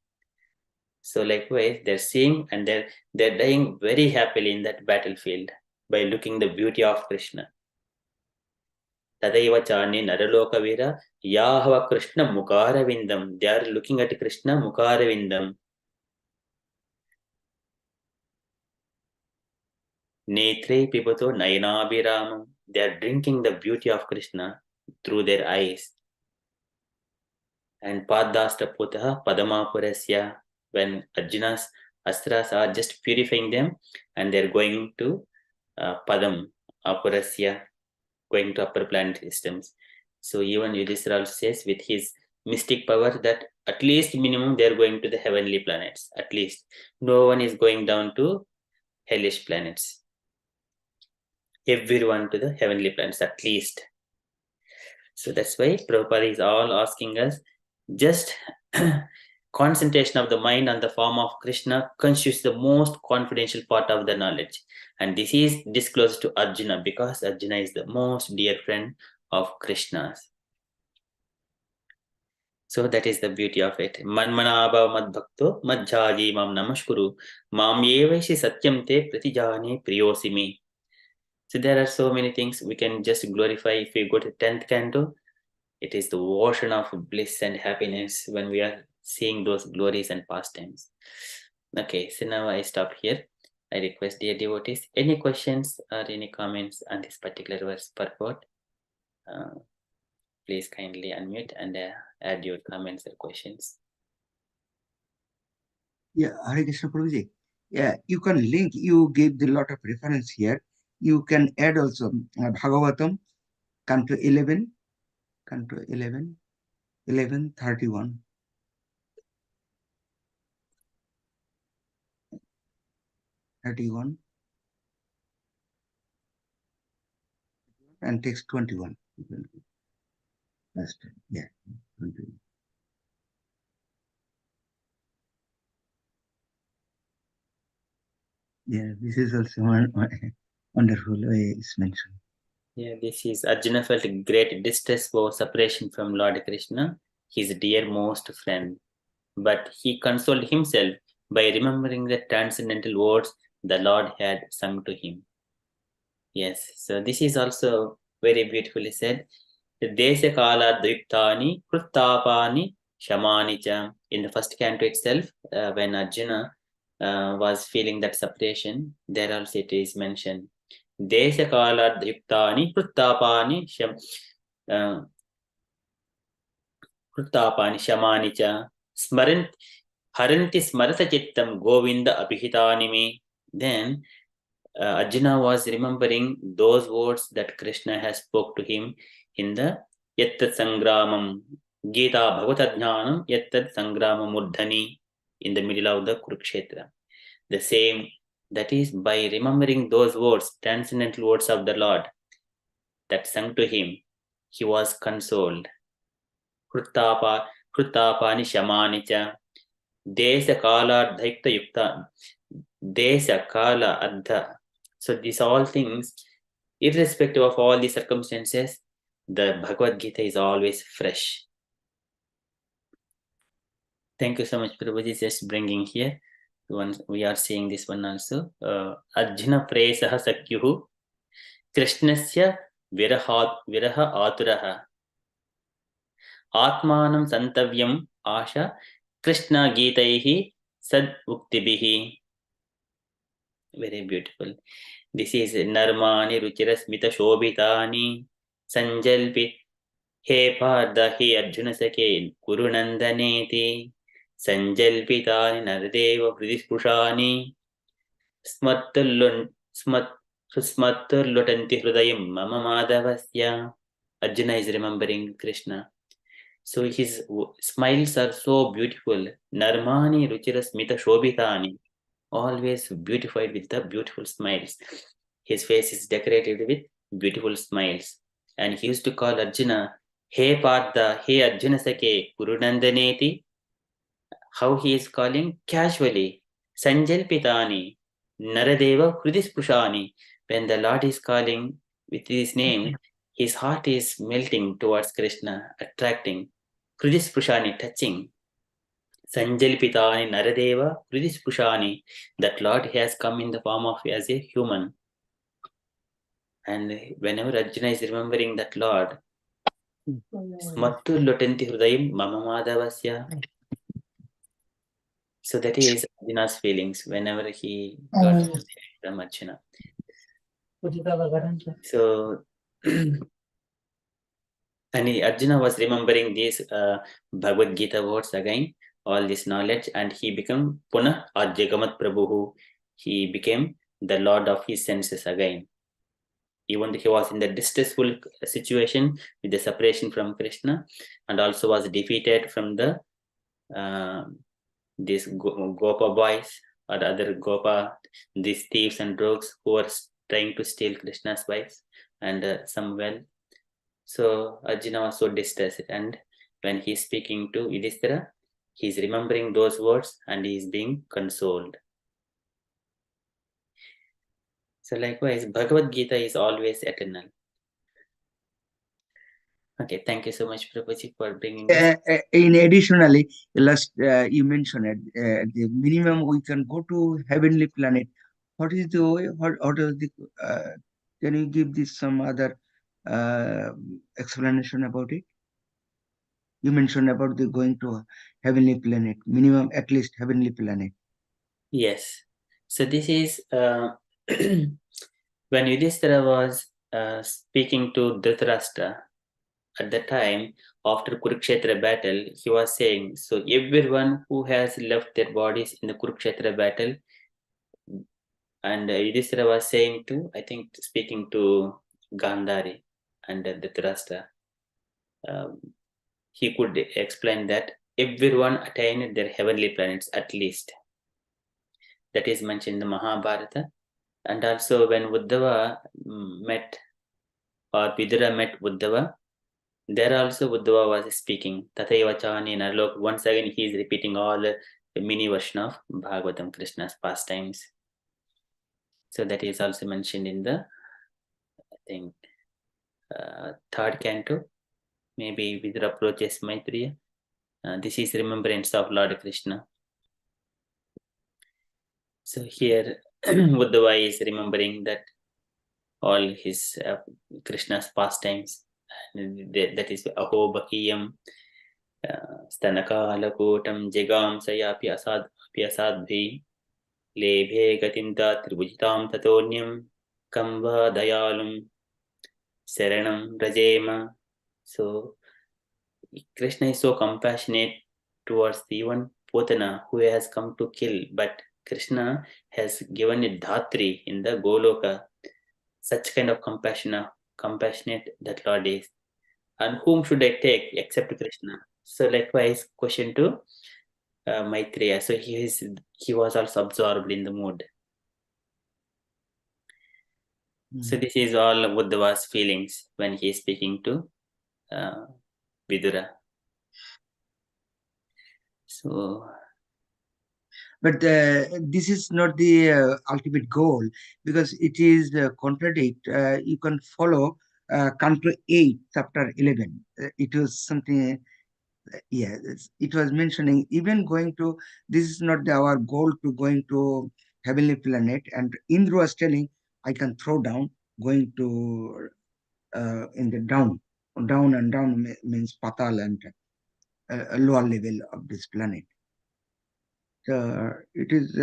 So likewise, they're seeing and they're dying very happily in that battlefield by looking the beauty of Krishna. Tadaiva chani naralokavira yahava Krishna mukaravindam. They are looking at Krishna mukaravindam. Netre pipato nayanabhiramam. They are drinking the beauty of Krishna through their eyes. And padastaputaha padamapurasya. When Arjuna's astras are just purifying them, and they're going to padam apurasya, going to upper planet systems. So even Yudhishthira says with his mystic power that at least minimum they're going to the heavenly planets. At least no one is going down to hellish planets. Everyone to the heavenly planets at least. So that's why Prabhupada is all asking us, just concentration of the mind on the form of Krishna constitutes the most confidential part of the knowledge. And this is disclosed to Arjuna because Arjuna is the most dear friend of Krishna's. So that is the beauty of it. Manmanabha madbhakto madjhaji mam namaskuru mam yevaisi satyam te pratijane priyosimi. So there are so many things we can just glorify. If we go to 10th canto, it is the ocean of bliss and happiness when we are seeing those glories and pastimes. Okay, so now I stop here. I request dear devotees, any questions or any comments on this particular verse purport? Please kindly unmute and add your comments or questions. Yeah, Hare Krishna Prabhuji. Yeah, you can link, you gave the lot of reference here. You can add also Bhagavatam, Canto 11, 11:31. And text 21. Last, yeah, 21. Yeah, this is also one wonderful way it's mentioned. Yeah, this is Arjuna felt great distress for separation from Lord Krishna, his dearmost friend. But he consoled himself by remembering the transcendental words the Lord had sung to him. Yes, so this is also very beautifully said. Dāsa kala dviptani kruttapani shamanicha. In the first canto itself, when Arjuna was feeling that separation, there also it is mentioned. Dāsa kala dviptani kruttapani shamanicha. Smarant haranti smarata chittam govinda abhihitanimi. Then Arjuna was remembering those words that Krishna has spoke to him in the Yattat Sangramam, Gita Bhagavatadjnanam Yattat Sangramam Uddhani, in the middle of the Kurukshetra. The same, that is by remembering those words, transcendental words of the Lord that sung to him, he was consoled. Kruttapani Shamanicha, Dāsa Kala Ardhaikta Yukta, Dāsa Kala Ardha. So these all things, irrespective of all the circumstances, the Bhagavad-gita is always fresh. Thank you so much, Prabhuji, just bringing here. We are seeing this one also. Arjuna Presaha Sakyuhu Krishnasya Viraha Aturaha Atmanam Santavyam Asha Krishna Gitaihi Sad Uktibihi. Very beautiful. This is Narmani Ruchira Smita Shobitani Sanjalpi He Parda He Arjuna Sake Kurunandaneti Sanjalpitani Naradeva Pridispushani Smatturlutanti Hrudayam Mama Madhavasya. Arjuna is remembering Krishna. So his smiles are so beautiful. Narmani Ruchira Smita Shobitani. Always beautified with the beautiful smiles. His face is decorated with beautiful smiles. And he used to call Arjuna, He Partha, He Arjuna Sake, Kurunandaneti. How he is calling? Casually. Sanjalpitani, Naradeva Hrudispushani. When the Lord is calling with his name, his heart is melting towards Krishna, attracting. Hrudispushani, touching. Sanjalpitani Naradeva Hrudispushani. That Lord has come in the form of as a human. And whenever Arjuna is remembering that Lord, Smatturlutanti Hrudayam Mama Madhavasya. So that is Arjuna's feelings whenever he got from Arjuna. So and Arjuna was remembering these Bhagavadgita words again, all this knowledge, and he became Punah Ajjagamat Prabhu. He became the Lord of his senses again. Even though he was in the distressful situation with the separation from Krishna, and also was defeated from the these Gopa boys or other Gopa, these thieves and rogues who were trying to steal Krishna's wives and some wealth. So Arjuna was so distressed, and when he's speaking to Yudhishthira, he's remembering those words and he is being consoled. So likewise, Bhagavad Gita is always eternal. Okay, thank you so much, Prabhuji, for bringing this. In additionally, last you mentioned it, the minimum we can go to heavenly planet. What is the way? What is the? Can you give this some other explanation about it? You mentioned about the going to heavenly planet, minimum at least heavenly planet. Yes. So this is when Yudhishthira was speaking to Dhritarashtra at the time after Kurukshetra battle, he was saying, so everyone who has left their bodies in the Kurukshetra battle, and Yudhishthira was saying to, I think, speaking to Gandhari and Dhritarashtra, he could explain that everyone attained their heavenly planets at least. That is mentioned in the Mahabharata. And also when Uddhava met, or Vidura met Uddhava, there also Uddhava was speaking. Tathaiva Chani Narlok. Once again, he is repeating all the mini version of Bhagavatam, Krishna's pastimes. So that is also mentioned in the, I think, third canto. Maybe Vidura approaches Maitreya. This is remembrance of Lord Krishna. So here, Uddhava is remembering that all his Krishna's pastimes. That is Aho Bakiyam Stanakalakotam Jegam Sayapi Asadbhi Lebhe Gatinta Tribujitam Tatonyam Kamba Dayalum Saranam Rajema. So Krishna is so compassionate towards the even Potana who has come to kill, but Krishna has given it Dhatri in the Goloka. Such kind of compassionate that Lord is. And whom should I take except Krishna? So likewise, question to Maitreya. So he was also absorbed in the mood. So this is all Uddhava's feelings when he is speaking to Vidura. So, but this is not the ultimate goal, because it is contradict. You can follow Canto 8, Chapter 11. It was something. Yeah, it was mentioning even going to. This is not our goal to going to heavenly planet. And Indra was telling, I can throw down. Going to in the down and down means patal and lower level of this planet. It is,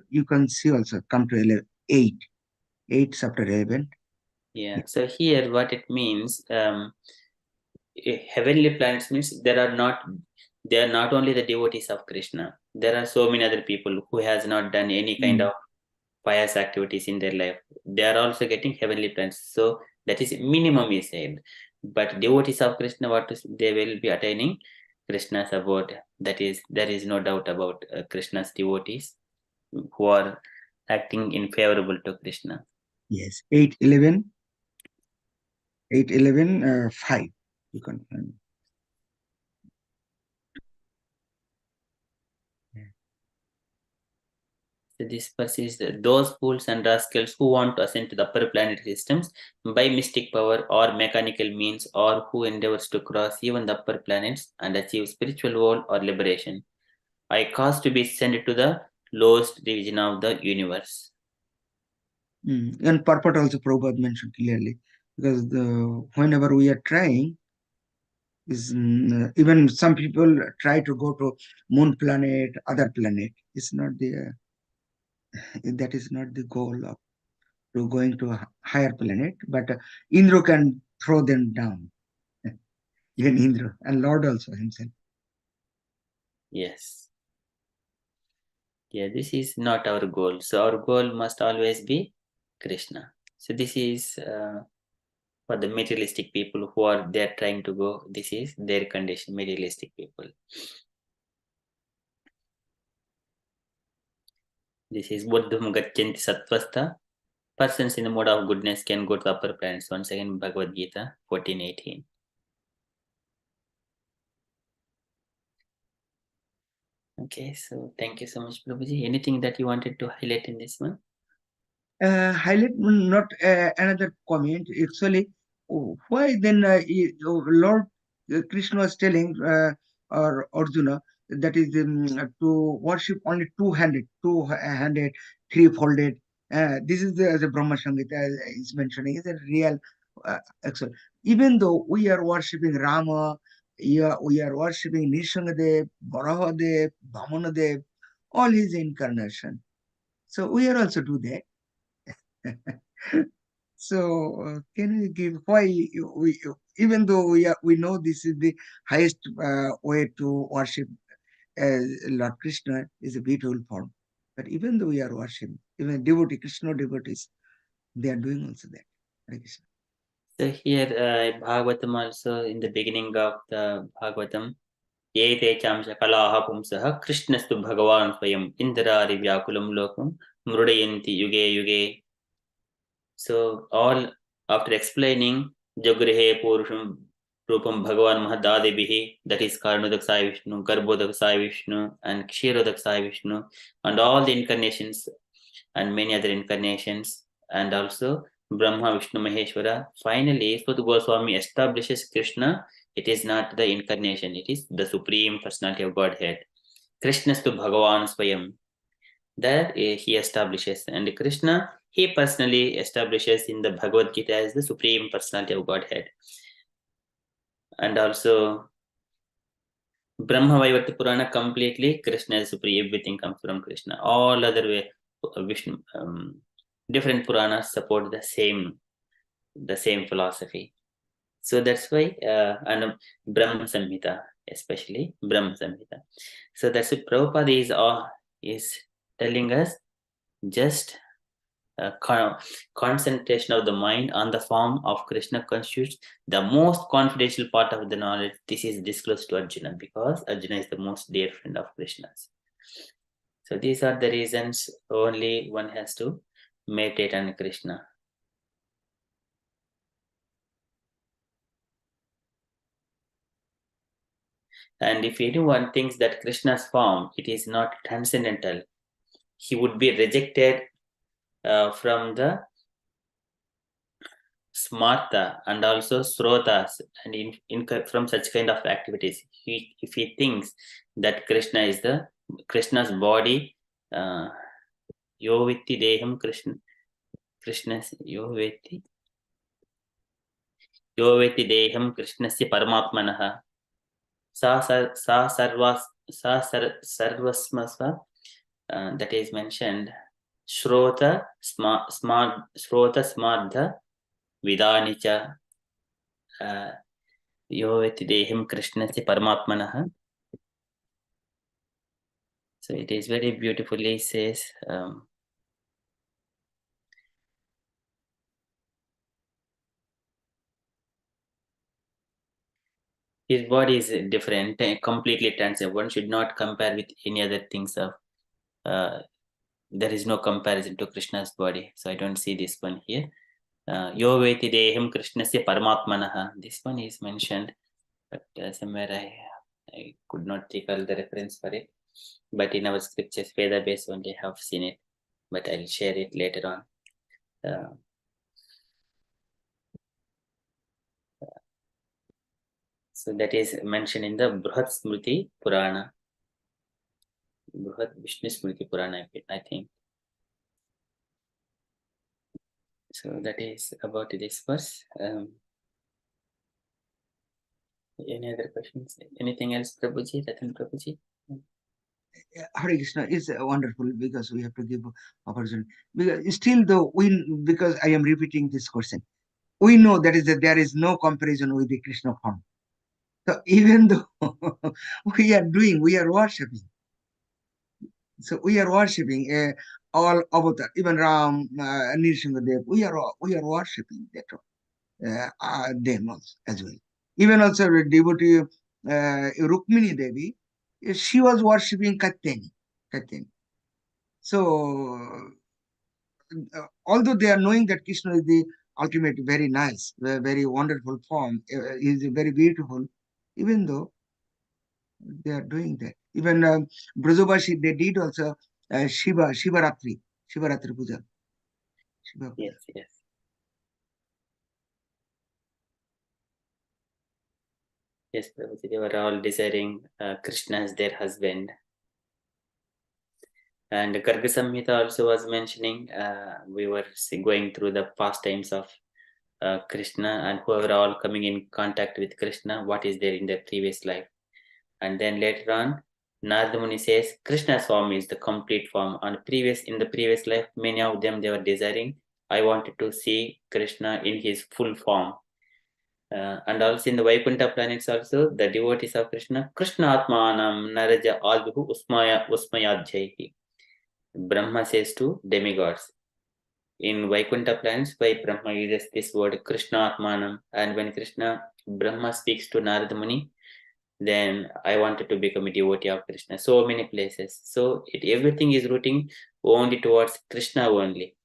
you can see also, come to 8 chapter 11. Yeah. So here what it means, heavenly planets means they are not only the devotees of Krishna. There are so many other people who has not done any kind of pious activities in their life. They are also getting heavenly planets. So that is minimum is said. But devotees of Krishna, they will be attaining Krishna's abode. That is, there is no doubt about Krishna's devotees who are acting in favorable to Krishna. Yes, 8:11, 8:11, 5. You can find. So this verse is those fools and rascals who want to ascend to the upper planetary systems by mystic power or mechanical means, or who endeavors to cross even the upper planets and achieve spiritual goal or liberation, I cause to be sent to the lowest region of the universe. And purport also Prabhupada mentioned clearly, because whenever we are trying, even some people try to go to moon planet, other planet. It's not that is not the goal of to going to a higher planet, but Indra can throw them down. Even Indra and Lord also himself. Yes. Yeah, this is not our goal. So our goal must always be Krishna. So this is for the materialistic people who are there trying to go. This is their condition, materialistic people. This is Buddham Gachanti Sattvastha. Persons in the mode of goodness can go to the upper planets. Once again, Bhagavad-gita 14:18. Okay, so thank you so much, Prabhuji. Anything that you wanted to highlight in this one? Highlight not another comment. Actually, why then Lord Krishna was telling or Arjuna that is to worship only two-handed, three-folded. This is the Brahma Samhita is mentioning. Is a real actual. Even though we are worshiping Rama, we are worshiping Nishangadev, Barahadev, Bhamanadev, all his incarnation. So we are also do that. So can you give why we even though we know this is the highest way to worship Lord Krishna is a beautiful form, but even though we are worshiping, even Krishna devotees, they are doing also that. Hare Krishna. So here Bhagavatam also, in the beginning of the Bhagavatam, Yete chamsa kalaha pumsaha Krishnastu Bhagavan Swayam Indrari Vyakulam Lokam Mrudayanti Yuge Yuge. So all after explaining Jagrihe Purusham Rupam Bhagavan Mahadadebihi, that is Karnodak Sai Vishnu, Garbhodak Sai Vishnu, and Kshirodak Sai Vishnu, and all the incarnations and many other incarnations, and also Brahma, Vishnu, Maheshwara. Finally, Sutta Goswami establishes Krishna. It is not the incarnation, it is the Supreme Personality of Godhead. Krishnastu Bhagavan Swayam. That he establishes, and Krishna, he personally establishes in the Bhagavad Gita as the Supreme Personality of Godhead. And also Brahma Vaivarta Purana, completely Krishna is supreme, everything comes from Krishna. All other way Vishnu, different Puranas support the same philosophy. So that's why and Brahma Samhita, especially Brahma Samhita. So that's why Prabhupada is telling us just concentration of the mind on the form of Krishna constitutes the most confidential part of the knowledge. This is disclosed to Arjuna because Arjuna is the most dear friend of Krishna's. So these are the reasons only one has to meditate on Krishna. And if anyone thinks that Krishna's form, it is not transcendental, he would be rejected from the smarta and also srotas, and from such kind of activities. If he thinks that Krishna's body, yo vitti deham Krishna's yo vitti deham Krishnasya Paramatmanaha. sarvasmasva, that is mentioned. Shrota smartha vidanicha yo veti dehim krishnasya paramatmanah. So it is very beautifully says. His body is different, completely transcendent. One should not compare with any other things of. There is no comparison to Krishna's body, so I don't see this one here. Yo veti dehim krishnasya paramatmanah. This one is mentioned, but somewhere I could not recall the reference for it. But in our scriptures, Veda base only have seen it, but I'll share it later on. So that is mentioned in the Bruhat Smriti Purana. Bruhat Vishnu Smriti Purana, I think. So that is about this verse. Any other questions? Anything else, Prabhuji? Ratan Prabhuji? Hare Krishna is wonderful because we have to give opportunity. Because still, though, because I am repeating this question, we know that there is no comparison with the Krishna form. So even though we are worshipping. So we are worshipping all avatar, even Ram, Nrsimhadev. We are worshipping that them also, as well. Even also the devotee Rukmini Devi, she was worshipping Katyani. So although they are knowing that Krishna is the ultimate, very nice, very wonderful form, is very beautiful, even though they are doing that. Even Brajabashi, they did also Shivaratri Puja. Yes, yes. Yes, Prabhuji, they were all desiring Krishna as their husband. And Garga Samhita also was mentioning, we were going through the pastimes of Krishna and whoever all coming in contact with Krishna, what is there in their previous life. And then later on, Narada Muni says, Krishna's form is the complete form. In the previous life, many of them, they were desiring, I wanted to see Krishna in his full form. And also in the Vaikuntha planets also, the devotees of Krishna, Krishna Atmanam Naraja Albuhu Usmayadjaihi. Brahma says to demigods. In Vaikuntha planets, why Brahma uses this word Krishna Atmanam, and when Brahma speaks to Narada Muni, then I wanted to become a devotee of Krishna. So many places. So everything is rooting only towards Krishna only.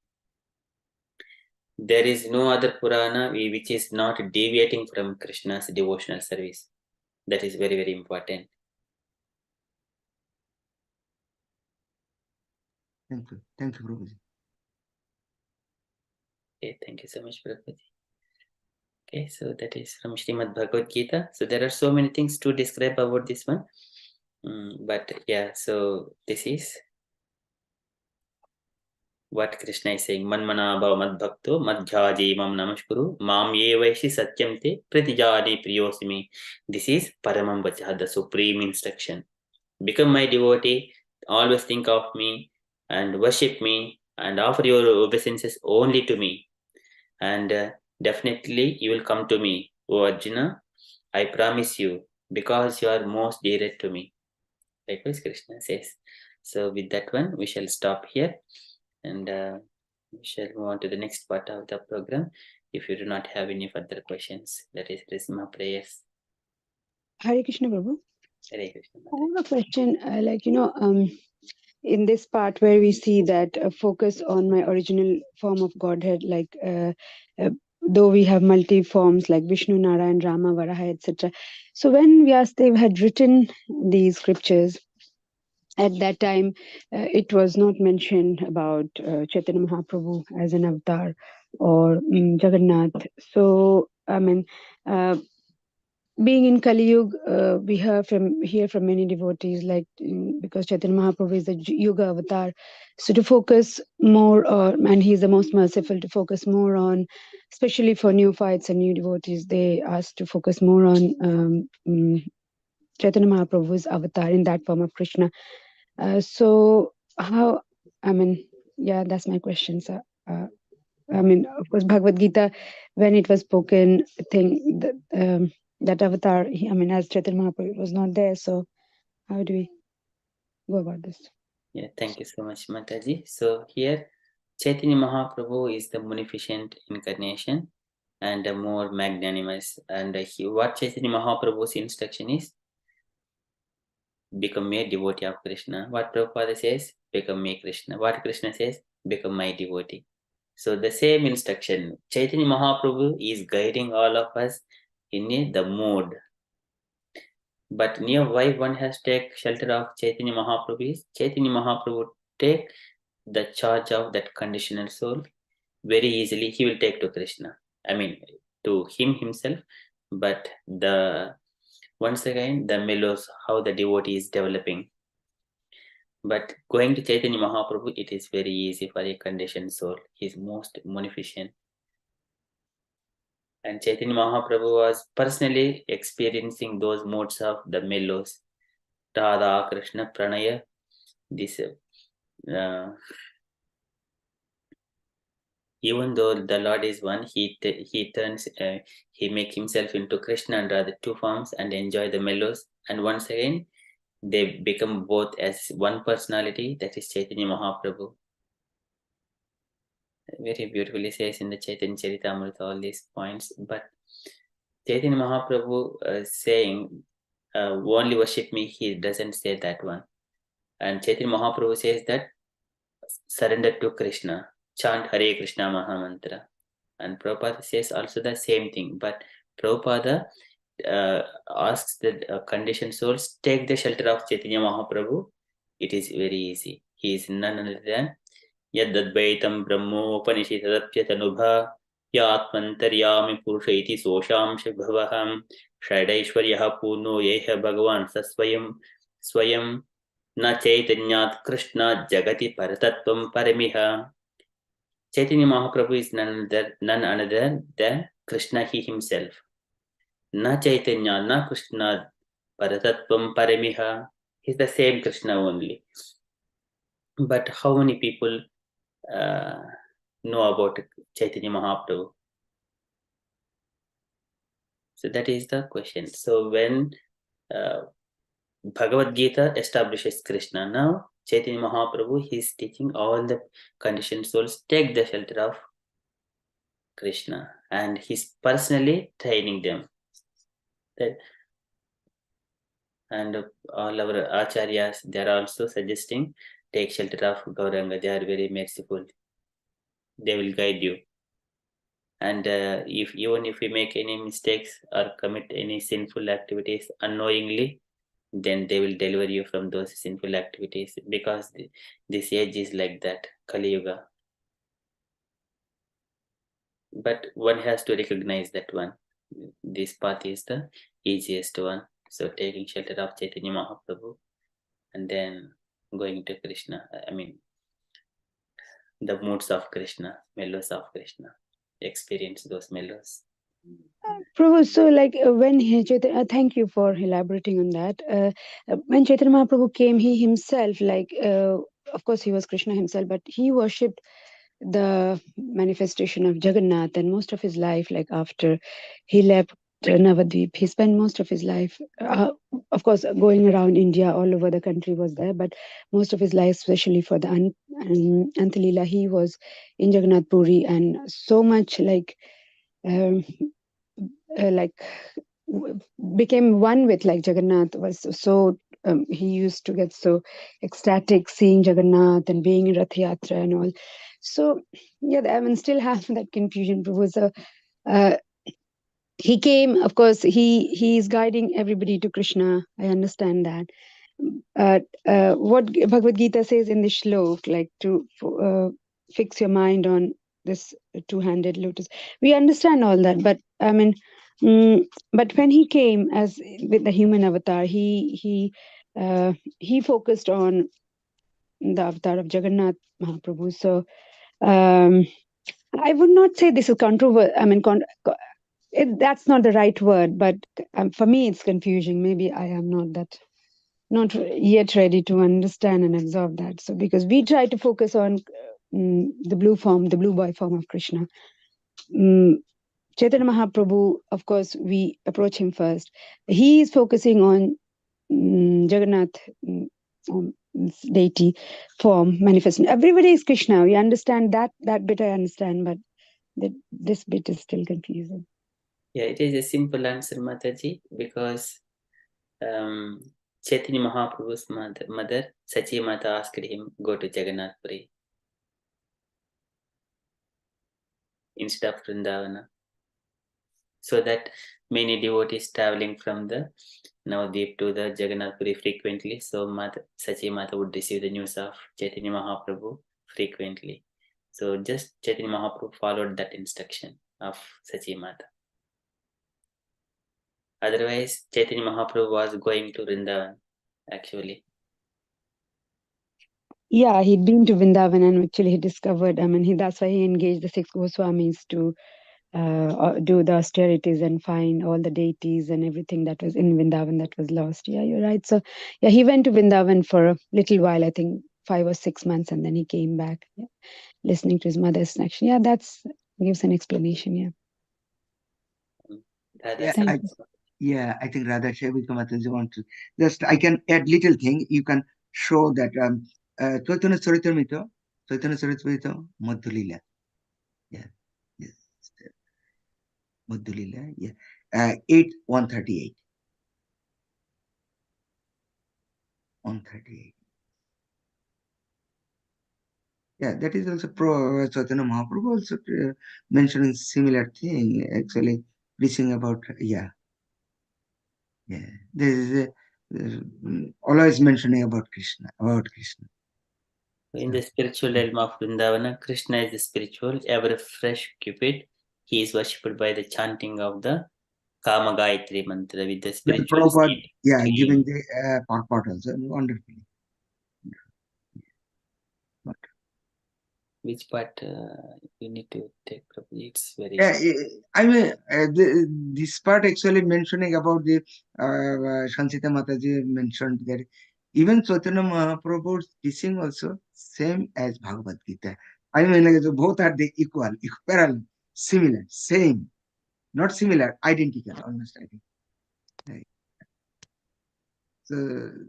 There is no other Purana which is not deviating from Krishna's devotional service. That is very, very important. Thank you, Prabhuji. Okay, thank you so much, Prabhuji. Okay, so that is from Srimad Bhagavadgita. So there are so many things to describe about this one. But yeah, so this is what Krishna is saying. Manmana bhava madbhakto madhyaji mam namaskuru mam yevaishi satyam te pratijani priyosimi. This is Paramam Vachah, the supreme instruction. Become my devotee, always think of me and worship me and offer your obeisances only to me. And definitely you will come to me, O Arjuna. I promise you, because you are most dear to me. Likewise, Krishna says. So with that one, we shall stop here. And we shall move on to the next part of the program. If you do not have any further questions, that is Risma prayers. Hare Krishna, Prabhu. Hare Krishna. I have a question. In this part where we see that focus on my original form of Godhead, though we have multi forms like Vishnu, Narayan, Rama, Varaha, etc. So when Vyasadeva had written these scriptures, at that time, it was not mentioned about Chaitanya Mahaprabhu as an avatar or Jagannath. So, being in Kali Yuga, we hear from many devotees, because Chaitanya Mahaprabhu is the Yuga avatar. So to focus more on, and he is the most merciful, to focus more on, especially for neophytes and new devotees, they ask to focus more on Chaitanya Mahaprabhu's avatar in that form of Krishna. So how, I mean, yeah, that's my question, sir. I mean, of course, Bhagavad Gita, when it was spoken, I think that avatar, I mean, as Chaitanya Mahaprabhu was not there. So how do we go about this? Yeah, thank you so much, Mataji. So here, Chaitanya Mahaprabhu is the munificent incarnation and the more magnanimous. And what Chaitanya Mahaprabhu's instruction is, become a devotee of Krishna. What Prabhupada says, become a Krishna. What Krishna says, become my devotee. So the same instruction, Chaitanya Mahaprabhu is guiding all of us in the mode. But why one has to take shelter of Chaitanya Mahaprabhu is, Chaitanya Mahaprabhu take the charge of that conditional soul very easily. He will take to Krishna. I mean, to him himself. But once again, the mellows, how the devotee is developing. But going to Chaitanya Mahaprabhu, it is very easy for a conditioned soul. He is most munificent. And Chaitanya Mahaprabhu was personally experiencing those modes of the mellows. Radha, Krishna, Pranaya. This, even though the Lord is one, he make himself into Krishna and Radha, two forms, and enjoy the mellows. And once again, they become both as one personality, that is Chaitanya Mahaprabhu. Very beautifully says in the Chaitanya Charitamrita all these points. But Chaitanya Mahaprabhu saying, only worship me, he doesn't say that one. And Chaitanya Mahaprabhu says that surrender to Krishna, chant Hare Krishna Mahamantra. And Prabhupada says also the same thing. But Prabhupada asks the conditioned souls, take the shelter of Chaitanya Mahaprabhu. It is very easy. He is none other than Yadadvaitam Brahmopanishitadatyatanubha Yatmantaryami Purusha iti Sosham Bhavaham Shadaishwaryaha Puno Yeha Bhagavan Swayam Na Chaitanyat Krishna Jagati Paratatvam Paramiha. Chaitanya Mahaprabhu is none other than Krishna, he himself. Na Chaitanya, na Krishna Paratatvam Paramiha. He's the same Krishna only. But how many people know about Chaitanya Mahaprabhu? So that is the question. So when Bhagavadgita establishes Krishna, now Chaitanya Mahaprabhu, he is teaching all the conditioned souls, take the shelter of Krishna, and he's personally training them. And all our acharyas, they are also suggesting, take shelter of Gauranga. They are very merciful. They will guide you. And even if we make any mistakes or commit any sinful activities unknowingly, then they will deliver you from those sinful activities, because this age is like that, Kali Yuga. But one has to recognize that one. This path is the easiest one. So taking shelter of Chaitanya Mahaprabhu and then going to Krishna. I mean, the moods of Krishna, mellows of Krishna. Experience those mellows. Prabhu, so like when thank you for elaborating on that. When Chaitanya Mahaprabhu came, he himself, of course, he was Krishna himself, but he worshipped the manifestation of Jagannath, and most of his life, like after he left Navadvip, he spent most of his life, of course, going around India, all over the country was there, but most of his life, especially for the Antalila, he was in Jagannath Puri, and so much became one with Jagannath. Was so he used to get so ecstatic seeing Jagannath and being in Rath Yatra and all. So yeah, I mean, still have that confusion. So he came, of course, he is guiding everybody to Krishna. I understand that. What Bhagavad Gita says in the shlok, to fix your mind on this two-handed lotus. We understand all that, but I mean, but when he came as with the human avatar, he focused on the avatar of Jagannath Mahaprabhu. So I would not say this is controversial. I mean, That's not the right word, but for me it's confusing. Maybe I am not yet ready to understand and absorb that. So because we try to focus on the blue boy form of Krishna. Chaitanya Mahaprabhu, of course, we approach him first. He is focusing on Jagannath deity form manifesting. Everybody is Krishna. We understand that bit. I understand, but this bit is still confusing. Yeah, it is a simple answer, Mataji, because Chaitanya Mahaprabhu's mother, Sachi Mata, asked him go to Jagannath Puri instead of Vrindavana, so that many devotees traveling from the Navadvip to the Jagannath Puri frequently, so Sachi Mata would receive the news of Chaitanya Mahaprabhu frequently. So just Chaitanya Mahaprabhu followed that instruction of Sachi Mata. Otherwise, Chaitanya Mahaprabhu was going to Vrindavan, actually. Yeah, he'd been to Vrindavan and actually he discovered, that's why he engaged the 6 Goswamis to do the austerities and find all the deities and everything that was in Vrindavan that was lost. Yeah, you're right. So, yeah, he went to Vrindavan for a little while, I think 5 or 6 months, and then he came back, listening to his mother's action. Yeah, that's gives an explanation. Yeah. I think Radha Shavika Mataji want to just, I can add little thing. You can show that Chaitanya Charitamrita, Madhulila. Yeah. Yes. Madhulila. Yeah. 138. 138. Yeah, that is also Chaitanya Mahaprabhu also mentioning similar thing, actually preaching about, this is always mentioning about Krishna. In the spiritual realm of Vrindavana, Krishna is the spiritual, ever fresh Cupid. He is worshipped by the chanting of the Kama Gayatri mantra with the spiritual state. Giving the purport also wonderfully. Which part you need to take? It's very. This part actually mentioning about the Shanchita Mataji mentioned that even Chaitanya Mahaprabhu's teaching also same as Bhagavadgita. Both are the equal, parallel, similar, same, not similar, identical, almost I think. Right. So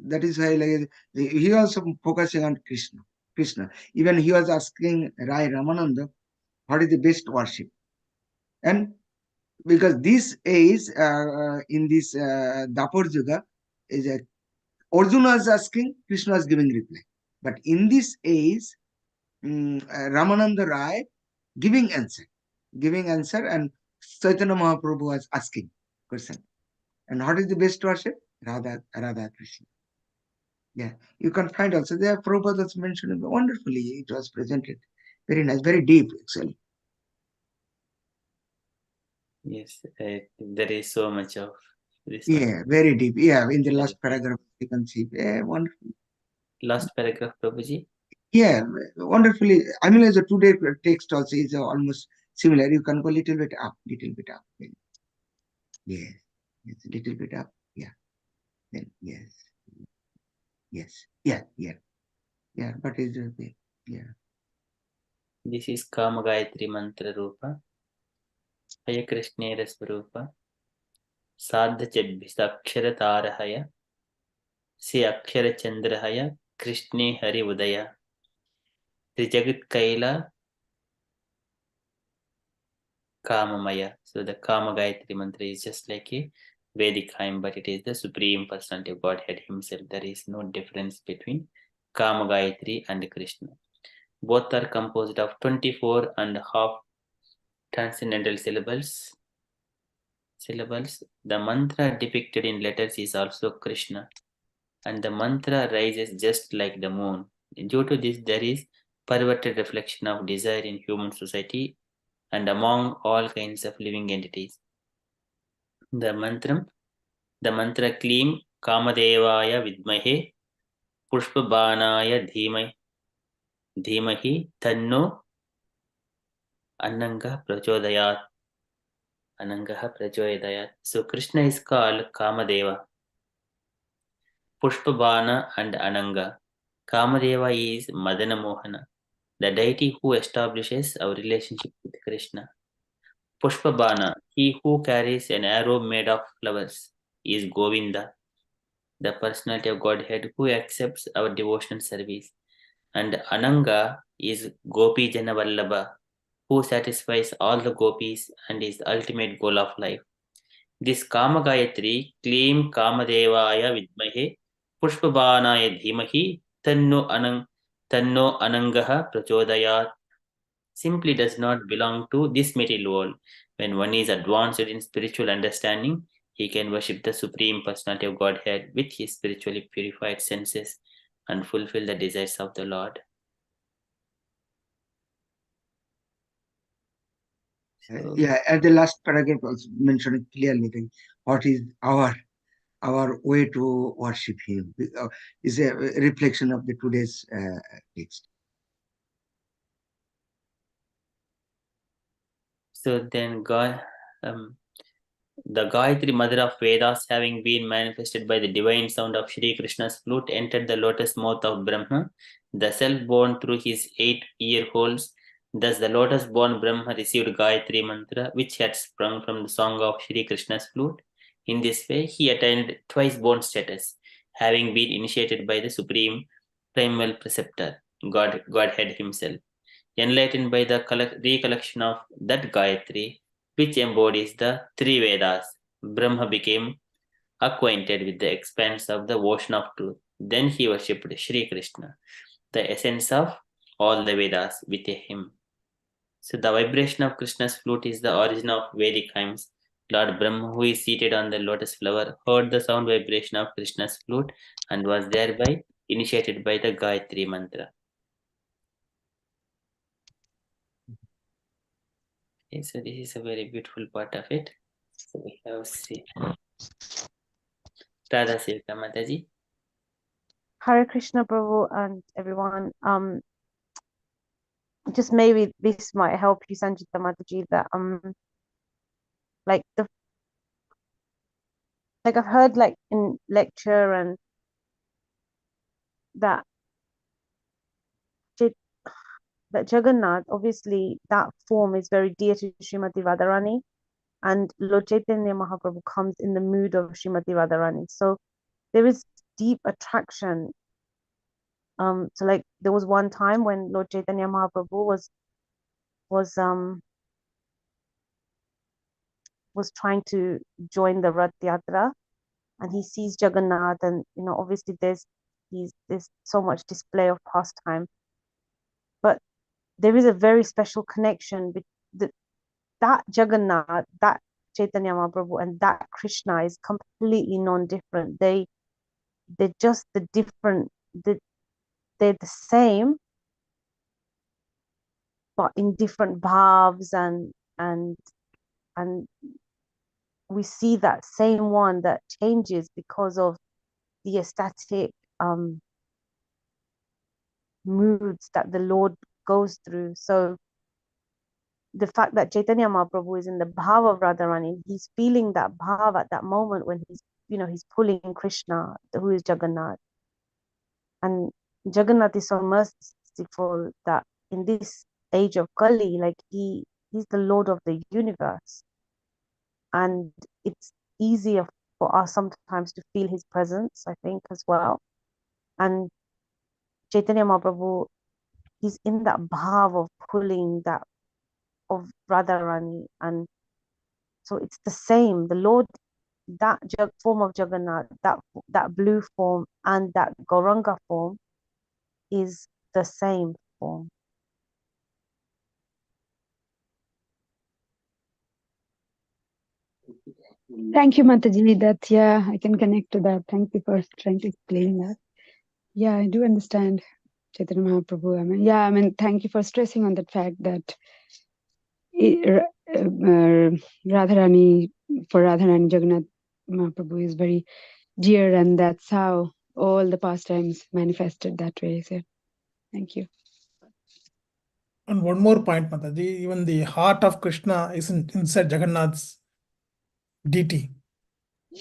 that is why he also focusing on Krishna. Even he was asking Rai Ramananda, what is the best worship? And because this is in this Dapur Yuga, is Arjuna is asking, Krishna is giving reply. But in this age, Ramananda Rai giving answer, and Chaitanya Mahaprabhu was asking question. And what is the best worship? Radha Krishna. Yeah, you can find also there. Prabhupada was mentioned wonderfully. It was presented very nice, very deep actually. Yes, there is so much of this. Yeah, very deep. Yeah, in the last paragraph you can see. Yeah, wonderful. Last paragraph, Prabhuji. Yeah, wonderfully. As a today text also is almost similar. You can go little bit up. Yes, it's a little bit up. Yeah. Then yes. Yeah. But is yeah. This is Kama Gayatri mantra rupa. Haya Krishnera Swarupa. Sadha Chabhisakshara Tarahaya. Se Akshara Chandrahaya. Krishne Hari Udaya. Trijagat Kaila Kamamaya. So the Kama Gayatri mantra is just like a Vedic hymn, but it is the Supreme Personality of Godhead Himself. There is no difference between Kama Gayatri and Krishna. Both are composed of 24 and a half transcendental syllables. The mantra depicted in letters is also Krishna, and the mantra rises just like the moon. Due to this, there is perverted reflection of desire in human society and among all kinds of living entities. The mantra Klim Kamadevaya Vidmahe Pushpabanaya Dhimahi Tanno Annanga Prachodayat. Anangaha prajoyadayat. So Krishna is called Kamadeva, Pushpabana and Ananga. Kamadeva is Madana Mohana, the deity who establishes our relationship with Krishna. Pushpabana, he who carries an arrow made of flowers, is Govinda, the personality of Godhead who accepts our devotional service. And Ananga is Gopi Jana Vallabha, who satisfies all the gopis and is the ultimate goal of life. This Kama Gayatri, Klim Kamadevaya Vidmahe, Pushpabanaya Dhimahi, Tanno Anangaha Prachodayat, simply does not belong to this material world. When one is advanced in spiritual understanding, he can worship the Supreme Personality of Godhead with his spiritually purified senses and fulfill the desires of the Lord. Yeah, at the last paragraph also mentioned clearly what is our way to worship him. Is a reflection of the today's text. So then the Gayatri, mother of Vedas, having been manifested by the divine sound of Shri Krishna's flute, entered the lotus mouth of Brahma, the self born through his 8 ear holes. Thus the lotus born Brahma received Gayatri mantra, which had sprung from the song of Shri Krishna's flute. In this way, he attained twice born status, having been initiated by the supreme primal preceptor, Godhead himself. Enlightened by the recollection of that Gayatri, which embodies the 3 Vedas, Brahma became acquainted with the expanse of the ocean of truth. Then he worshipped Shri Krishna, the essence of all the Vedas, with a hymn. So the vibration of Krishna's flute is the origin of Vedic hymns. Lord Brahma, who is seated on the lotus flower, heard the sound vibration of Krishna's flute and was thereby initiated by the Gayatri mantra. Okay, so this is a very beautiful part of it. So we have see Radha Sevika Mataji. Hare Krishna Prabhu and everyone. Just maybe this might help you, Sanjita Mataji, that like I've heard like in lecture and that Jagannath, obviously that form is very dear to Srimati Radharani, and Lord Chaitanya Mahaprabhu comes in the mood of Srimati Radharani. So there is deep attraction. So like there was one time when Lord Chaitanya Mahaprabhu was trying to join the Rath Yatra, and he sees Jagannath, and obviously there's so much display of pastime, but there is a very special connection with that Jagannath, that Chaitanya Mahaprabhu, and that Krishna is completely non-different. They're just the different. They're the same, but in different bhavs, and we see that same one that changes because of the ecstatic moods that the Lord goes through. So the fact that Chaitanya Mahaprabhu is in the bhav of Radharani, he's feeling that bhav at that moment when he's pulling Krishna, who is Jagannath. And Jagannath is so merciful that in this age of Kali, like he's the Lord of the universe. And it's easier for us sometimes to feel his presence, I think, as well. And Chaitanya Mahaprabhu, he's in that bhav of pulling that of Radharani, and so it's the same. The Lord, that form of Jagannath, that blue form, and that Gauranga form is the same form. Thank you, Mataji. That, yeah, I can connect to that. Thank you for trying to explain that. Yeah, I do understand Chaitanya Mahaprabhu. Thank you for stressing on that fact that Radharani, for Radharani, Jagannath Mahaprabhu is very dear, and that's how all the pastimes manifested that way. So, thank you. And one more point, Mataji, even the heart of Krishna is inside Jagannath's DT.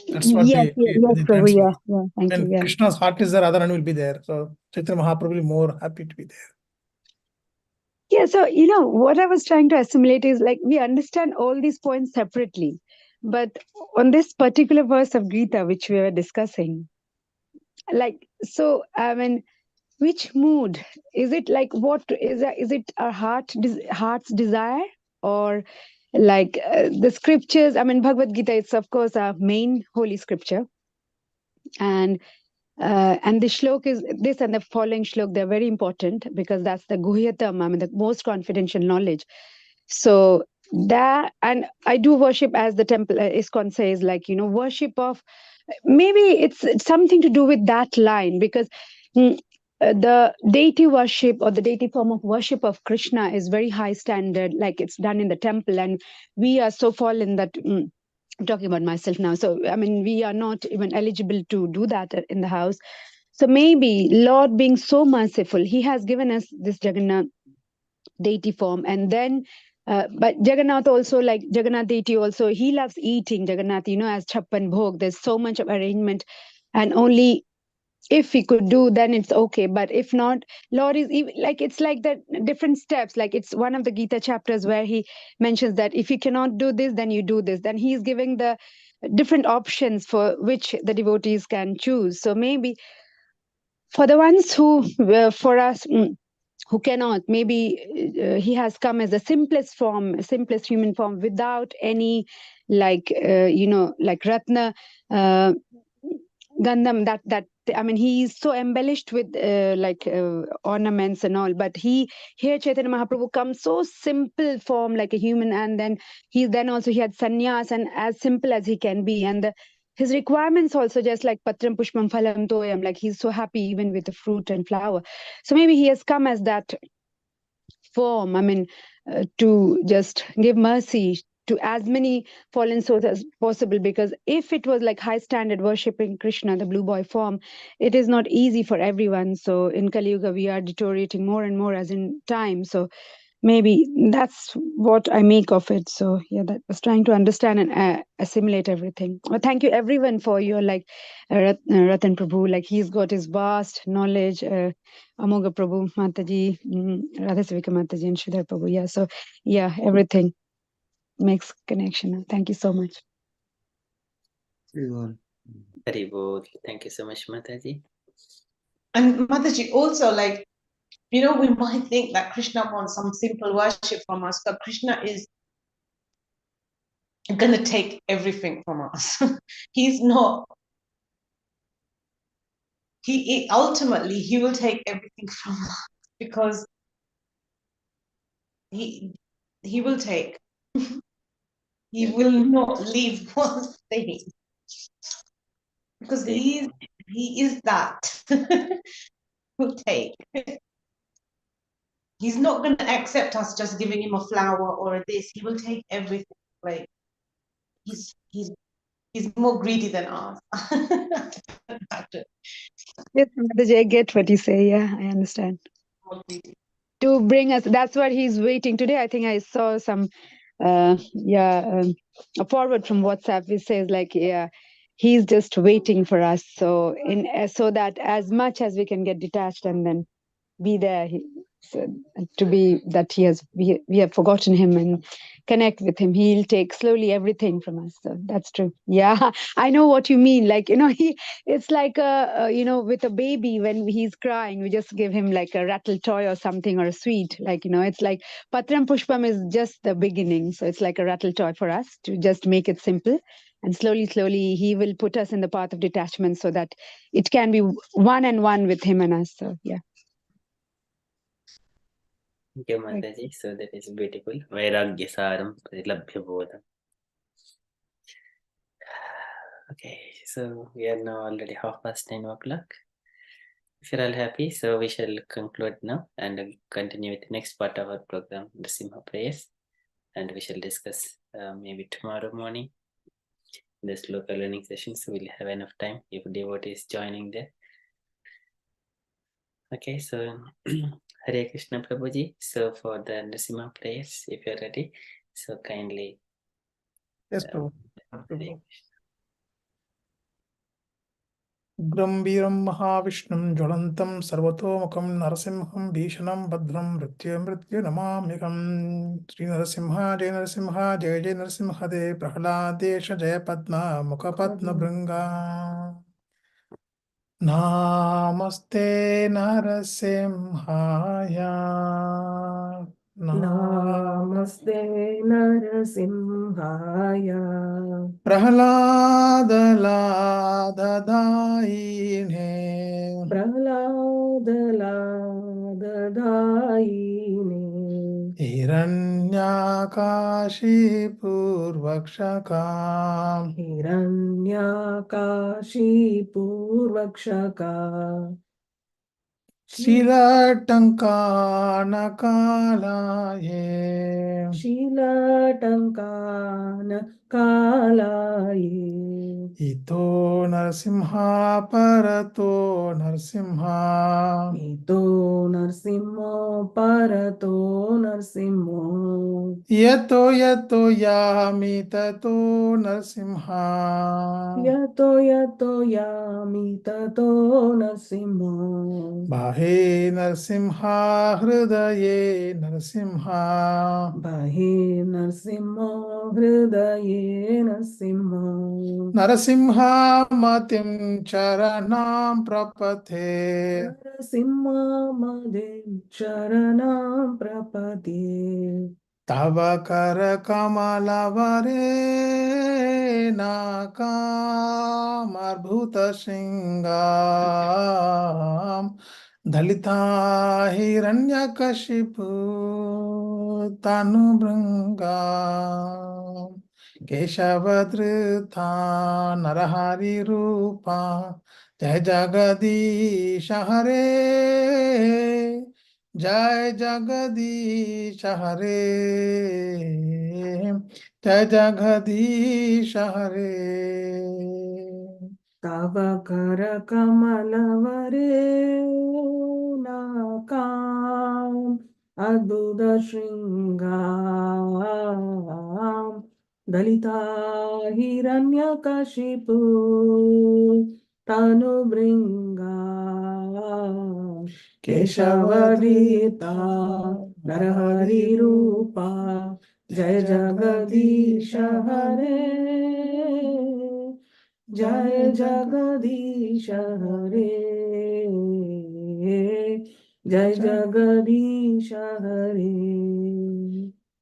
That's what Yes, yes, the Prabhu, translation. yeah, thank you, When yeah. Krishna's heart is there, Radharani will be there. So Chaitanya Mahaprabhu will be more happy to be there. Yeah, so what I was trying to assimilate is like we understand all these points separately, but on this particular verse of Gita which we were discussing, like, so I mean, which mood is it? Like, what is that? Is it our heart's desire, or like the scriptures? I mean, Bhagavad Gita, it's of course our main holy scripture, and the shlok is this, and the following shlok, they're very important because that's the guhyatam, I mean, the most confidential knowledge. So that, and I do worship, as the temple ISKCON says, like, worship of, maybe it's something to do with that line, because the deity worship or the deity form of worship of Krishna is very high standard, like it's done in the temple, and we are so fallen that I'm talking about myself now. So, I mean, we are not even eligible to do that in the house. So maybe Lord being so merciful, he has given us this Jagannath deity form. And then, but Jagannath also, like Jagannath deity also, he loves eating Jagannath, as Chappan Bhog. There's so much of arrangement. And only if he could do, then it's okay. But if not, Lord is even, like, it's like the different steps. Like, it's one of the Gita chapters where he mentions that if you cannot do this, then you do this. Then he's giving the different options for which the devotees can choose. So maybe for the ones who, for us, who cannot, maybe he has come as the simplest form, simplest human form, without any, like, like Ratna, Gandham, that I mean, he is so embellished with ornaments and all, but here Chaitanya Mahaprabhu comes so simple form, like a human, and then he had sannyas, and as simple as he can be, and his requirements also just like patram pushpam phalam toyam, like he's so happy even with the fruit and flower. So maybe he has come as that form, I mean, to just give mercy to as many fallen souls as possible, because if it was like high standard worshipping Krishna, the blue boy form, it is not easy for everyone. So in Kali Yuga, we are deteriorating more and more as in time. So maybe that's what I make of it. So yeah, that was trying to understand and assimilate everything. Well, thank you everyone for your Ratan Prabhu, like he's got his vast knowledge, Amogha Prabhu, Mataji, Radha Sevika Mataji, and Sridhar Prabhu. Yeah, so yeah, everything makes connection. Thank you so much. Very good. Thank you so much, Mataji. And Mataji, also, like, we might think that Krishna wants some simple worship from us, but Krishna is going to take everything from us. He's not. He ultimately, he will take everything from us, because he will take. He will not leave one thing, because he is that. Will take. He's not going to accept us just giving him a flower or a this. He will take everything. Like, he's more greedy than us. Yes, Mataji, I get what you say. Yeah, I understand. To bring us, that's what he's waiting today. I think I saw some a forward from WhatsApp which says like, yeah, he's just waiting for us, so that as much as we can get detached and then be there, to be that we have forgotten him and connect with him. He'll take slowly everything from us. So that's true. Yeah, I know what you mean. Like, it's like with a baby, when he's crying, we just give him like a rattle toy or something, or a sweet. Like, it's like Patram Pushpam is just the beginning. So it's like a rattle toy for us to just make it simple. And slowly, he will put us in the path of detachment so that it can be one and one with him and us. So yeah. Thank you, Mataji. So that is beautiful. Vairagya saram prilabhya bodham. Okay, so we are now already 9:30. If you're all happy, so we shall conclude now and continue with the next part of our program, the Simha prayers, and we shall discuss maybe tomorrow morning in this local learning session. So we'll have enough time if devotee is joining there. Okay, so Hare Krishna Prabhuji. So for the Nrsimha prayers, if you're ready, so kindly Yes, Prabhu. Prabhu. Grambiram Mahavishnum Jwalantam Sarvatomukam Narasimham Bhishanam Badram Mrityu Namamyakam Sri Narasimha Jai Narasimha De Prahaladesha Jaya Padma Mukapatna Bringa Namaste Narasimhaya Namaste Narasimhaya Prahaladadaine Prahaladadaine Hiranyakashipurvakshaka Hiranyakashipurvakshaka Shilatankanakalaye Shilatankana Kalaye Ito Narasimha Parato Narasimha Ito Narsimho Parato Narsimho Yato Yami Tato Narasimha Yato Yami Tato Narsimho Bahe Narasimha Hridaye Narasimha Bahe Narsimho Hridaye Narsimho Narasimha Matim Charanam Prapate Narasimha Madem Charanam Prapati Tava Kara Kamalavare Nakam Arbhuta Shingam Dalita Hiranyakashipu Tanu Bringam Keshavadrita Narahari Rupa Jai Jagadish Hare Jai Jagadish Hare Jai Jagadish Hare Tava Kara Kamalavare Nakam Adbuddha Shringam Dalita Hiranyakashipu Tanu Bringam Keshavadrita Narahari Rupa Jai Jagadisha Hare Jai Jagadish Hare Jai Jagadish Hare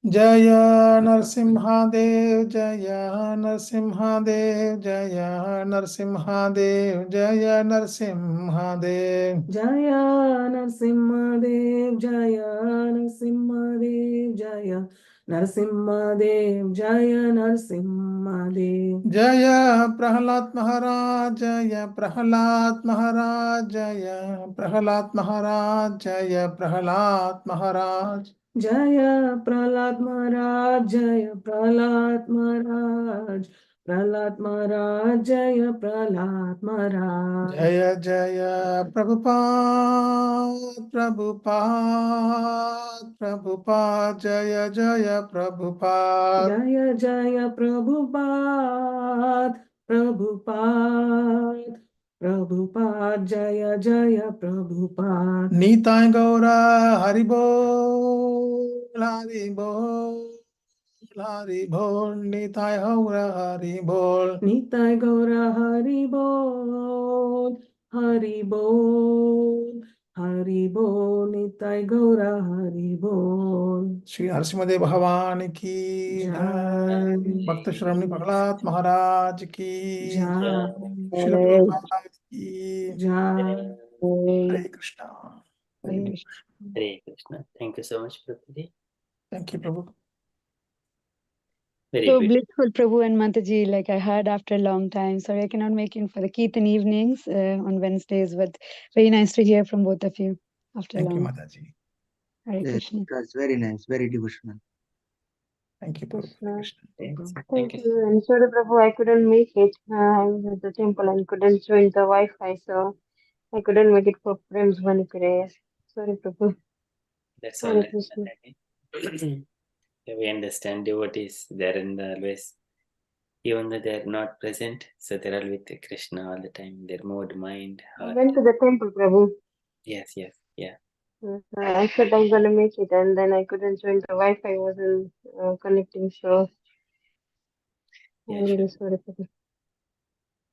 Jaya Narsimhadev Jaya Narsimhadev Jaya Narsimhadev Jaya Narsimhadev Jaya Narsimhadev Jaya Narsimhadev Jaya Narsimhadev Jaya Narsimhadev Jaya Prahalat Maharaj Jaya Prahalat Maharaj Jaya Prahalat Maharaj Jaya Prahalat Maharaj Jaya Prahlad Maharaj, Jaya Prahlad Maharaj, Prahlad Maharaj, Jaya Prahlad Maharaj. Jaya Jaya Prabhupada Prabhupada Prabhupada Jaya Jaya Prabhupada Jaya Jaya Prabhupada, Prabhupada, Prabhupada, Jaya Jaya Prabhupada. Nitai Gaura Haribol Haribol Haribol Nitai Gaura Haribol Nitai Gaura Haribol, Haribol, Haribol, Nitai Gaura Haribol. Shri Narasimhadeva भगवान की जय भक्त श्रमणी प्रहलाद महाराज की Jai. शिल प्रभुपाद की Jai. Hare Krishna Hare Hare Krishna. Krishna. Thank you so much, Prabhuji. Thank you Prabhu Very So good. blissful, Prabhu and Mataji, like I heard after a long time. Sorry, I cannot make it for the Kirtan evenings on Wednesdays, but very nice to hear from both of you after thank you long. माता जी Hare Yes, Krishna. it was very nice, very devotional. Thank you Prabhu Hare Krishna Thanks. Thank you. And sorry, Prabhu, I couldn't make it. I was at the temple and couldn't join the Wi-Fi, so I couldn't make it for Prem's Vani prayers. Sorry, Prabhu. That's all Hare right. Krishna. We understand devotees, they're in the always even though they are not present, so they're all with Krishna all the time, their mood, mind, I heart. went to the temple, Prabhu. Yes, yeah. I said I'm gonna make it, and then I couldn't join. The Wi-Fi wasn't connecting, so Yeah, I'm really sorry for that.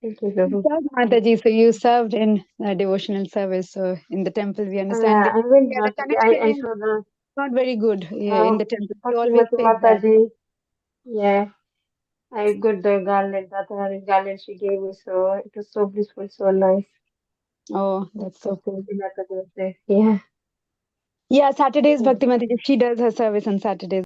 Thank you, Prabhu. Mataji, so you served in devotional service. So in the temple, we understand I went, the Mataji. connection I is saw the not very good in the temple. We always Bhakti face that. Mataji. Yeah, I got the garland, that garland she gave me, so it was so blissful, so nice. Oh, that's so cool. Yeah. Yeah, Saturdays, Bhakti Mataji, she does her service on Saturdays.